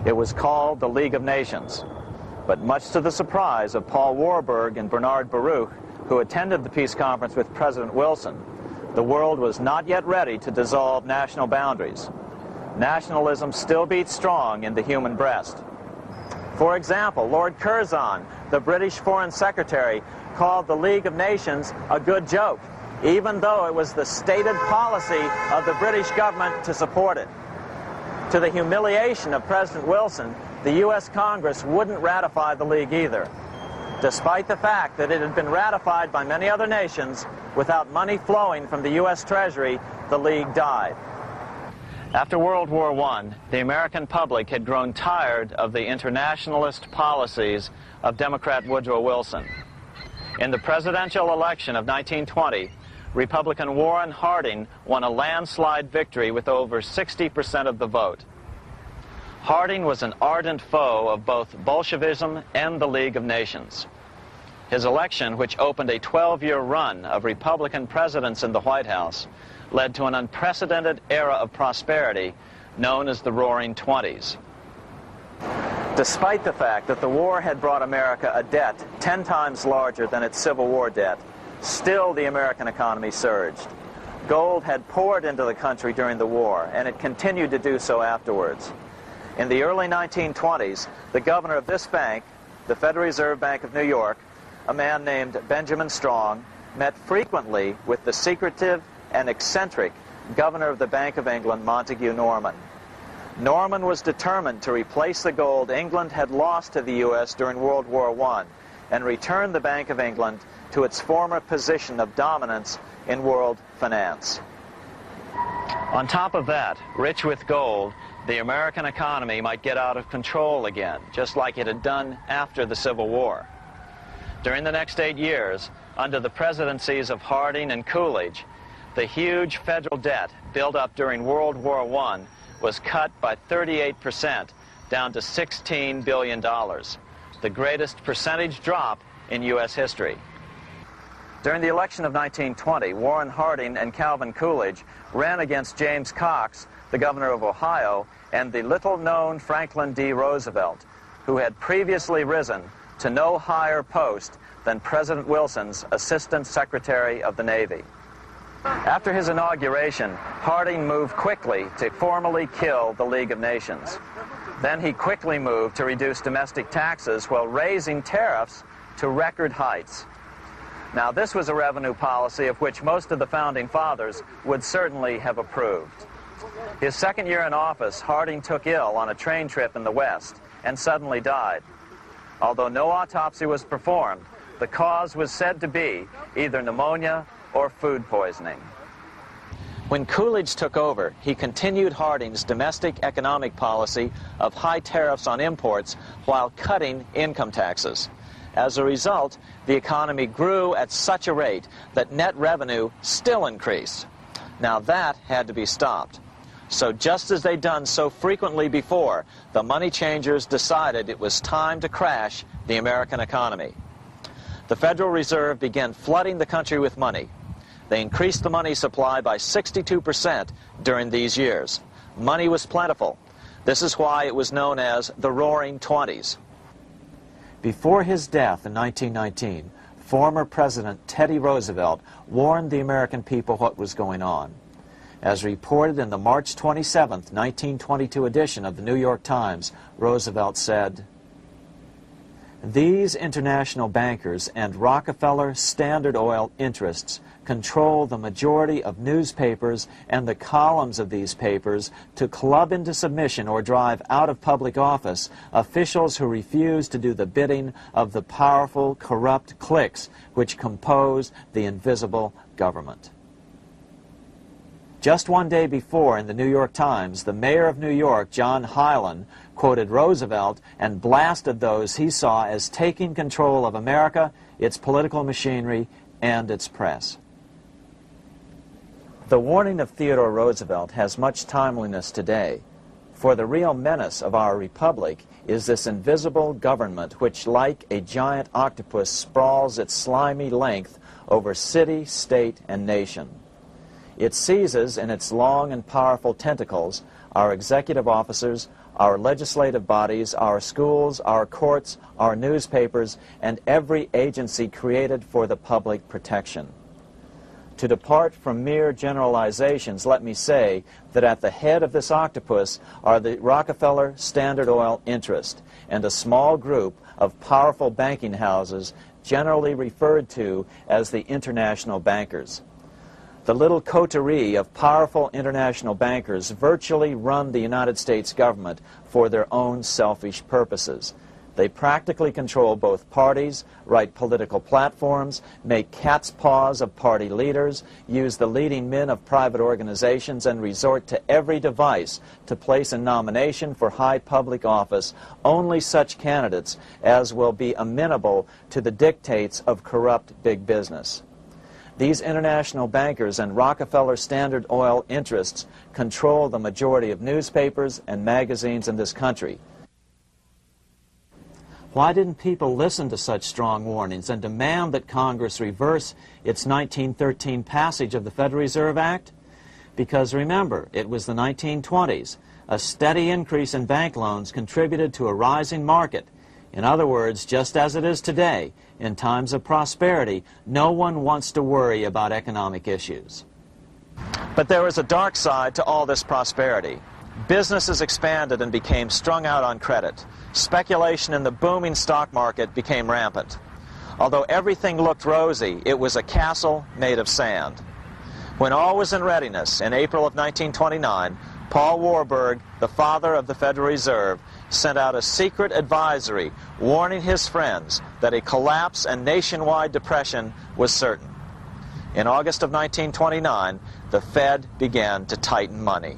It was called the League of Nations. But much to the surprise of Paul Warburg and Bernard Baruch, who attended the peace conference with President Wilson, the world was not yet ready to dissolve national boundaries. Nationalism still beats strong in the human breast. For example, Lord Curzon, the British Foreign Secretary, called the League of Nations a good joke. even though it was the stated policy of the British government to support it. To the humiliation of President Wilson, the U.S. Congress wouldn't ratify the League either, despite the fact that it had been ratified by many other nations. Without money flowing from the U.S. Treasury, the League died. After World War I, the American public had grown tired of the internationalist policies of Democrat Woodrow Wilson. In the presidential election of 1920, Republican Warren Harding won a landslide victory with over 60% of the vote. Harding was an ardent foe of both Bolshevism and the League of Nations. His election, which opened a 12-year run of Republican presidents in the White House, led to an unprecedented era of prosperity known as the Roaring Twenties. Despite the fact that the war had brought America a debt 10 times larger than its Civil War debt, still the American economy surged. Gold had poured into the country during the war, and it continued to do so afterwards. In the early 1920s, the governor of this bank, the Federal Reserve Bank of New York, a man named Benjamin Strong, met frequently with the secretive and eccentric governor of the Bank of England, Montague Norman. Norman was determined to replace the gold England had lost to the U.S. during World War I and return the Bank of England to its former position of dominance in world finance. On top of that, rich with gold, the American economy might get out of control again, just like it had done after the Civil War. During the next 8 years, under the presidencies of Harding and Coolidge, the huge federal debt built up during World War I was cut by 38%, down to $16 billion, the greatest percentage drop in U.S. history. During the election of 1920, Warren Harding and Calvin Coolidge ran against James Cox, the governor of Ohio, and the little-known Franklin D. Roosevelt, who had previously risen to no higher post than President Wilson's Assistant Secretary of the Navy. After his inauguration, Harding moved quickly to formally kill the League of Nations. Then he quickly moved to reduce domestic taxes while raising tariffs to record heights. Now, this was a revenue policy of which most of the Founding Fathers would certainly have approved. His second year in office, Harding took ill on a train trip in the West and suddenly died. Although no autopsy was performed, the cause was said to be either pneumonia or food poisoning. When Coolidge took over, he continued Harding's domestic economic policy of high tariffs on imports while cutting income taxes. As a result, the economy grew at such a rate that net revenue still increased. Now that had to be stopped. So just as they'd done so frequently before, the money changers decided it was time to crash the American economy. The Federal Reserve began flooding the country with money. They increased the money supply by 62% during these years. Money was plentiful. This is why it was known as the Roaring Twenties. Before his death in 1919, former President Teddy Roosevelt warned the American people what was going on. As reported in the March 27, 1922 edition of the New York Times, Roosevelt said, "These international bankers and Rockefeller Standard Oil interests control the majority of newspapers and the columns of these papers to club into submission or drive out of public office officials who refuse to do the bidding of the powerful, corrupt cliques which compose the invisible government." Just one day before, in the New York Times, the mayor of New York, John Hylan, quoted Roosevelt and blasted those he saw as taking control of America, its political machinery, and its press. The warning of Theodore Roosevelt has much timeliness today, for the real menace of our republic is this invisible government which, like a giant octopus, sprawls its slimy length over city, state, and nation. It seizes in its long and powerful tentacles our executive officers, our legislative bodies, our schools, our courts, our newspapers, and every agency created for the public protection. To depart from mere generalizations, let me say that at the head of this octopus are the Rockefeller Standard Oil interest and a small group of powerful banking houses generally referred to as the international bankers. The little coterie of powerful international bankers virtually run the United States government for their own selfish purposes. They practically control both parties, write political platforms, make cat's paws of party leaders, use the leading men of private organizations, and resort to every device to place in nomination for high public office only such candidates as will be amenable to the dictates of corrupt big business. These international bankers and Rockefeller Standard Oil interests control the majority of newspapers and magazines in this country. Why didn't people listen to such strong warnings and demand that Congress reverse its 1913 passage of the Federal Reserve Act? Because remember, it was the 1920s. A steady increase in bank loans contributed to a rising market. In other words, just as it is today, in times of prosperity, no one wants to worry about economic issues. But there was a dark side to all this prosperity. Businesses expanded and became strung out on credit. Speculation in the booming stock market became rampant. Although everything looked rosy, it was a castle made of sand. When all was in readiness, in April of 1929, Paul Warburg, the father of the Federal Reserve, sent out a secret advisory warning his friends that a collapse and nationwide depression was certain. In August of 1929, the Fed began to tighten money.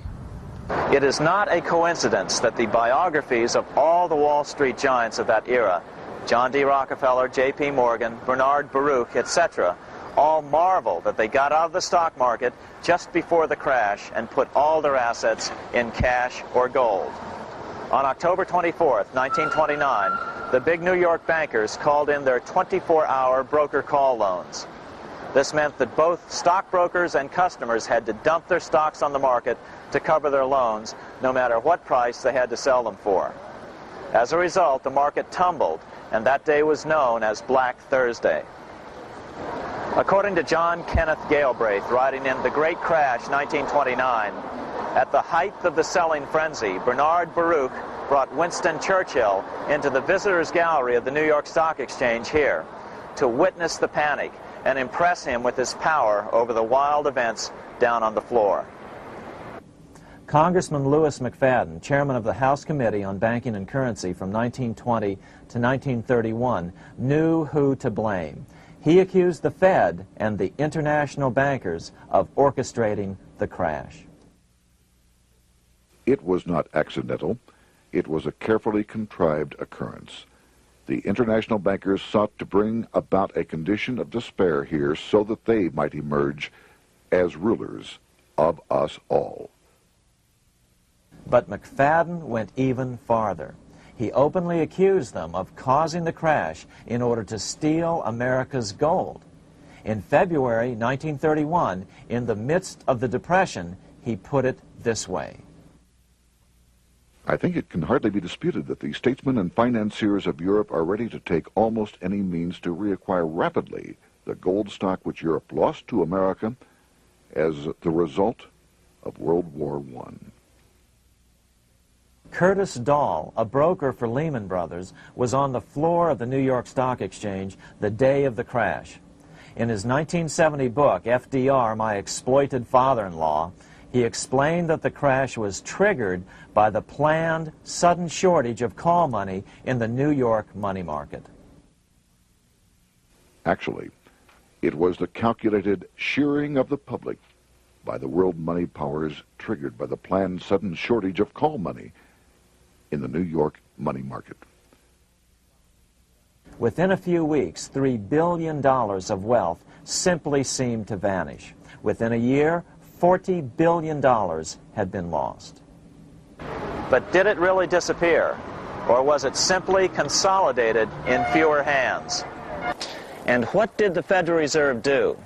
It is not a coincidence that the biographies of all the Wall Street giants of that era, John D. Rockefeller, J.P. Morgan, Bernard Baruch, etc., all marvel that they got out of the stock market just before the crash and put all their assets in cash or gold. On October 24th, 1929, the big New York bankers called in their 24-hour broker call loans. This meant that both stockbrokers and customers had to dump their stocks on the market to cover their loans, no matter what price they had to sell them for. As a result, the market tumbled, and that day was known as Black Thursday. According to John Kenneth Galbraith, writing in The Great Crash, 1929, at the height of the selling frenzy, Bernard Baruch brought Winston Churchill into the visitors' gallery of the New York Stock Exchange here to witness the panic and impress him with his power over the wild events down on the floor. Congressman Louis McFadden, chairman of the House Committee on Banking and Currency from 1920 to 1931, knew who to blame. He accused the Fed and the international bankers of orchestrating the crash. It was not accidental. It was a carefully contrived occurrence. The international bankers sought to bring about a condition of despair here so that they might emerge as rulers of us all. But McFadden went even farther. He openly accused them of causing the crash in order to steal America's gold. In February 1931, in the midst of the Depression, he put it this way. I think it can hardly be disputed that the statesmen and financiers of Europe are ready to take almost any means to reacquire rapidly the gold stock which Europe lost to America as the result of World War I. Curtis Dahl, a broker for Lehman Brothers, was on the floor of the New York Stock Exchange the day of the crash. In his 1970 book, FDR, My Exploited Father-in-Law, he explained that the crash was triggered by the planned sudden shortage of call money in the New York money market. Actually, it was the calculated shearing of the public by the world money powers triggered by the planned sudden shortage of call money in the New York money market. Within a few weeks, $3 billion of wealth simply seemed to vanish. Within a year, $40 billion had been lost. But did it really disappear? Or was it simply consolidated in fewer hands? And what did the Federal Reserve do?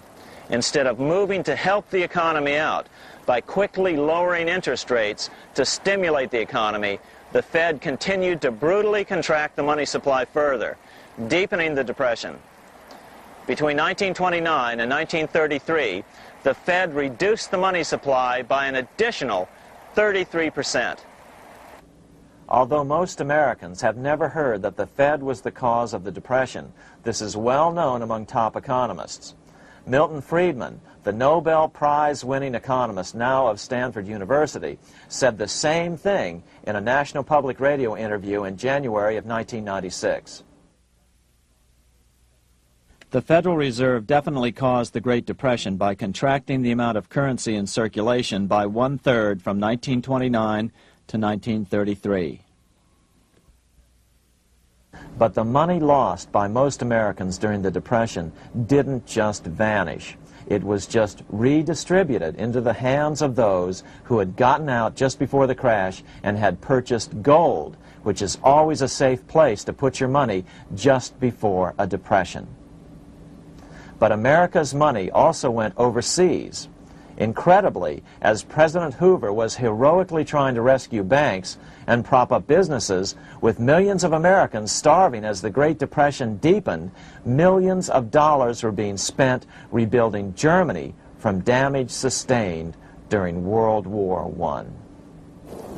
Instead of moving to help the economy out by quickly lowering interest rates to stimulate the economy, the Fed continued to brutally contract the money supply further, deepening the Depression. Between 1929 and 1933, the Fed reduced the money supply by an additional 33%. Although most Americans have never heard that the Fed was the cause of the Depression, this is well known among top economists. Milton Friedman, the Nobel Prize-winning economist now of Stanford University, said the same thing in a National Public Radio interview in January of 1996. The Federal Reserve definitely caused the Great Depression by contracting the amount of currency in circulation by 1/3 from 1929 to 1933. But the money lost by most Americans during the Depression didn't just vanish. It was just redistributed into the hands of those who had gotten out just before the crash and had purchased gold, which is always a safe place to put your money just before a depression. But America's money also went overseas. Incredibly, as President Hoover was heroically trying to rescue banks and prop up businesses, with millions of Americans starving as the Great Depression deepened, millions of dollars were being spent rebuilding Germany from damage sustained during World War I.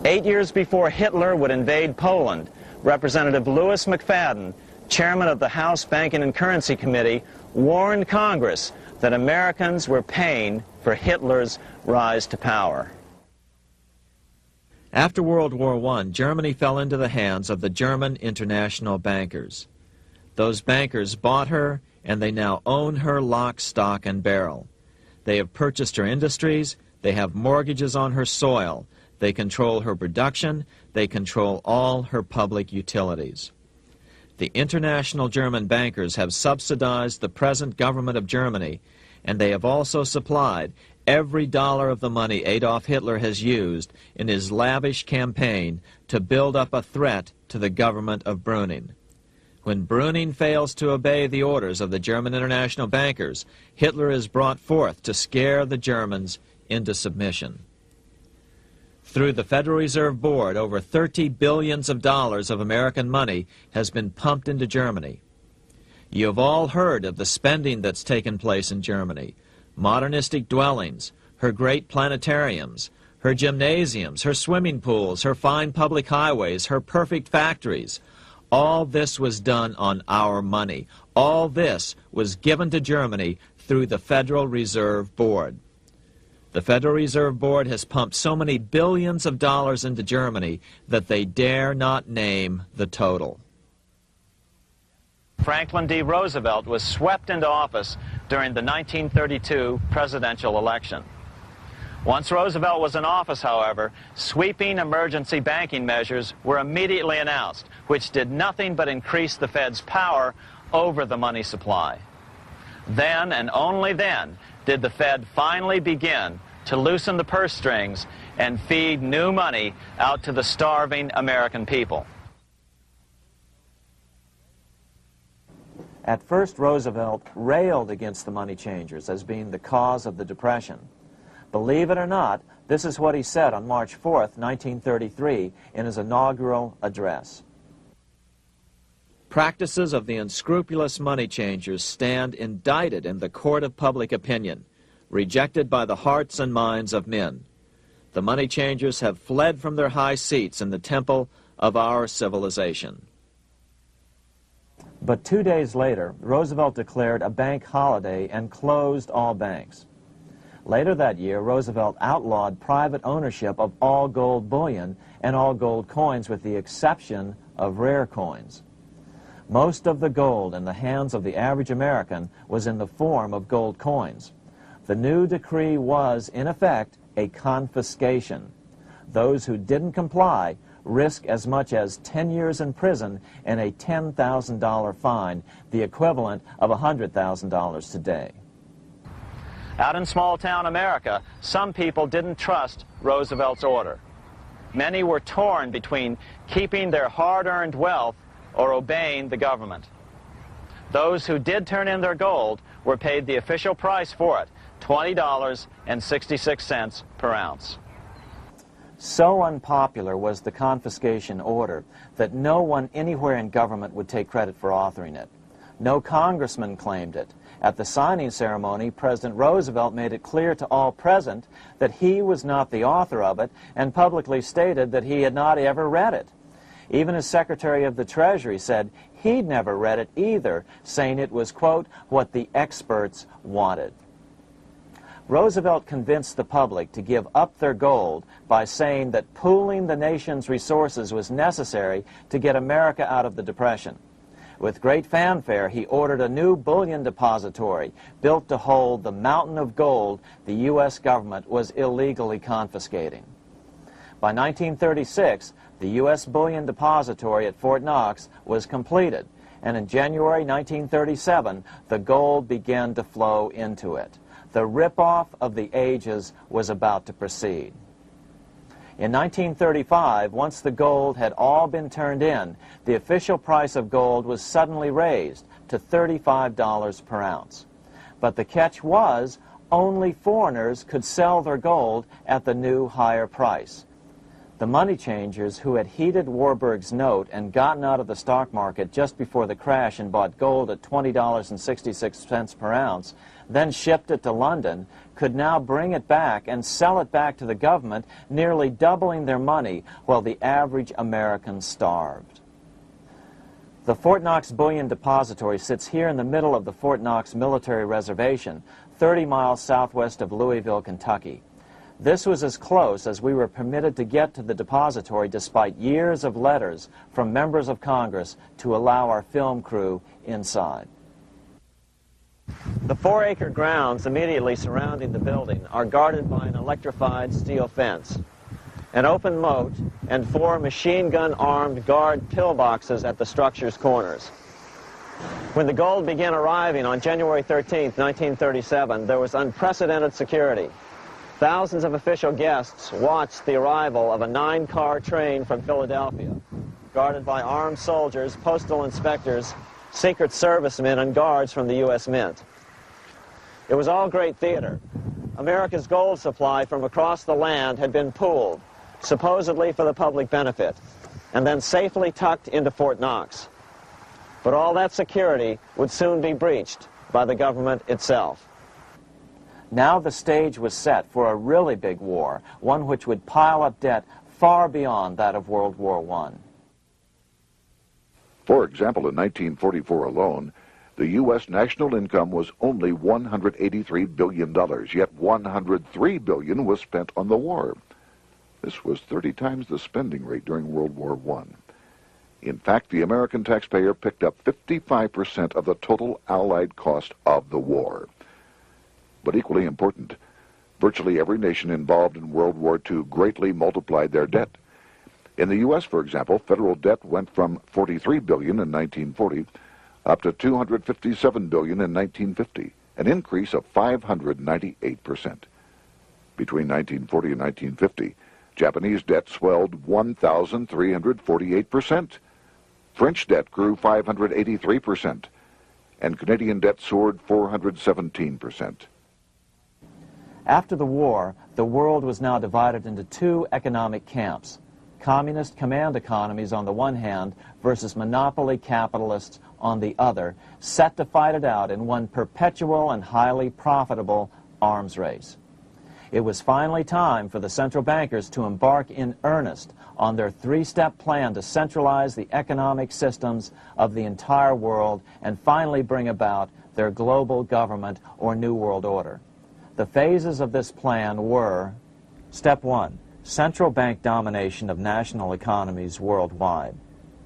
8 years before Hitler would invade Poland, Representative Louis McFadden, chairman of the House Banking and Currency Committee, warned Congress that Americans were paying for Hitler's rise to power. After World War I, Germany fell into the hands of the German international bankers. Those bankers bought her, and they now own her lock, stock, and barrel. They have purchased her industries, they have mortgages on her soil, they control her production, they control all her public utilities. The international German bankers have subsidized the present government of Germany, and they have also supplied every dollar of the money Adolf Hitler has used in his lavish campaign to build up a threat to the government of Brüning. When Brüning fails to obey the orders of the German international bankers, Hitler is brought forth to scare the Germans into submission. Through the Federal Reserve Board, over $30 billion of American money has been pumped into Germany. You have all heard of the spending that's taken place in Germany. Modernistic dwellings, her great planetariums, her gymnasiums, her swimming pools, her fine public highways, her perfect factories. All this was done on our money. All this was given to Germany through the Federal Reserve Board. The Federal Reserve Board has pumped so many billions of dollars into Germany that they dare not name the total. Franklin D. Roosevelt was swept into office during the 1932 presidential election. Once Roosevelt was in office, however, sweeping emergency banking measures were immediately announced, which did nothing but increase the Fed's power over the money supply. Then, and only then, did the Fed finally begin to loosen the purse strings and feed new money out to the starving American people. At first, Roosevelt railed against the money changers as being the cause of the Depression. Believe it or not, this is what he said on March 4th, 1933, in his inaugural address. Practices of the unscrupulous money changers stand indicted in the court of public opinion, rejected by the hearts and minds of men. The money changers have fled from their high seats in the temple of our civilization. But 2 days later, Roosevelt declared a bank holiday and closed all banks. Later that year, Roosevelt outlawed private ownership of all gold bullion and all gold coins with the exception of rare coins. Most of the gold in the hands of the average American was in the form of gold coins. The new decree was, in effect, a confiscation. Those who didn't comply risk as much as 10 years in prison and a $10,000 fine, the equivalent of $100,000 today. Out in small-town America, some people didn't trust Roosevelt's order. Many were torn between keeping their hard-earned wealth or obeying the government. Those who did turn in their gold were paid the official price for it, $20.66 per ounce. So unpopular was the confiscation order that no one anywhere in government would take credit for authoring it. No congressman claimed it. At the signing ceremony, President Roosevelt made it clear to all present that he was not the author of it and publicly stated that he had not ever read it. Even his Secretary of the Treasury said he'd never read it either, saying it was, quote, what the experts wanted. Roosevelt convinced the public to give up their gold by saying that pooling the nation's resources was necessary to get America out of the Depression. With great fanfare, he ordered a new bullion depository built to hold the mountain of gold the U.S. government was illegally confiscating. By 1936, the U.S. bullion depository at Fort Knox was completed, and in January 1937, the gold began to flow into it. The rip-off of the ages was about to proceed. In 1935, once the gold had all been turned in, the official price of gold was suddenly raised to $35 per ounce. But the catch was, only foreigners could sell their gold at the new higher price. The money changers who had heeded Warburg's note and gotten out of the stock market just before the crash and bought gold at $20.66 per ounce, then shipped it to London, could now bring it back and sell it back to the government, nearly doubling their money while the average American starved. The Fort Knox Bullion Depository sits here in the middle of the Fort Knox Military Reservation, 30 miles southwest of Louisville, Kentucky. This was as close as we were permitted to get to the depository despite years of letters from members of Congress to allow our film crew inside. The 4-acre grounds immediately surrounding the building are guarded by an electrified steel fence, an open moat, and 4 machine-gun-armed guard pillboxes at the structure's corners. When the gold began arriving on January 13, 1937, there was unprecedented security. Thousands of official guests watched the arrival of a 9-car train from Philadelphia, guarded by armed soldiers, postal inspectors, Secret Servicemen, and guards from the U.S. Mint. It was all great theater. America's gold supply from across the land had been pooled, supposedly for the public benefit, and then safely tucked into Fort Knox. But all that security would soon be breached by the government itself. Now the stage was set for a really big war, one which would pile up debt far beyond that of World War I. For example, in 1944 alone, the U.S. national income was only $183 billion, yet $103 billion was spent on the war. This was 30 times the spending rate during World War I. In fact, the American taxpayer picked up 55% of the total Allied cost of the war. But equally important, virtually every nation involved in World War II greatly multiplied their debt. In the U.S., for example, federal debt went from $43 billion in 1940 up to $257 billion in 1950, an increase of 598%. Between 1940 and 1950, Japanese debt swelled 1,348%. French debt grew 583%, and Canadian debt soared 417%. After the war, the world was now divided into 2 economic camps: communist command economies on the one hand versus monopoly capitalists on the other, set to fight it out in one perpetual and highly profitable arms race. It was finally time for the central bankers to embark in earnest on their 3-step plan to centralize the economic systems of the entire world and finally bring about their global government or New World Order. The phases of this plan were: Step 1, central bank domination of national economies worldwide.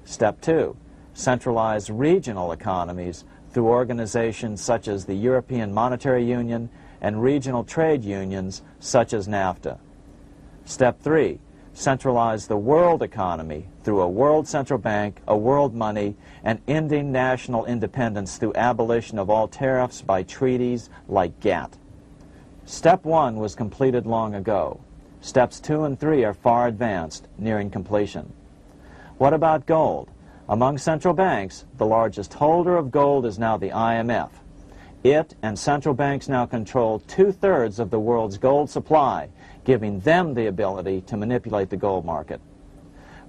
Step 2, centralize regional economies through organizations such as the European Monetary Union and regional trade unions such as NAFTA. Step 3, centralize the world economy through a world central bank, a world money, and ending national independence through abolition of all tariffs by treaties like GATT. Step 1 was completed long ago. Steps 2 and 3 are far advanced, nearing completion. What about gold? Among central banks, the largest holder of gold is now the IMF. It and central banks now control 2/3 of the world's gold supply, giving them the ability to manipulate the gold market.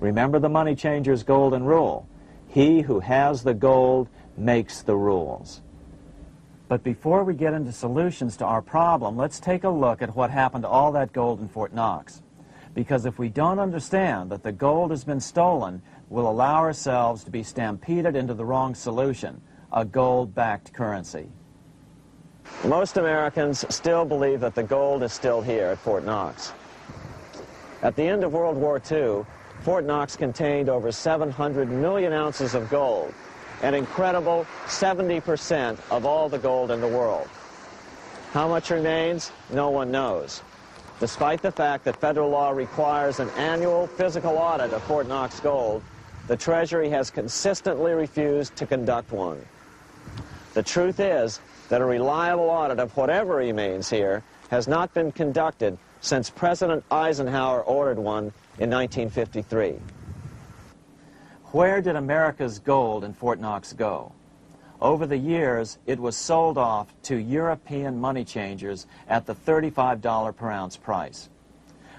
Remember the money changer's golden rule: he who has the gold makes the rules. But before we get into solutions to our problem, let's take a look at what happened to all that gold in Fort Knox. Because if we don't understand that the gold has been stolen, we'll allow ourselves to be stampeded into the wrong solution, a gold-backed currency. Most Americans still believe that the gold is still here at Fort Knox. At the end of World War II, Fort Knox contained over 700 million ounces of gold, an incredible 70% of all the gold in the world. How much remains? No one knows. Despite the fact that federal law requires an annual physical audit of Fort Knox gold, the Treasury has consistently refused to conduct one. The truth is that a reliable audit of whatever remains here has not been conducted since President Eisenhower ordered one in 1953. Where did America's gold in Fort Knox go? Over the years, it was sold off to European money changers at the $35 per ounce price.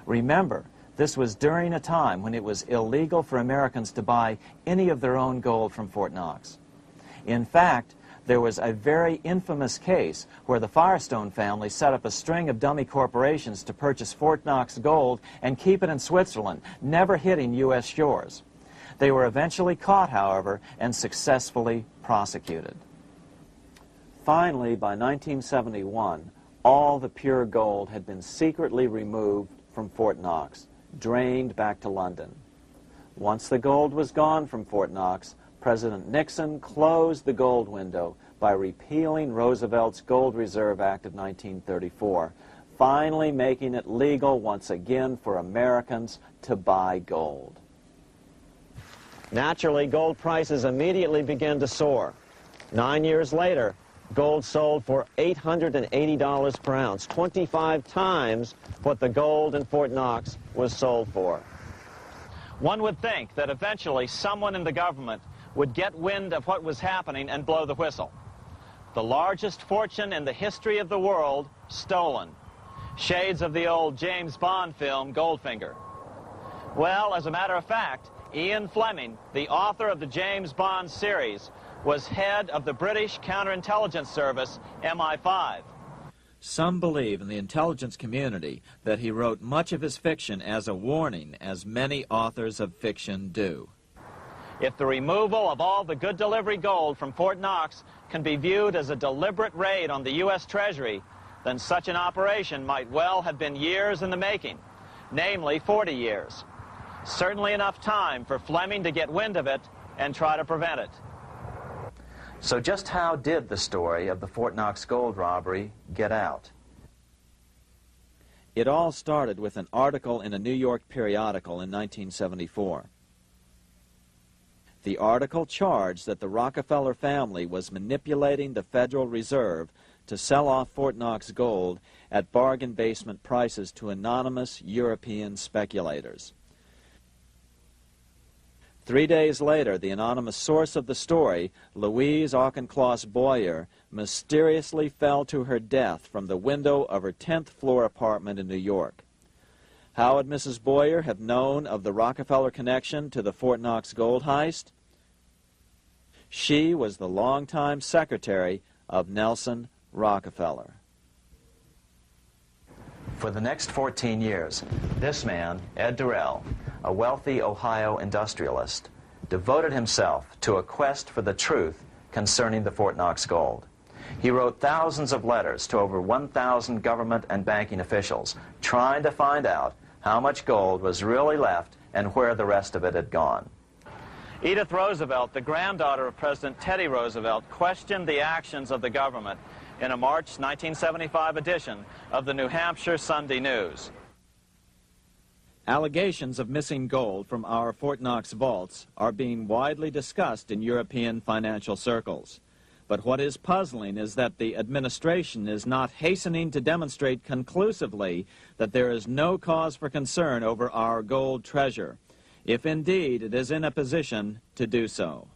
Remember, this was during a time when it was illegal for Americans to buy any of their own gold from Fort Knox. In fact, there was a very infamous case where the Firestone family set up a string of dummy corporations to purchase Fort Knox gold and keep it in Switzerland, never hitting U.S. shores. They were eventually caught, however, and successfully prosecuted. Finally, by 1971, all the pure gold had been secretly removed from Fort Knox, drained back to London. Once the gold was gone from Fort Knox, President Nixon closed the gold window by repealing Roosevelt's Gold Reserve Act of 1934, finally making it legal once again for Americans to buy gold. Naturally, gold prices immediately began to soar. 9 years later, gold sold for $880 per ounce, 25 times what the gold in Fort Knox was sold for. One would think that eventually someone in the government would get wind of what was happening and blow the whistle. The largest fortune in the history of the world stolen. Shades of the old James Bond film, Goldfinger. Well, as a matter of fact, Ian Fleming, the author of the James Bond series, was head of the British counterintelligence service, MI5. Some believe in the intelligence community that he wrote much of his fiction as a warning, as many authors of fiction do. If the removal of all the good delivery gold from Fort Knox can be viewed as a deliberate raid on the U.S. Treasury, then such an operation might well have been years in the making, namely 40 years. Certainly enough time for Fleming to get wind of it and try to prevent it. So just how did the story of the Fort Knox gold robbery get out? It all started with an article in a New York periodical in 1974. The article charged that the Rockefeller family was manipulating the Federal Reserve to sell off Fort Knox gold at bargain basement prices to anonymous European speculators. 3 days later, the anonymous source of the story, Louise Auchincloss Boyer, mysteriously fell to her death from the window of her 10th floor apartment in New York. How would Mrs. Boyer have known of the Rockefeller connection to the Fort Knox gold heist? She was the longtime secretary of Nelson Rockefeller. For the next 14 years, this man, Ed Durrell, a wealthy Ohio industrialist, devoted himself to a quest for the truth concerning the Fort Knox gold. He wrote thousands of letters to over 1,000 government and banking officials, trying to find out how much gold was really left and where the rest of it had gone. Edith Roosevelt, the granddaughter of President Teddy Roosevelt, questioned the actions of the government in a March 1975 edition of the New Hampshire Sunday News. Allegations of missing gold from our Fort Knox vaults are being widely discussed in European financial circles. But what is puzzling is that the administration is not hastening to demonstrate conclusively that there is no cause for concern over our gold treasure, if indeed it is in a position to do so.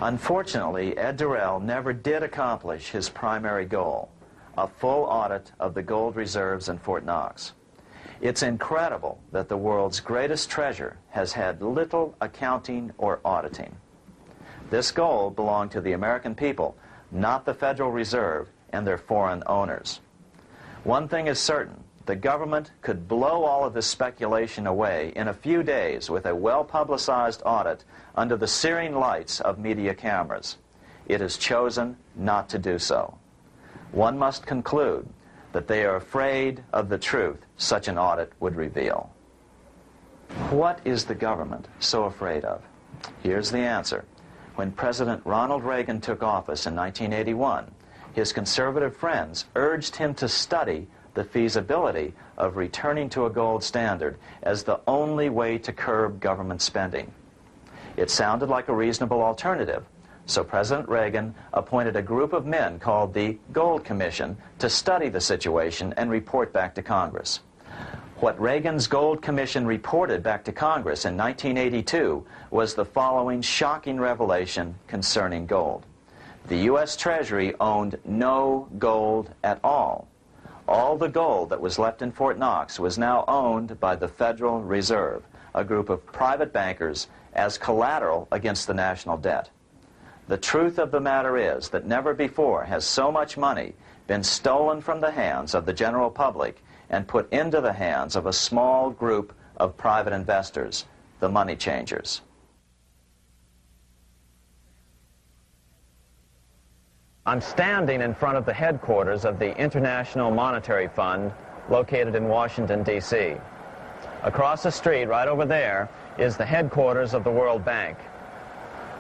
Unfortunately, Ed Durrell never did accomplish his primary goal, a full audit of the gold reserves in Fort Knox. It's incredible that the world's greatest treasure has had little accounting or auditing. This gold belonged to the American people, not the Federal Reserve and their foreign owners. One thing is certain, the government could blow all of this speculation away in a few days with a well-publicized audit under the searing lights of media cameras. It has chosen not to do so. One must conclude that they are afraid of the truth such an audit would reveal. What is the government so afraid of? Here's the answer. When President Ronald Reagan took office in 1981, his conservative friends urged him to study the feasibility of returning to a gold standard as the only way to curb government spending. It sounded like a reasonable alternative, so President Reagan appointed a group of men called the Gold Commission to study the situation and report back to Congress. What Reagan's Gold Commission reported back to Congress in 1982 was the following shocking revelation concerning gold. The U.S. Treasury owned no gold at all. All the gold that was left in Fort Knox was now owned by the Federal Reserve, a group of private bankers, as collateral against the national debt. The truth of the matter is that never before has so much money been stolen from the hands of the general public and put into the hands of a small group of private investors, the money changers. I'm standing in front of the headquarters of the International Monetary Fund located in Washington, D.C. Across the street, right over there, is the headquarters of the World Bank.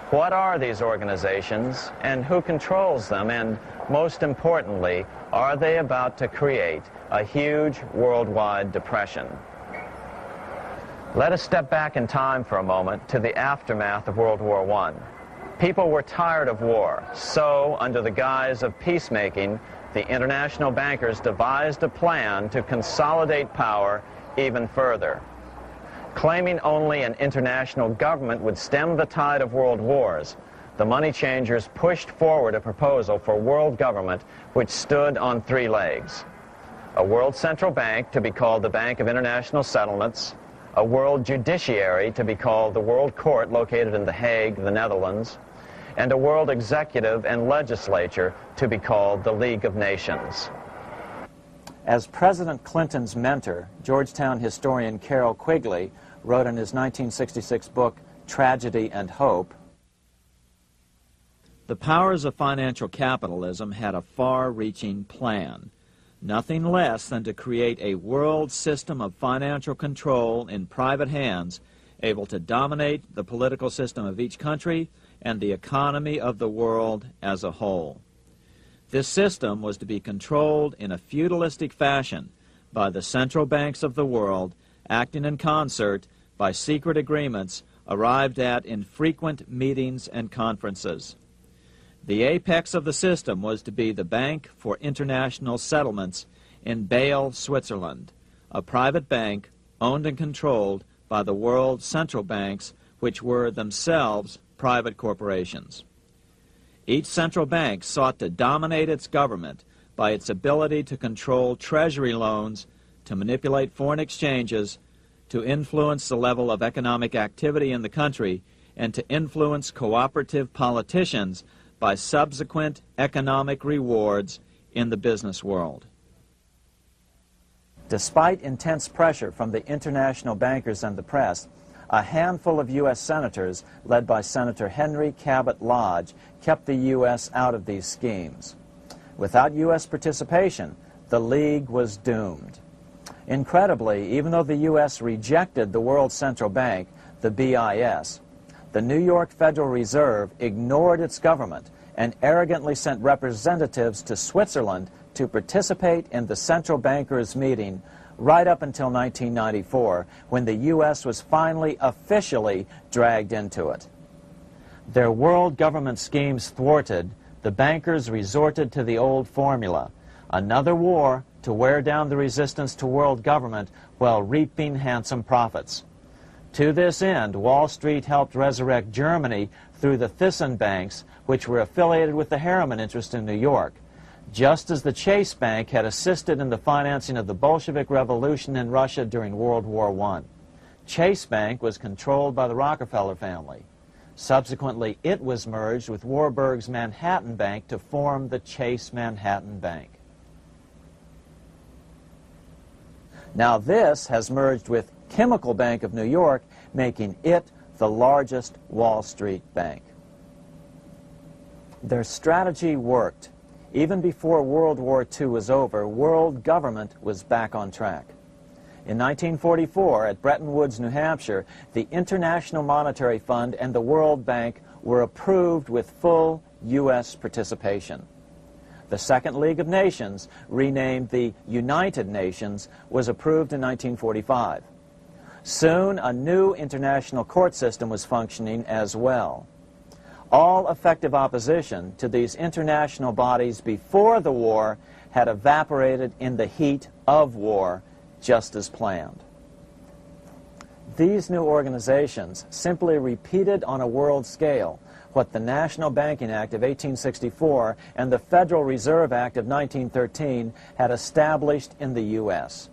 What are these organizations and who controls them? And most importantly, are they about to create a huge worldwide depression? Let us step back in time for a moment to the aftermath of World War I. People were tired of war, so under the guise of peacemaking, the international bankers devised a plan to consolidate power even further. Claiming only an international government would stem the tide of world wars, the money changers pushed forward a proposal for world government which stood on three legs. A world central bank to be called the Bank of International Settlements, a world judiciary to be called the World Court located in The Hague, the Netherlands, and a world executive and legislature to be called the League of Nations. As President Clinton's mentor, Georgetown historian Carroll Quigley wrote in his 1966 book, Tragedy and Hope, the powers of financial capitalism had a far-reaching plan, nothing less than to create a world system of financial control in private hands, able to dominate the political system of each country and the economy of the world as a whole. This system was to be controlled in a feudalistic fashion by the central banks of the world, acting in concert by secret agreements arrived at in frequent meetings and conferences. The apex of the system was to be the Bank for International Settlements in Bâle, Switzerland, a private bank owned and controlled by the world central banks, which were themselves private corporations. Each central bank sought to dominate its government by its ability to control treasury loans, to manipulate foreign exchanges, to influence the level of economic activity in the country, and to influence cooperative politicians by subsequent economic rewards in the business world. Despite intense pressure from the international bankers and the press, a handful of U.S. senators, led by Senator Henry Cabot Lodge, kept the U.S. out of these schemes. Without U.S. participation, the League was doomed. Incredibly, even though the U.S. rejected the World Central Bank, the BIS, the New York Federal Reserve ignored its government and arrogantly sent representatives to Switzerland to participate in the central bankers' meeting right up until 1994, when the U.S. was finally officially dragged into it. Their world government schemes thwarted, the bankers resorted to the old formula, another war to wear down the resistance to world government while reaping handsome profits. To this end, Wall Street helped resurrect Germany through the Thyssen banks, which were affiliated with the Harriman interest in New York, just as the Chase Bank had assisted in the financing of the Bolshevik Revolution in Russia during World War I. Chase Bank was controlled by the Rockefeller family. Subsequently, it was merged with Warburg's Manhattan Bank to form the Chase Manhattan Bank. Now this has merged with Chemical Bank of New York, making it the largest Wall Street bank. Their strategy worked. Even before World War II was over, world government was back on track. In 1944, at Bretton Woods, New Hampshire, the International Monetary Fund and the World Bank were approved with full U.S. participation. The Second League of Nations, renamed the United Nations, was approved in 1945. Soon, a new international court system was functioning as well. All effective opposition to these international bodies before the war had evaporated in the heat of war, just as planned. These new organizations simply repeated on a world scale what the National Banking Act of 1864 and the Federal Reserve Act of 1913 had established in the U.S.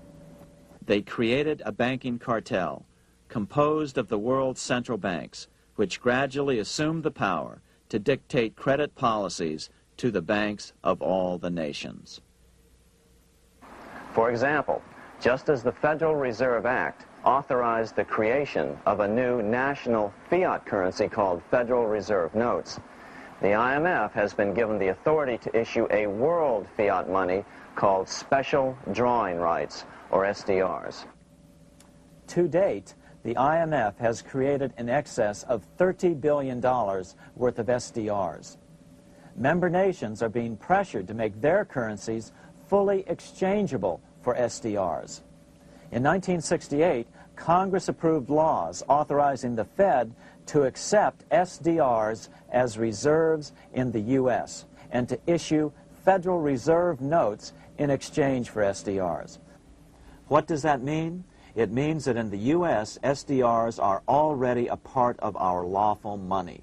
They created a banking cartel composed of the world's central banks, which gradually assumed the power to dictate credit policies to the banks of all the nations. For example, just as the Federal Reserve Act authorized the creation of a new national fiat currency called Federal Reserve Notes, the IMF has been given the authority to issue a world fiat money called Special Drawing Rights, or SDRs. To date, the IMF has created in excess of $30 billion worth of SDRs. Member nations are being pressured to make their currencies fully exchangeable for SDRs. In 1968, Congress approved laws authorizing the Fed to accept SDRs as reserves in the U.S. and to issue Federal Reserve notes in exchange for SDRs. What does that mean? It means that in the U.S., SDRs are already a part of our lawful money.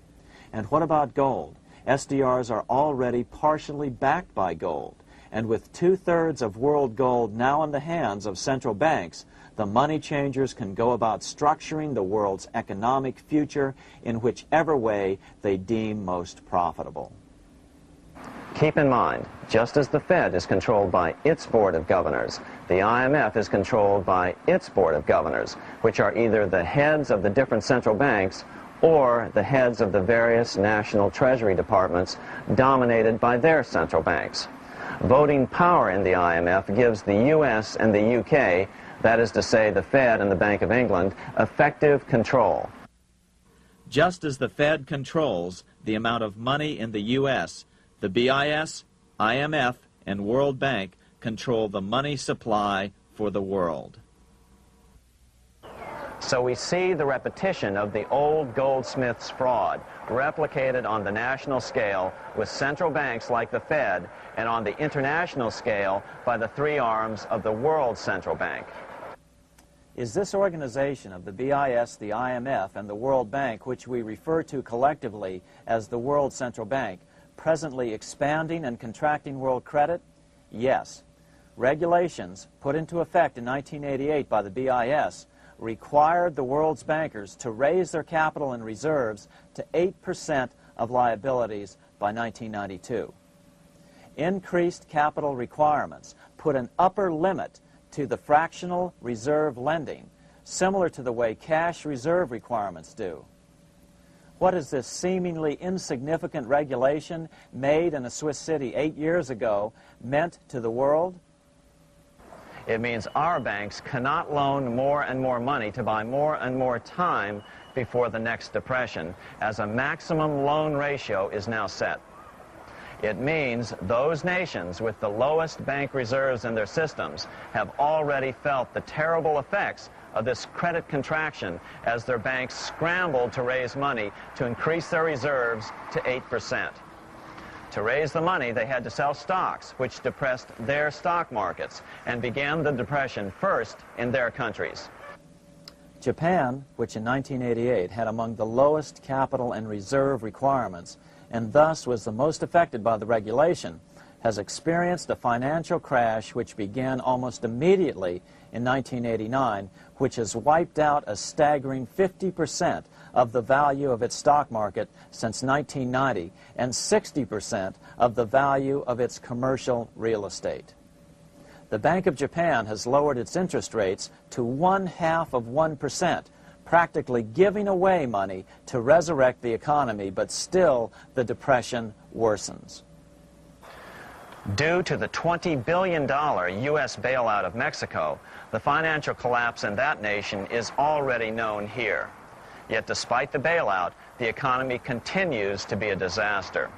And what about gold? SDRs are already partially backed by gold. And with 2/3 of world gold now in the hands of central banks, the money changers can go about structuring the world's economic future in whichever way they deem most profitable. Keep in mind, just as the Fed is controlled by its Board of Governors, the IMF is controlled by its Board of Governors, which are either the heads of the different central banks or the heads of the various national treasury departments dominated by their central banks. Voting power in the IMF gives the U.S. and the UK, that is to say the Fed and the Bank of England, effective control. Just as the Fed controls the amount of money in the U.S., the BIS, IMF, and World Bank control the money supply for the world. So we see the repetition of the old goldsmith's fraud replicated on the national scale with central banks like the Fed and on the international scale by the three arms of the world central bank. Is this organization of the BIS, the IMF, and the World Bank, which we refer to collectively as the World Central Bank, presently expanding and contracting world credit? Yes. Regulations put into effect in 1988 by the BIS required the world's bankers to raise their capital and reserves to 8% of liabilities by 1992. Increased capital requirements put an upper limit to the fractional reserve lending, similar to the way cash reserve requirements do. What has this seemingly insignificant regulation made in a Swiss city 8 years ago meant to the world? It means our banks cannot loan more and more money to buy more and more time before the next depression, as a maximum loan ratio is now set. It means those nations with the lowest bank reserves in their systems have already felt the terrible effects of this credit contraction as their banks scrambled to raise money to increase their reserves to 8%. To raise the money, they had to sell stocks, which depressed their stock markets and began the depression first in their countries. Japan, which in 1988 had among the lowest capital and reserve requirements and thus was the most affected by the regulation, has experienced a financial crash which began almost immediately in 1989, which has wiped out a staggering 50% of the value of its stock market since 1990 and 60% of the value of its commercial real estate. The Bank of Japan has lowered its interest rates to 0.5%, practically giving away money to resurrect the economy, but still the depression worsens. Due to the $20 billion U.S. bailout of Mexico, the financial collapse in that nation is already known here. Yet despite the bailout, the economy continues to be a disaster.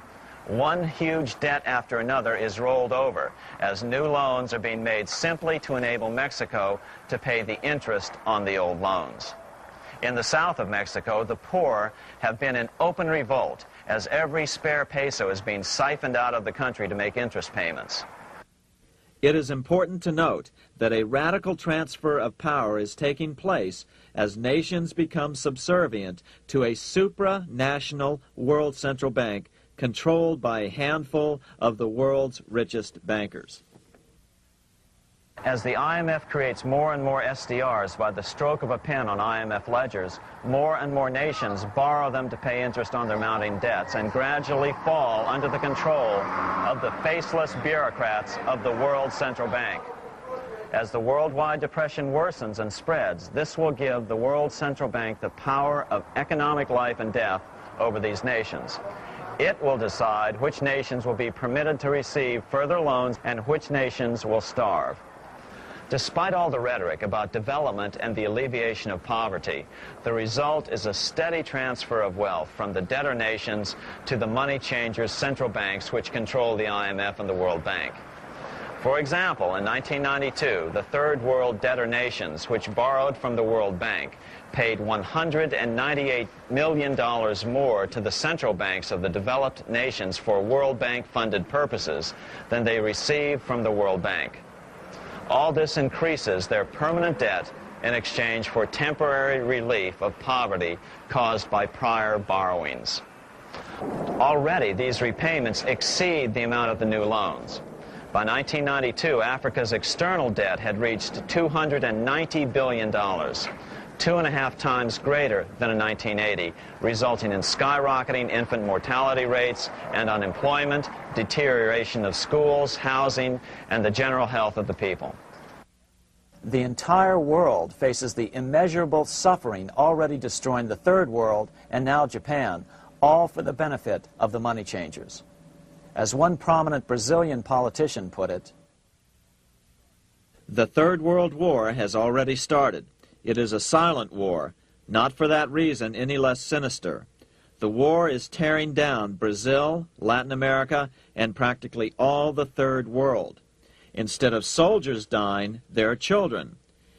One huge debt after another is rolled over as new loans are being made simply to enable Mexico to pay the interest on the old loans. In the south of Mexico, the poor have been in open revolt as every spare peso is being siphoned out of the country to make interest payments. It is important to note that a radical transfer of power is taking place as nations become subservient to a supranational world central bank controlled by a handful of the world's richest bankers. As the IMF creates more and more SDRs by the stroke of a pen on IMF ledgers, more and more nations borrow them to pay interest on their mounting debts and gradually fall under the control of the faceless bureaucrats of the World Central Bank. As the worldwide depression worsens and spreads, this will give the World Central Bank the power of economic life and death over these nations. It will decide which nations will be permitted to receive further loans and which nations will starve. Despite all the rhetoric about development and the alleviation of poverty, the result is a steady transfer of wealth from the debtor nations to the money changers' central banks which control the IMF and the World Bank. For example, in 1992, the third world debtor nations, which borrowed from the World Bank, paid $198 million more to the central banks of the developed nations for World Bank-funded purposes than they received from the World Bank. All this increases their permanent debt in exchange for temporary relief of poverty caused by prior borrowings. Already, these repayments exceed the amount of the new loans. By 1992, Africa's external debt had reached $290 billion, 2.5 times greater than in 1980, resulting in skyrocketing infant mortality rates and unemployment, deterioration of schools, housing, and the general health of the people. The entire world faces the immeasurable suffering already destroying the third world and now Japan, all for the benefit of the money changers. As one prominent Brazilian politician put it, "The Third World War has already started. It is a silent war, not for that reason any less sinister. The war is tearing down Brazil, Latin America, and practically all the Third World. Instead of soldiers dying, there are children.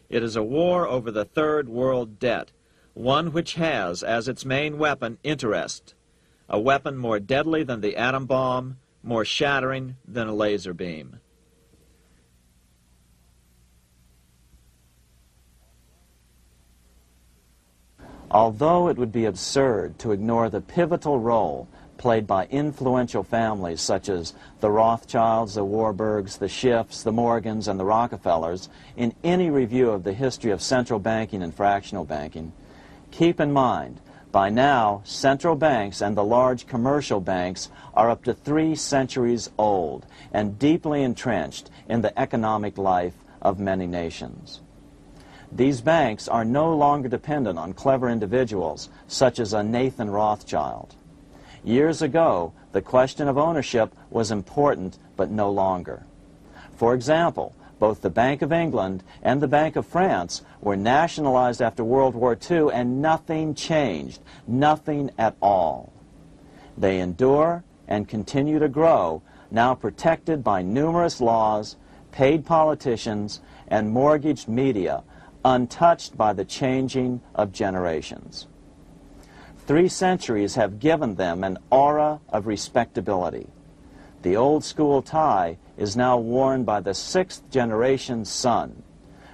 It is a war over the Third World debt, one which has as its main weapon interest, a weapon more deadly than the atom bomb, more shattering than a laser beam." Although it would be absurd to ignore the pivotal role played by influential families such as the Rothschilds, the Warburgs, the Schiffs, the Morgans, and the Rockefellers in any review of the history of central banking and fractional banking, keep in mind, by now, central banks and the large commercial banks are up to 3 centuries old and deeply entrenched in the economic life of many nations. These banks are no longer dependent on clever individuals such as a Nathan Rothschild. Years ago, the question of ownership was important, but no longer. For example, both the Bank of England and the Bank of France were nationalized after World War II, and nothing changed, nothing at all. They endure and continue to grow, now protected by numerous laws, paid politicians, and mortgaged media, untouched by the changing of generations. 3 centuries have given them an aura of respectability. The old school tie is now worn by the 6th generation son,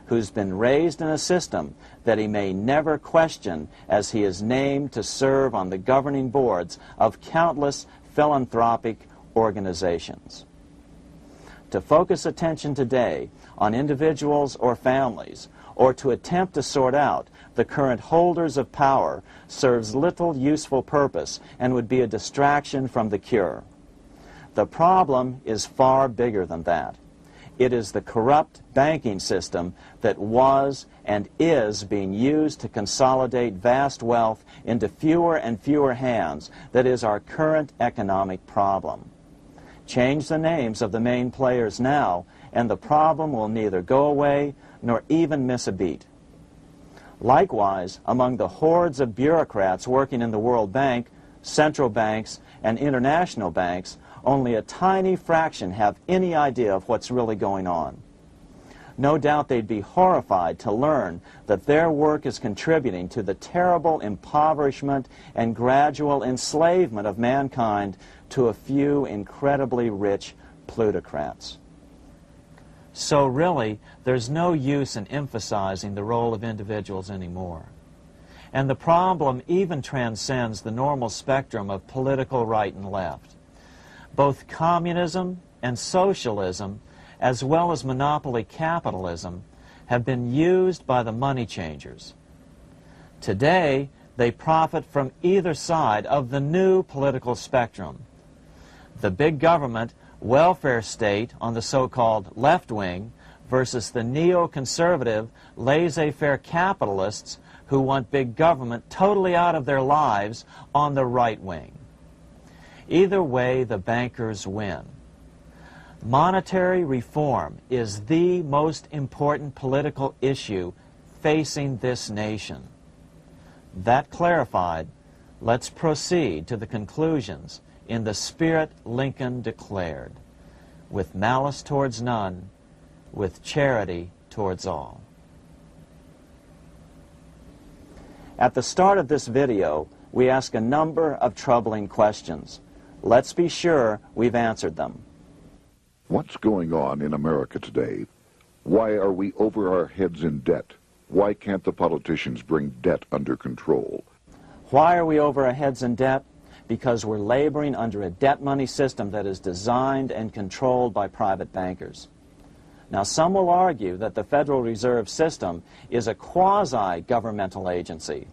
who's been raised in a system that he may never question as he is named to serve on the governing boards of countless philanthropic organizations. To focus attention today on individuals or families, or to attempt to sort out the current holders of power, serves little useful purpose and would be a distraction from the cure. The problem is far bigger than that. It is the corrupt banking system that was and is being used to consolidate vast wealth into fewer and fewer hands that is our current economic problem. Change the names of the main players now, and the problem will neither go away nor even miss a beat. Likewise, among the hordes of bureaucrats working in the World Bank, central banks, and international banks, only a tiny fraction have any idea of what's really going on. No doubt they'd be horrified to learn that their work is contributing to the terrible impoverishment and gradual enslavement of mankind to a few incredibly rich plutocrats. So really, there's no use in emphasizing the role of individuals anymore. And the problem even transcends the normal spectrum of political right and left. Both communism and socialism, as well as monopoly capitalism, have been used by the money changers. Today, they profit from either side of the new political spectrum. The big government, welfare state on the so-called left wing versus the neoconservative, laissez-faire capitalists who want big government totally out of their lives on the right wing. Either way, the bankers win. Monetary reform is the most important political issue facing this nation. That clarified, let's proceed to the conclusions in the spirit Lincoln declared, with malice towards none, with charity towards all. At the start of this video, we ask a number of troubling questions. Let's be sure we've answered them. What's going on in America today? Why are we over our heads in debt? Why can't the politicians bring debt under control? Why are we over our heads in debt? Because we're laboring under a debt money system that is designed and controlled by private bankers. Now, some will argue that the Federal Reserve System is a quasi-governmental agency.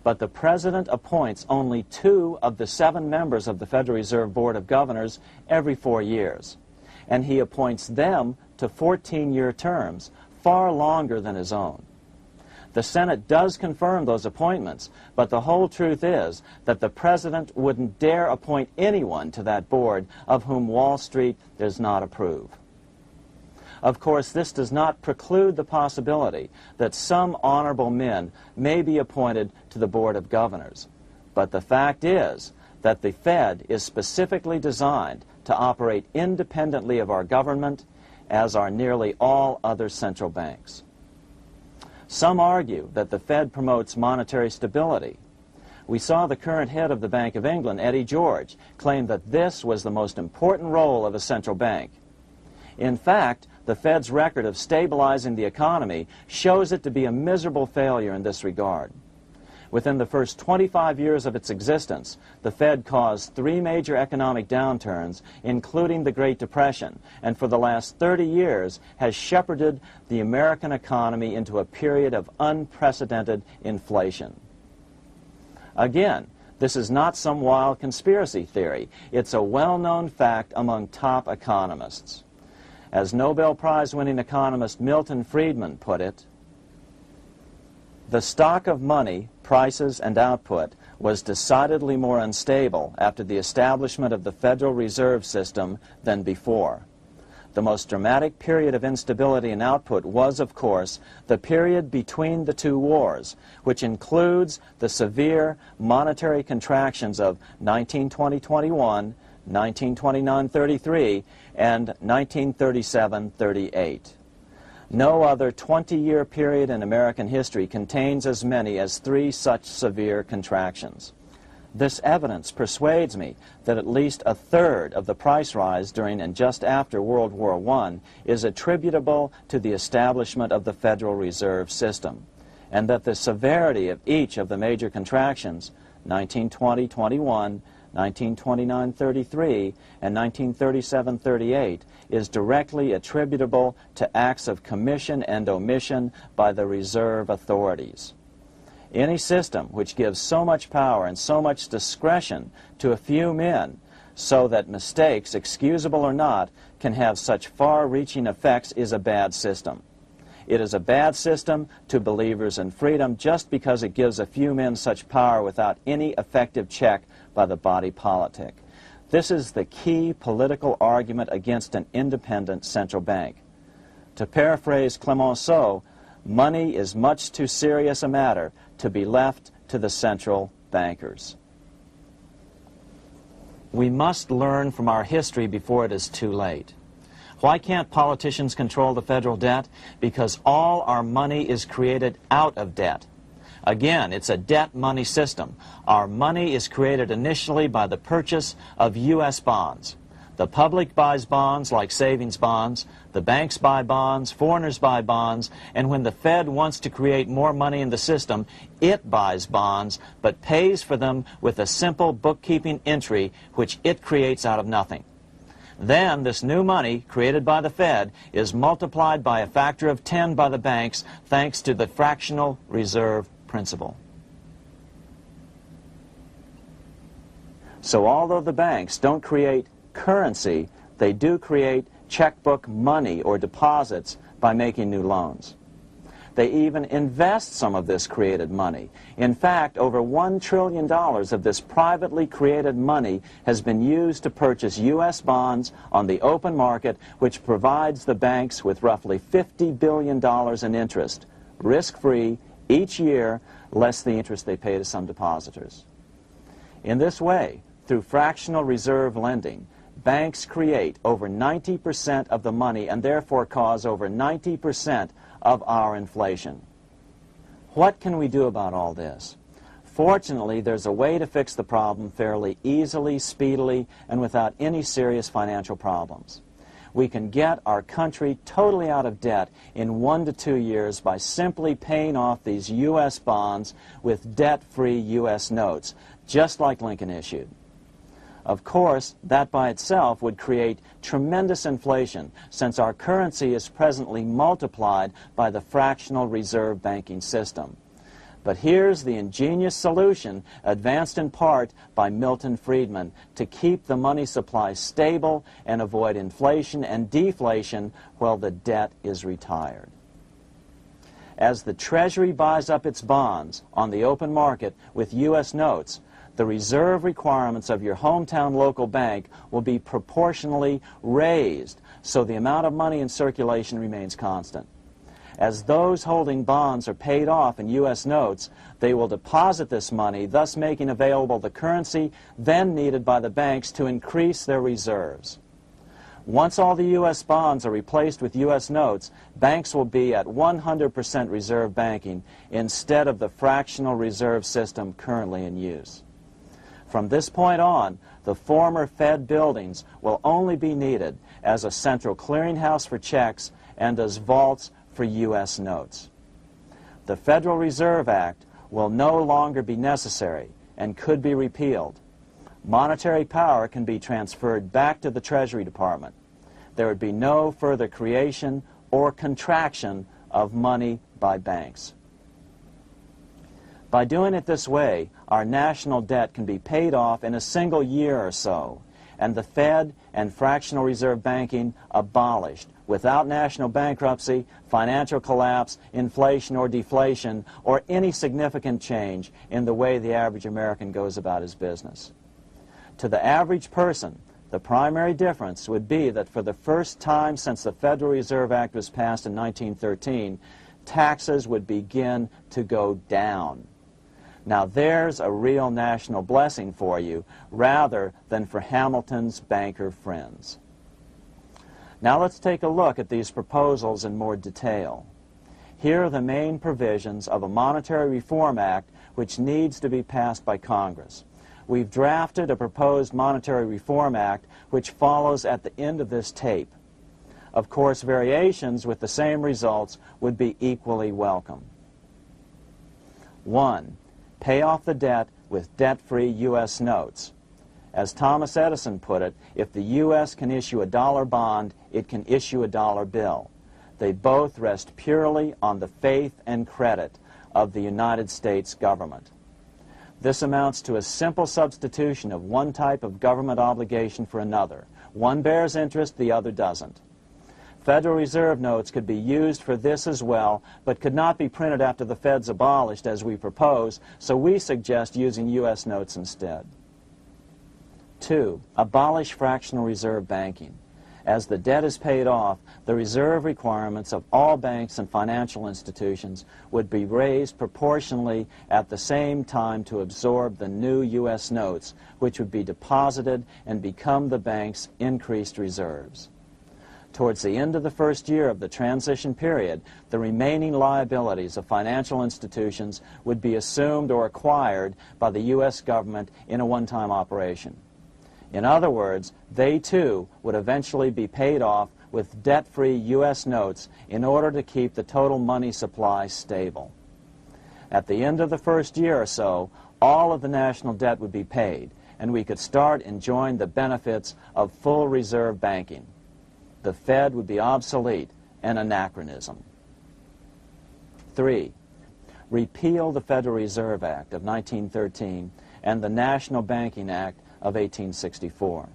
But the President appoints only 2 of the 7 members of the Federal Reserve Board of Governors every 4 years. And he appoints them to 14-year terms, far longer than his own. The Senate does confirm those appointments, but the whole truth is that the President wouldn't dare appoint anyone to that board of whom Wall Street does not approve. Of course, this does not preclude the possibility that some honorable men may be appointed to the Board of Governors. But the fact is that the Fed is specifically designed to operate independently of our government, as are nearly all other central banks. Some argue that the Fed promotes monetary stability. We saw the current head of the Bank of England, Eddie George, claim that this was the most important role of a central bank. In fact, the Fed's record of stabilizing the economy shows it to be a miserable failure in this regard. Within the first 25 years of its existence, the Fed caused 3 major economic downturns, including the Great Depression, and for the last 30 years has shepherded the American economy into a period of unprecedented inflation. Again, this is not some wild conspiracy theory. It's a well-known fact among top economists. As Nobel Prize-winning economist Milton Friedman put it, the stock of money, prices, and output was decidedly more unstable after the establishment of the Federal Reserve System than before. The most dramatic period of instability in output was, of course, the period between the 2 wars, which includes the severe monetary contractions of 1920-21, 1929-33, and 1937-38. No other 20-year period in American history contains as many as 3 such severe contractions. This evidence persuades me that at least a third of the price rise during and just after World War I is attributable to the establishment of the Federal Reserve System, and that the severity of each of the major contractions, 1920-21, 1929-33, and 1937-38, is directly attributable to acts of commission and omission by the reserve authorities. Any system which gives so much power and so much discretion to a few men so that mistakes, excusable or not, can have such far-reaching effects is a bad system. It is a bad system to believers in freedom just because it gives a few men such power without any effective check by the body politic. This is the key political argument against an independent central bank. To paraphrase Clemenceau, money is much too serious a matter to be left to the central bankers. We must learn from our history before it is too late. Why can't politicians control the federal debt? Because all our money is created out of debt. Again, it's a debt money system. Our money is created initially by the purchase of U.S. bonds. The public buys bonds like savings bonds, the banks buy bonds, foreigners buy bonds, and when the Fed wants to create more money in the system, it buys bonds, but pays for them with a simple bookkeeping entry which it creates out of nothing. Then this new money, created by the Fed, is multiplied by a factor of 10 by the banks thanks to the fractional reserve principle. So although the banks don't create currency, they do create checkbook money or deposits by making new loans. They even invest some of this created money. In fact, over $1 trillion of this privately created money has been used to purchase U.S. bonds on the open market, which provides the banks with roughly $50 billion in interest, risk-free, each year, less the interest they pay to some depositors. In this way, through fractional reserve lending, banks create over 90% of the money and therefore cause over 90% of our inflation. What can we do about all this? Fortunately, there's a way to fix the problem fairly easily, speedily, and without any serious financial problems. We can get our country totally out of debt in 1 to 2 years by simply paying off these U.S. bonds with debt-free U.S. notes, just like Lincoln issued. Of course, that by itself would create tremendous inflation, since our currency is presently multiplied by the fractional reserve banking system. But here's the ingenious solution, advanced in part by Milton Friedman, to keep the money supply stable and avoid inflation and deflation while the debt is retired. As the Treasury buys up its bonds on the open market with U.S. notes, the reserve requirements of your hometown local bank will be proportionally raised, so the amount of money in circulation remains constant. As those holding bonds are paid off in U.S. notes, they will deposit this money, thus making available the currency then needed by the banks to increase their reserves. Once all the U.S. bonds are replaced with U.S. notes, banks will be at 100% reserve banking instead of the fractional reserve system currently in use. From this point on, the former Fed buildings will only be needed as a central clearinghouse for checks and as vaults for U.S. notes. The Federal Reserve Act will no longer be necessary and could be repealed. Monetary power can be transferred back to the Treasury Department. There would be no further creation or contraction of money by banks. By doing it this way, our national debt can be paid off in a single year or so, and the Fed and fractional reserve banking abolished, without national bankruptcy, financial collapse, inflation or deflation, or any significant change in the way the average American goes about his business. To the average person, the primary difference would be that for the first time since the Federal Reserve Act was passed in 1913, taxes would begin to go down. Now there's a real national blessing for you, rather than for Hamilton's banker friends. Now let's take a look at these proposals in more detail. Here are the main provisions of a Monetary Reform Act which needs to be passed by Congress. We've drafted a proposed Monetary Reform Act which follows at the end of this tape. Of course, variations with the same results would be equally welcome. 1. Pay off the debt with debt-free U.S. notes. As Thomas Edison put it, if the U.S. can issue a dollar bond, it can issue a dollar bill. They both rest purely on the faith and credit of the United States government. This amounts to a simple substitution of one type of government obligation for another. One bears interest, the other doesn't. Federal Reserve notes could be used for this as well, but could not be printed after the Fed's abolished as we propose, so we suggest using U.S. notes instead. 2. Abolish fractional reserve banking. As the debt is paid off, the reserve requirements of all banks and financial institutions would be raised proportionally at the same time to absorb the new U.S. notes, which would be deposited and become the bank's increased reserves. Towards the end of the first year of the transition period, the remaining liabilities of financial institutions would be assumed or acquired by the U.S. government in a one-time operation. In other words, they too would eventually be paid off with debt-free U.S. notes in order to keep the total money supply stable. At the end of the first year or so, all of the national debt would be paid, and we could start enjoying the benefits of full reserve banking. The Fed would be obsolete, an anachronism. 3. Repeal the Federal Reserve Act of 1913 and the National Banking Act of 1864.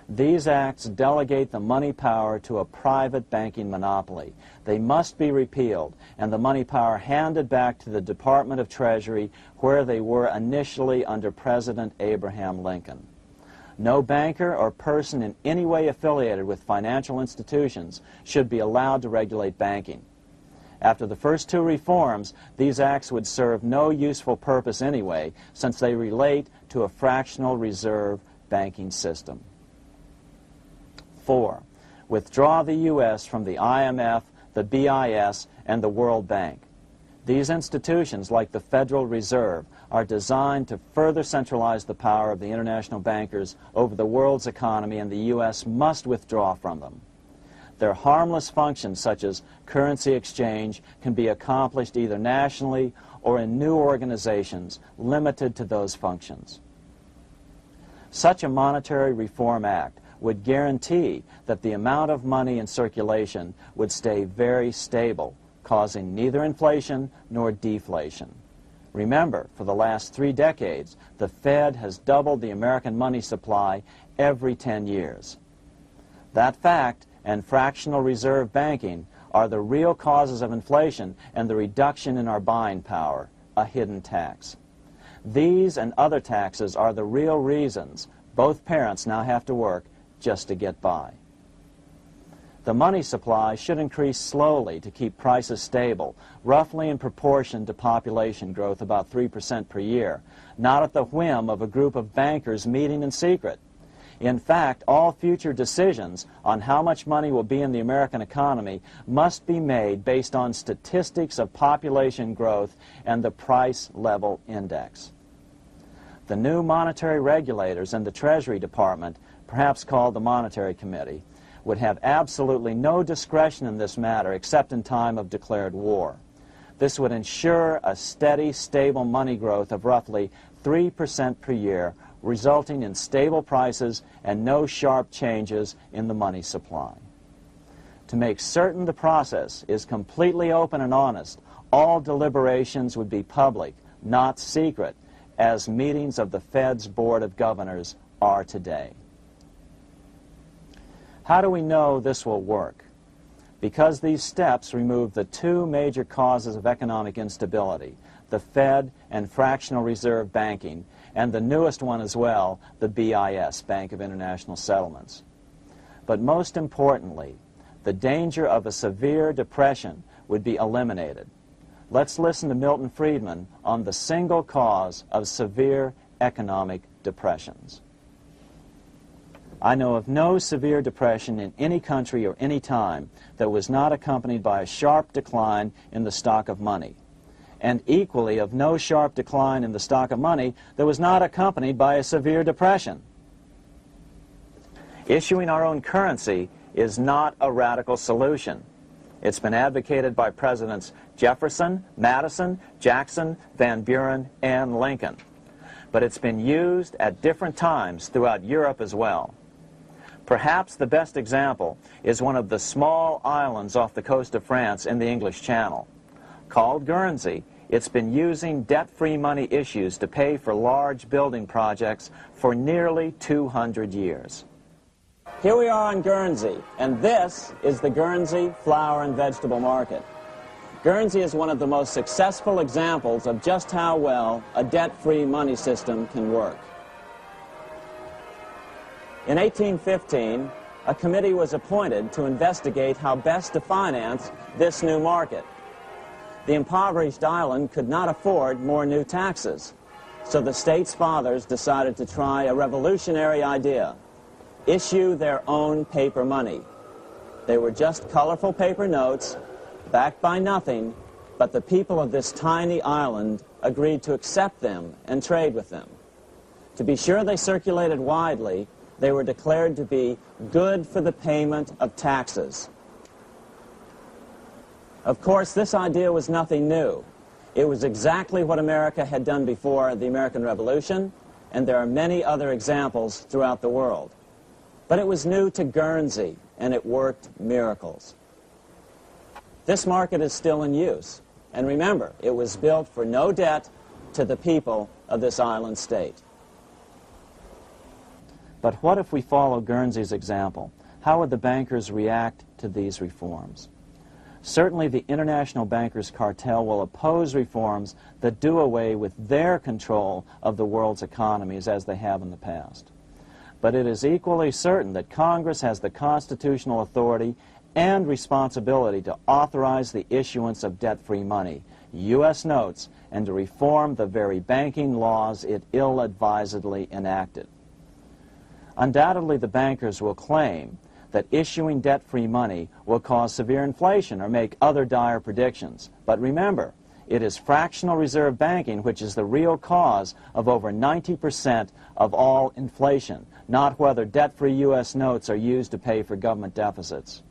These acts delegate the money power to a private banking monopoly. They must be repealed, and the money power handed back to the Department of Treasury, where they were initially under President Abraham Lincoln. No banker or person in any way affiliated with financial institutions should be allowed to regulate banking. After the first two reforms, these acts would serve no useful purpose anyway, since they relate to a fractional reserve banking system. 4. Withdraw the U.S. from the IMF, the BIS, and the World Bank. These institutions, like the Federal Reserve, are designed to further centralize the power of the international bankers over the world's economy, and the U.S. must withdraw from them. Their harmless functions, such as currency exchange, can be accomplished either nationally or in new organizations limited to those functions. Such a monetary reform act would guarantee that the amount of money in circulation would stay very stable, causing neither inflation nor deflation. Remember, for the last 3 decades, the Fed has doubled the American money supply every 10 years. That fact and fractional reserve banking are the real causes of inflation and the reduction in our buying power, a hidden tax. These and other taxes are the real reasons both parents now have to work just to get by. The money supply should increase slowly to keep prices stable, roughly in proportion to population growth, about 3% per year, not at the whim of a group of bankers meeting in secret. In fact, all future decisions on how much money will be in the American economy must be made based on statistics of population growth and the price level index. The new monetary regulators and the Treasury Department, perhaps called the Monetary Committee, would have absolutely no discretion in this matter except in time of declared war. This would ensure a steady, stable money growth of roughly 3% per year, resulting in stable prices and no sharp changes in the money supply. To make certain the process is completely open and honest, all deliberations would be public, not secret, as meetings of the Fed's Board of Governors are today. How do we know this will work? Because these steps remove the 2 major causes of economic instability, the Fed and fractional reserve banking, and the newest one as well, the BIS, Bank of International Settlements. But most importantly, the danger of a severe depression would be eliminated. Let's listen to Milton Friedman on the single cause of severe economic depressions. I know of no severe depression in any country or any time that was not accompanied by a sharp decline in the stock of money, and equally of no sharp decline in the stock of money that was not accompanied by a severe depression. Issuing our own currency is not a radical solution. It's been advocated by Presidents Jefferson, Madison, Jackson, Van Buren, and Lincoln. But it's been used at different times throughout Europe as well. Perhaps the best example is one of the small islands off the coast of France in the English Channel. Called Guernsey, It's been using debt-free money issues to pay for large building projects for nearly 200 years. Here we are on Guernsey, and this is the Guernsey flower and vegetable market. Guernsey is one of the most successful examples of just how well a debt-free money system can work. In 1815, a committee was appointed to investigate how best to finance this new market. The impoverished island could not afford more new taxes, so the state's fathers decided to try a revolutionary idea: issue their own paper money. They were just colorful paper notes, backed by nothing, but the people of this tiny island agreed to accept them and trade with them. To be sure they circulated widely, they were declared to be good for the payment of taxes. Of course, this idea was nothing new. It was exactly what America had done before the American Revolution, and there are many other examples throughout the world. But it was new to Guernsey, and it worked miracles. This market is still in use, and remember, it was built for no debt to the people of this island state. But what if we follow Guernsey's example? How would the bankers react to these reforms? Certainly the international bankers' cartel will oppose reforms that do away with their control of the world's economies as they have in the past. But it is equally certain that Congress has the constitutional authority and responsibility to authorize the issuance of debt-free money, U.S. notes, and to reform the very banking laws it ill-advisedly enacted. Undoubtedly, the bankers will claim that issuing debt-free money will cause severe inflation or make other dire predictions. But remember, it is fractional reserve banking which is the real cause of over 90% of all inflation, not whether debt-free U.S. notes are used to pay for government deficits.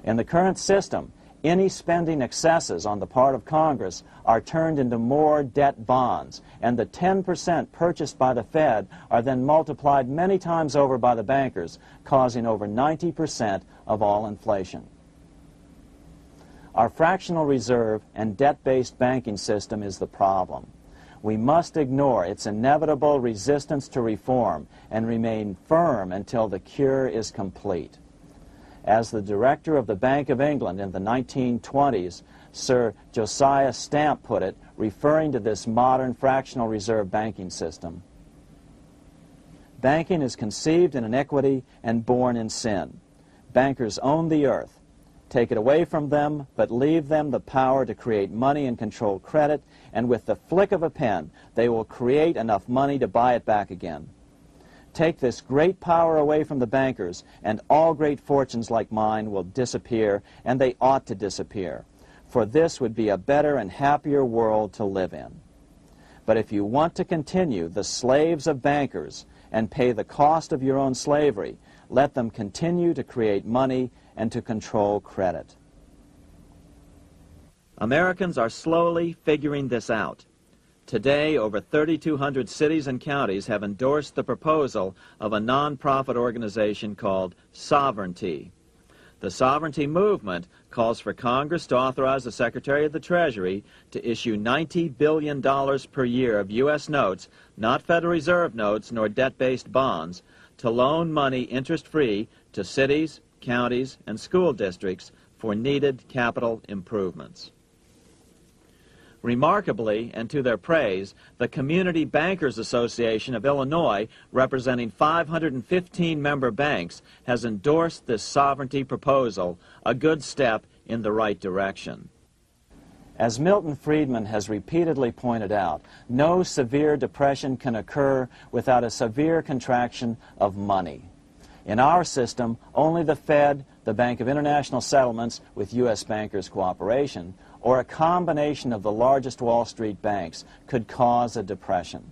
In the current system, any spending excesses on the part of Congress are turned into more debt bonds, and the 10% purchased by the Fed are then multiplied many times over by the bankers, causing over 90% of all inflation. Our fractional reserve and debt-based banking system is the problem. We must ignore its inevitable resistance to reform and remain firm until the cure is complete. As the director of the Bank of England in the 1920s, Sir Josiah Stamp put it, referring to this modern fractional reserve banking system, "Banking is conceived in iniquity and born in sin. Bankers own the earth. Take it away from them, but leave them the power to create money and control credit, and with the flick of a pen, they will create enough money to buy it back again. Take this great power away from the bankers, and all great fortunes like mine will disappear, and they ought to disappear, for this would be a better and happier world to live in. But if you want to continue the slaves of bankers and pay the cost of your own slavery, let them continue to create money and to control credit." Americans are slowly figuring this out. Today, over 3,200 cities and counties have endorsed the proposal of a non-profit organization called Sovereignty. The Sovereignty movement calls for Congress to authorize the Secretary of the Treasury to issue $90 billion per year of U.S. notes, not Federal Reserve notes nor debt-based bonds, to loan money interest-free to cities, counties, and school districts for needed capital improvements. Remarkably, and to their praise, the Community Bankers Association of Illinois, representing 515 member banks, has endorsed this sovereignty proposal, a good step in the right direction. As Milton Friedman has repeatedly pointed out, no severe depression can occur without a severe contraction of money. In our system, only the Fed, the Bank of International Settlements, with U.S. bankers' cooperation, or a combination of the largest Wall Street banks could cause a depression.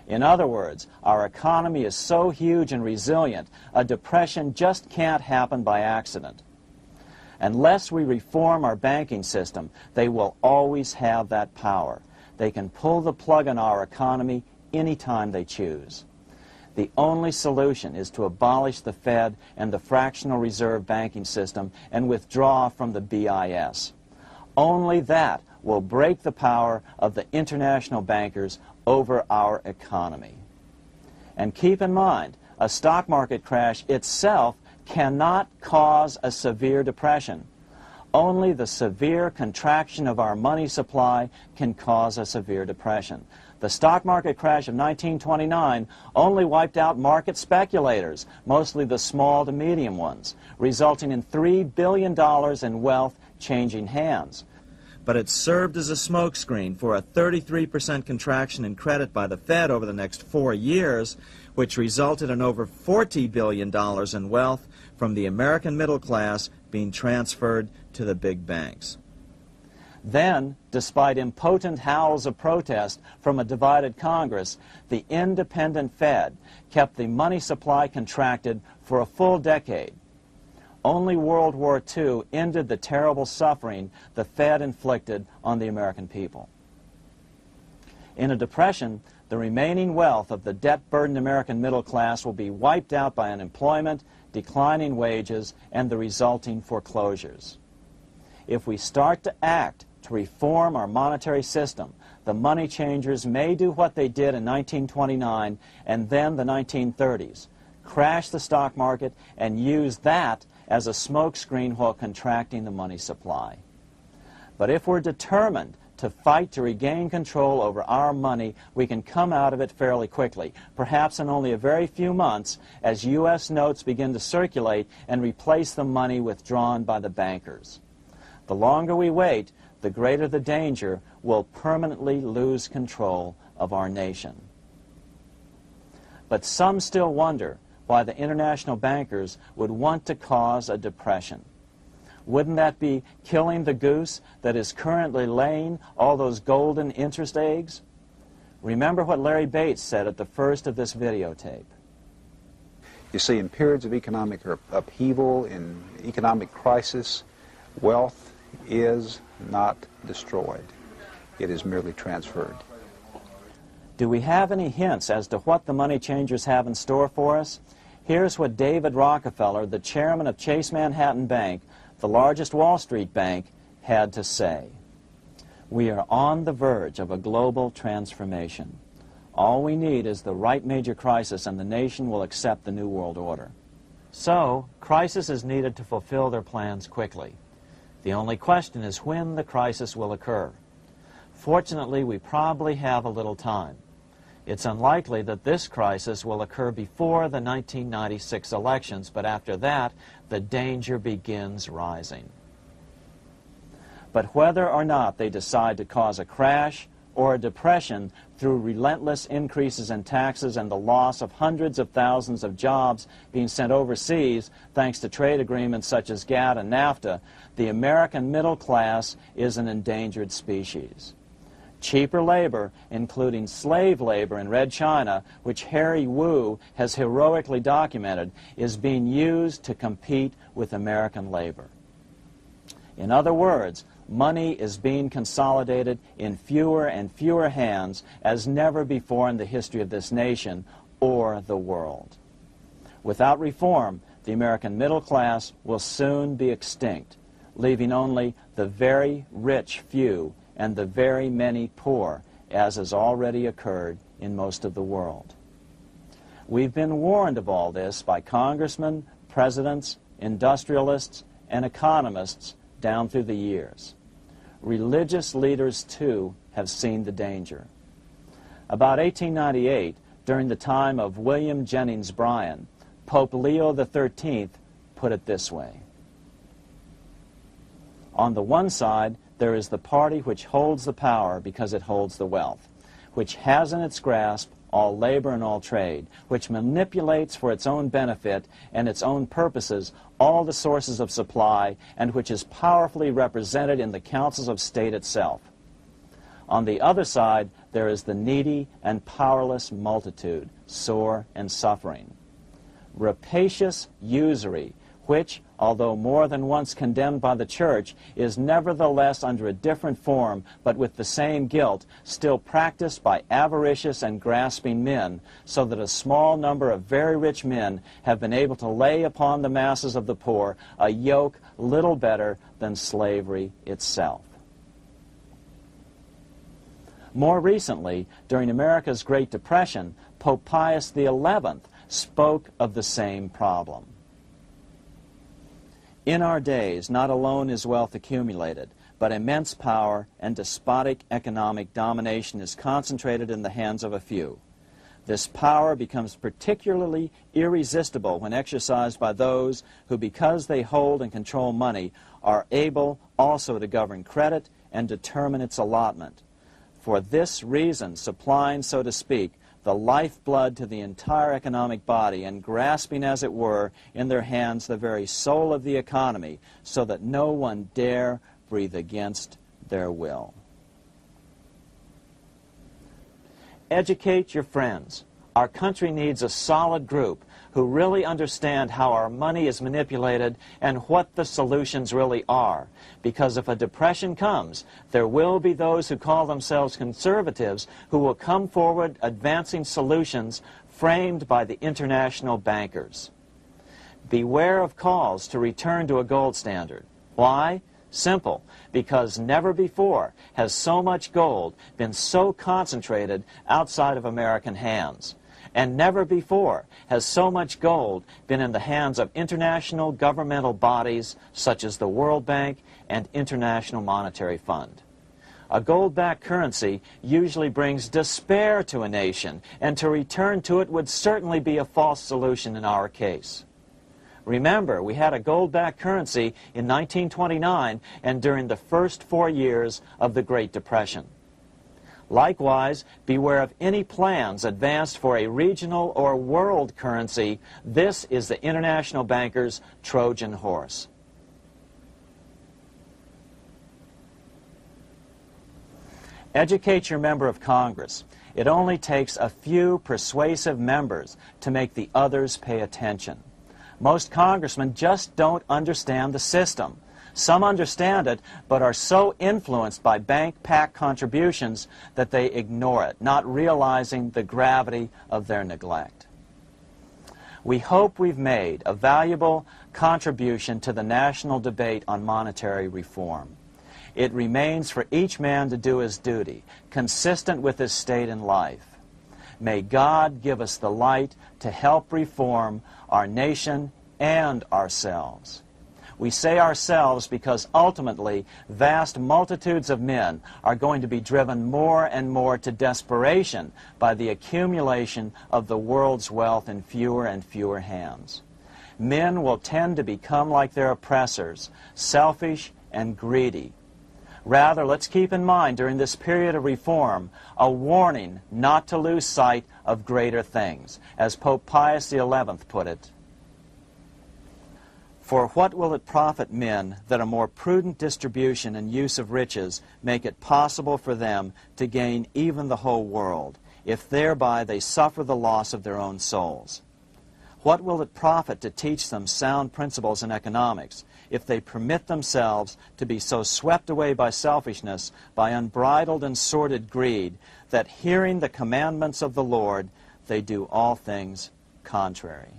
In other words, our economy is so huge and resilient, a depression just can't happen by accident. Unless we reform our banking system, they will always have that power. They can pull the plug on our economy anytime they choose. The only solution is to abolish the Fed and the fractional reserve banking system and withdraw from the BIS. Only that will break the power of the international bankers over our economy. And keep in mind, a stock market crash itself cannot cause a severe depression. Only the severe contraction of our money supply can cause a severe depression. The stock market crash of 1929 only wiped out market speculators, mostly the small to medium ones, resulting in $3 billion in wealth changing hands. But it served as a smokescreen for a 33% contraction in credit by the Fed over the next 4 years, which resulted in over $40 billion in wealth from the American middle class being transferred to the big banks. Then, despite impotent howls of protest from a divided Congress, the independent Fed kept the money supply contracted for a full decade. Only World War II ended the terrible suffering the Fed inflicted on the American people. In a depression, the remaining wealth of the debt-burdened American middle class will be wiped out by unemployment, declining wages, and the resulting foreclosures. If we start to act to reform our monetary system, the money changers may do what they did in 1929 and then the 1930s, crash the stock market and use that as a smokescreen while contracting the money supply. But if we're determined to fight to regain control over our money, we can come out of it fairly quickly, perhaps in only a very few months, as U.S. notes begin to circulate and replace the money withdrawn by the bankers. The longer we wait, the greater the danger we'll permanently lose control of our nation. But some still wonder why the international bankers would want to cause a depression. Wouldn't that be killing the goose that is currently laying all those golden interest eggs? Remember what Larry Bates said at the first of this videotape. You see, in periods of economic upheaval, in economic crisis, wealth is not destroyed. It is merely transferred. Do we have any hints as to what the money changers have in store for us? Here's what David Rockefeller, the chairman of Chase Manhattan Bank, the largest Wall Street bank, had to say. We are on the verge of a global transformation. All we need is the right major crisis and the nation will accept the New World Order. So, crisis is needed to fulfill their plans quickly. The only question is when the crisis will occur. Fortunately, we probably have a little time. It's unlikely that this crisis will occur before the 1996 elections, but after that, the danger begins rising. But whether or not they decide to cause a crash or a depression through relentless increases in taxes and the loss of hundreds of thousands of jobs being sent overseas thanks to trade agreements such as GATT and NAFTA, the American middle class is an endangered species. Cheaper labor, including slave labor in Red China, which Harry Wu has heroically documented, is being used to compete with American labor. In other words, money is being consolidated in fewer and fewer hands as never before in the history of this nation or the world. Without reform, the American middle class will soon be extinct, leaving only the very rich few and the very many poor, as has already occurred in most of the world. We've been warned of all this by congressmen, presidents, industrialists, and economists down through the years. Religious leaders, too, have seen the danger. About 1898, during the time of William Jennings Bryan, Pope Leo XIII put it this way. On the one side, there is the party which holds the power because it holds the wealth, which has in its grasp all labor and all trade, which manipulates for its own benefit and its own purposes all the sources of supply, and which is powerfully represented in the councils of state itself. On the other side, there is the needy and powerless multitude, sore and suffering. Rapacious usury, which, although more than once condemned by the Church, is nevertheless under a different form, but with the same guilt, still practiced by avaricious and grasping men, so that a small number of very rich men have been able to lay upon the masses of the poor a yoke little better than slavery itself. More recently, during America's Great Depression, Pope Pius XI spoke of the same problem. In our days, not alone is wealth accumulated, but immense power and despotic economic domination is concentrated in the hands of a few. This power becomes particularly irresistible when exercised by those who, because they hold and control money, are able also to govern credit and determine its allotment. For this reason, supplying, so to speak, the lifeblood to the entire economic body and grasping, as it were, in their hands the very soul of the economy, so that no one dare breathe against their will. Educate your friends. Our country needs a solid group who really understand how our money is manipulated and what the solutions really are. Because if a depression comes, there will be those who call themselves conservatives who will come forward advancing solutions framed by the international bankers. Beware of calls to return to a gold standard. Why? Simple, because never before has so much gold been so concentrated outside of American hands. And never before has so much gold been in the hands of international governmental bodies such as the World Bank and International Monetary Fund. A gold-backed currency usually brings despair to a nation, and to return to it would certainly be a false solution in our case. Remember, we had a gold-backed currency in 1929 and during the first 4 years of the Great Depression. Likewise, beware of any plans advanced for a regional or world currency. This is the international bankers' Trojan horse. Educate your member of Congress. It only takes a few persuasive members to make the others pay attention. Most congressmen just don't understand the system. Some understand it, but are so influenced by bank PAC contributions that they ignore it, not realizing the gravity of their neglect. We hope we've made a valuable contribution to the national debate on monetary reform. It remains for each man to do his duty, consistent with his state in life. May God give us the light to help reform our nation and ourselves. We say ourselves because ultimately vast multitudes of men are going to be driven more and more to desperation by the accumulation of the world's wealth in fewer and fewer hands. Men will tend to become like their oppressors, selfish and greedy. Rather, let's keep in mind during this period of reform a warning not to lose sight of greater things, as Pope Pius XI put it. For what will it profit men that a more prudent distribution and use of riches make it possible for them to gain even the whole world, if thereby they suffer the loss of their own souls? What will it profit to teach them sound principles in economics, if they permit themselves to be so swept away by selfishness, by unbridled and sordid greed, that hearing the commandments of the Lord, they do all things contrary?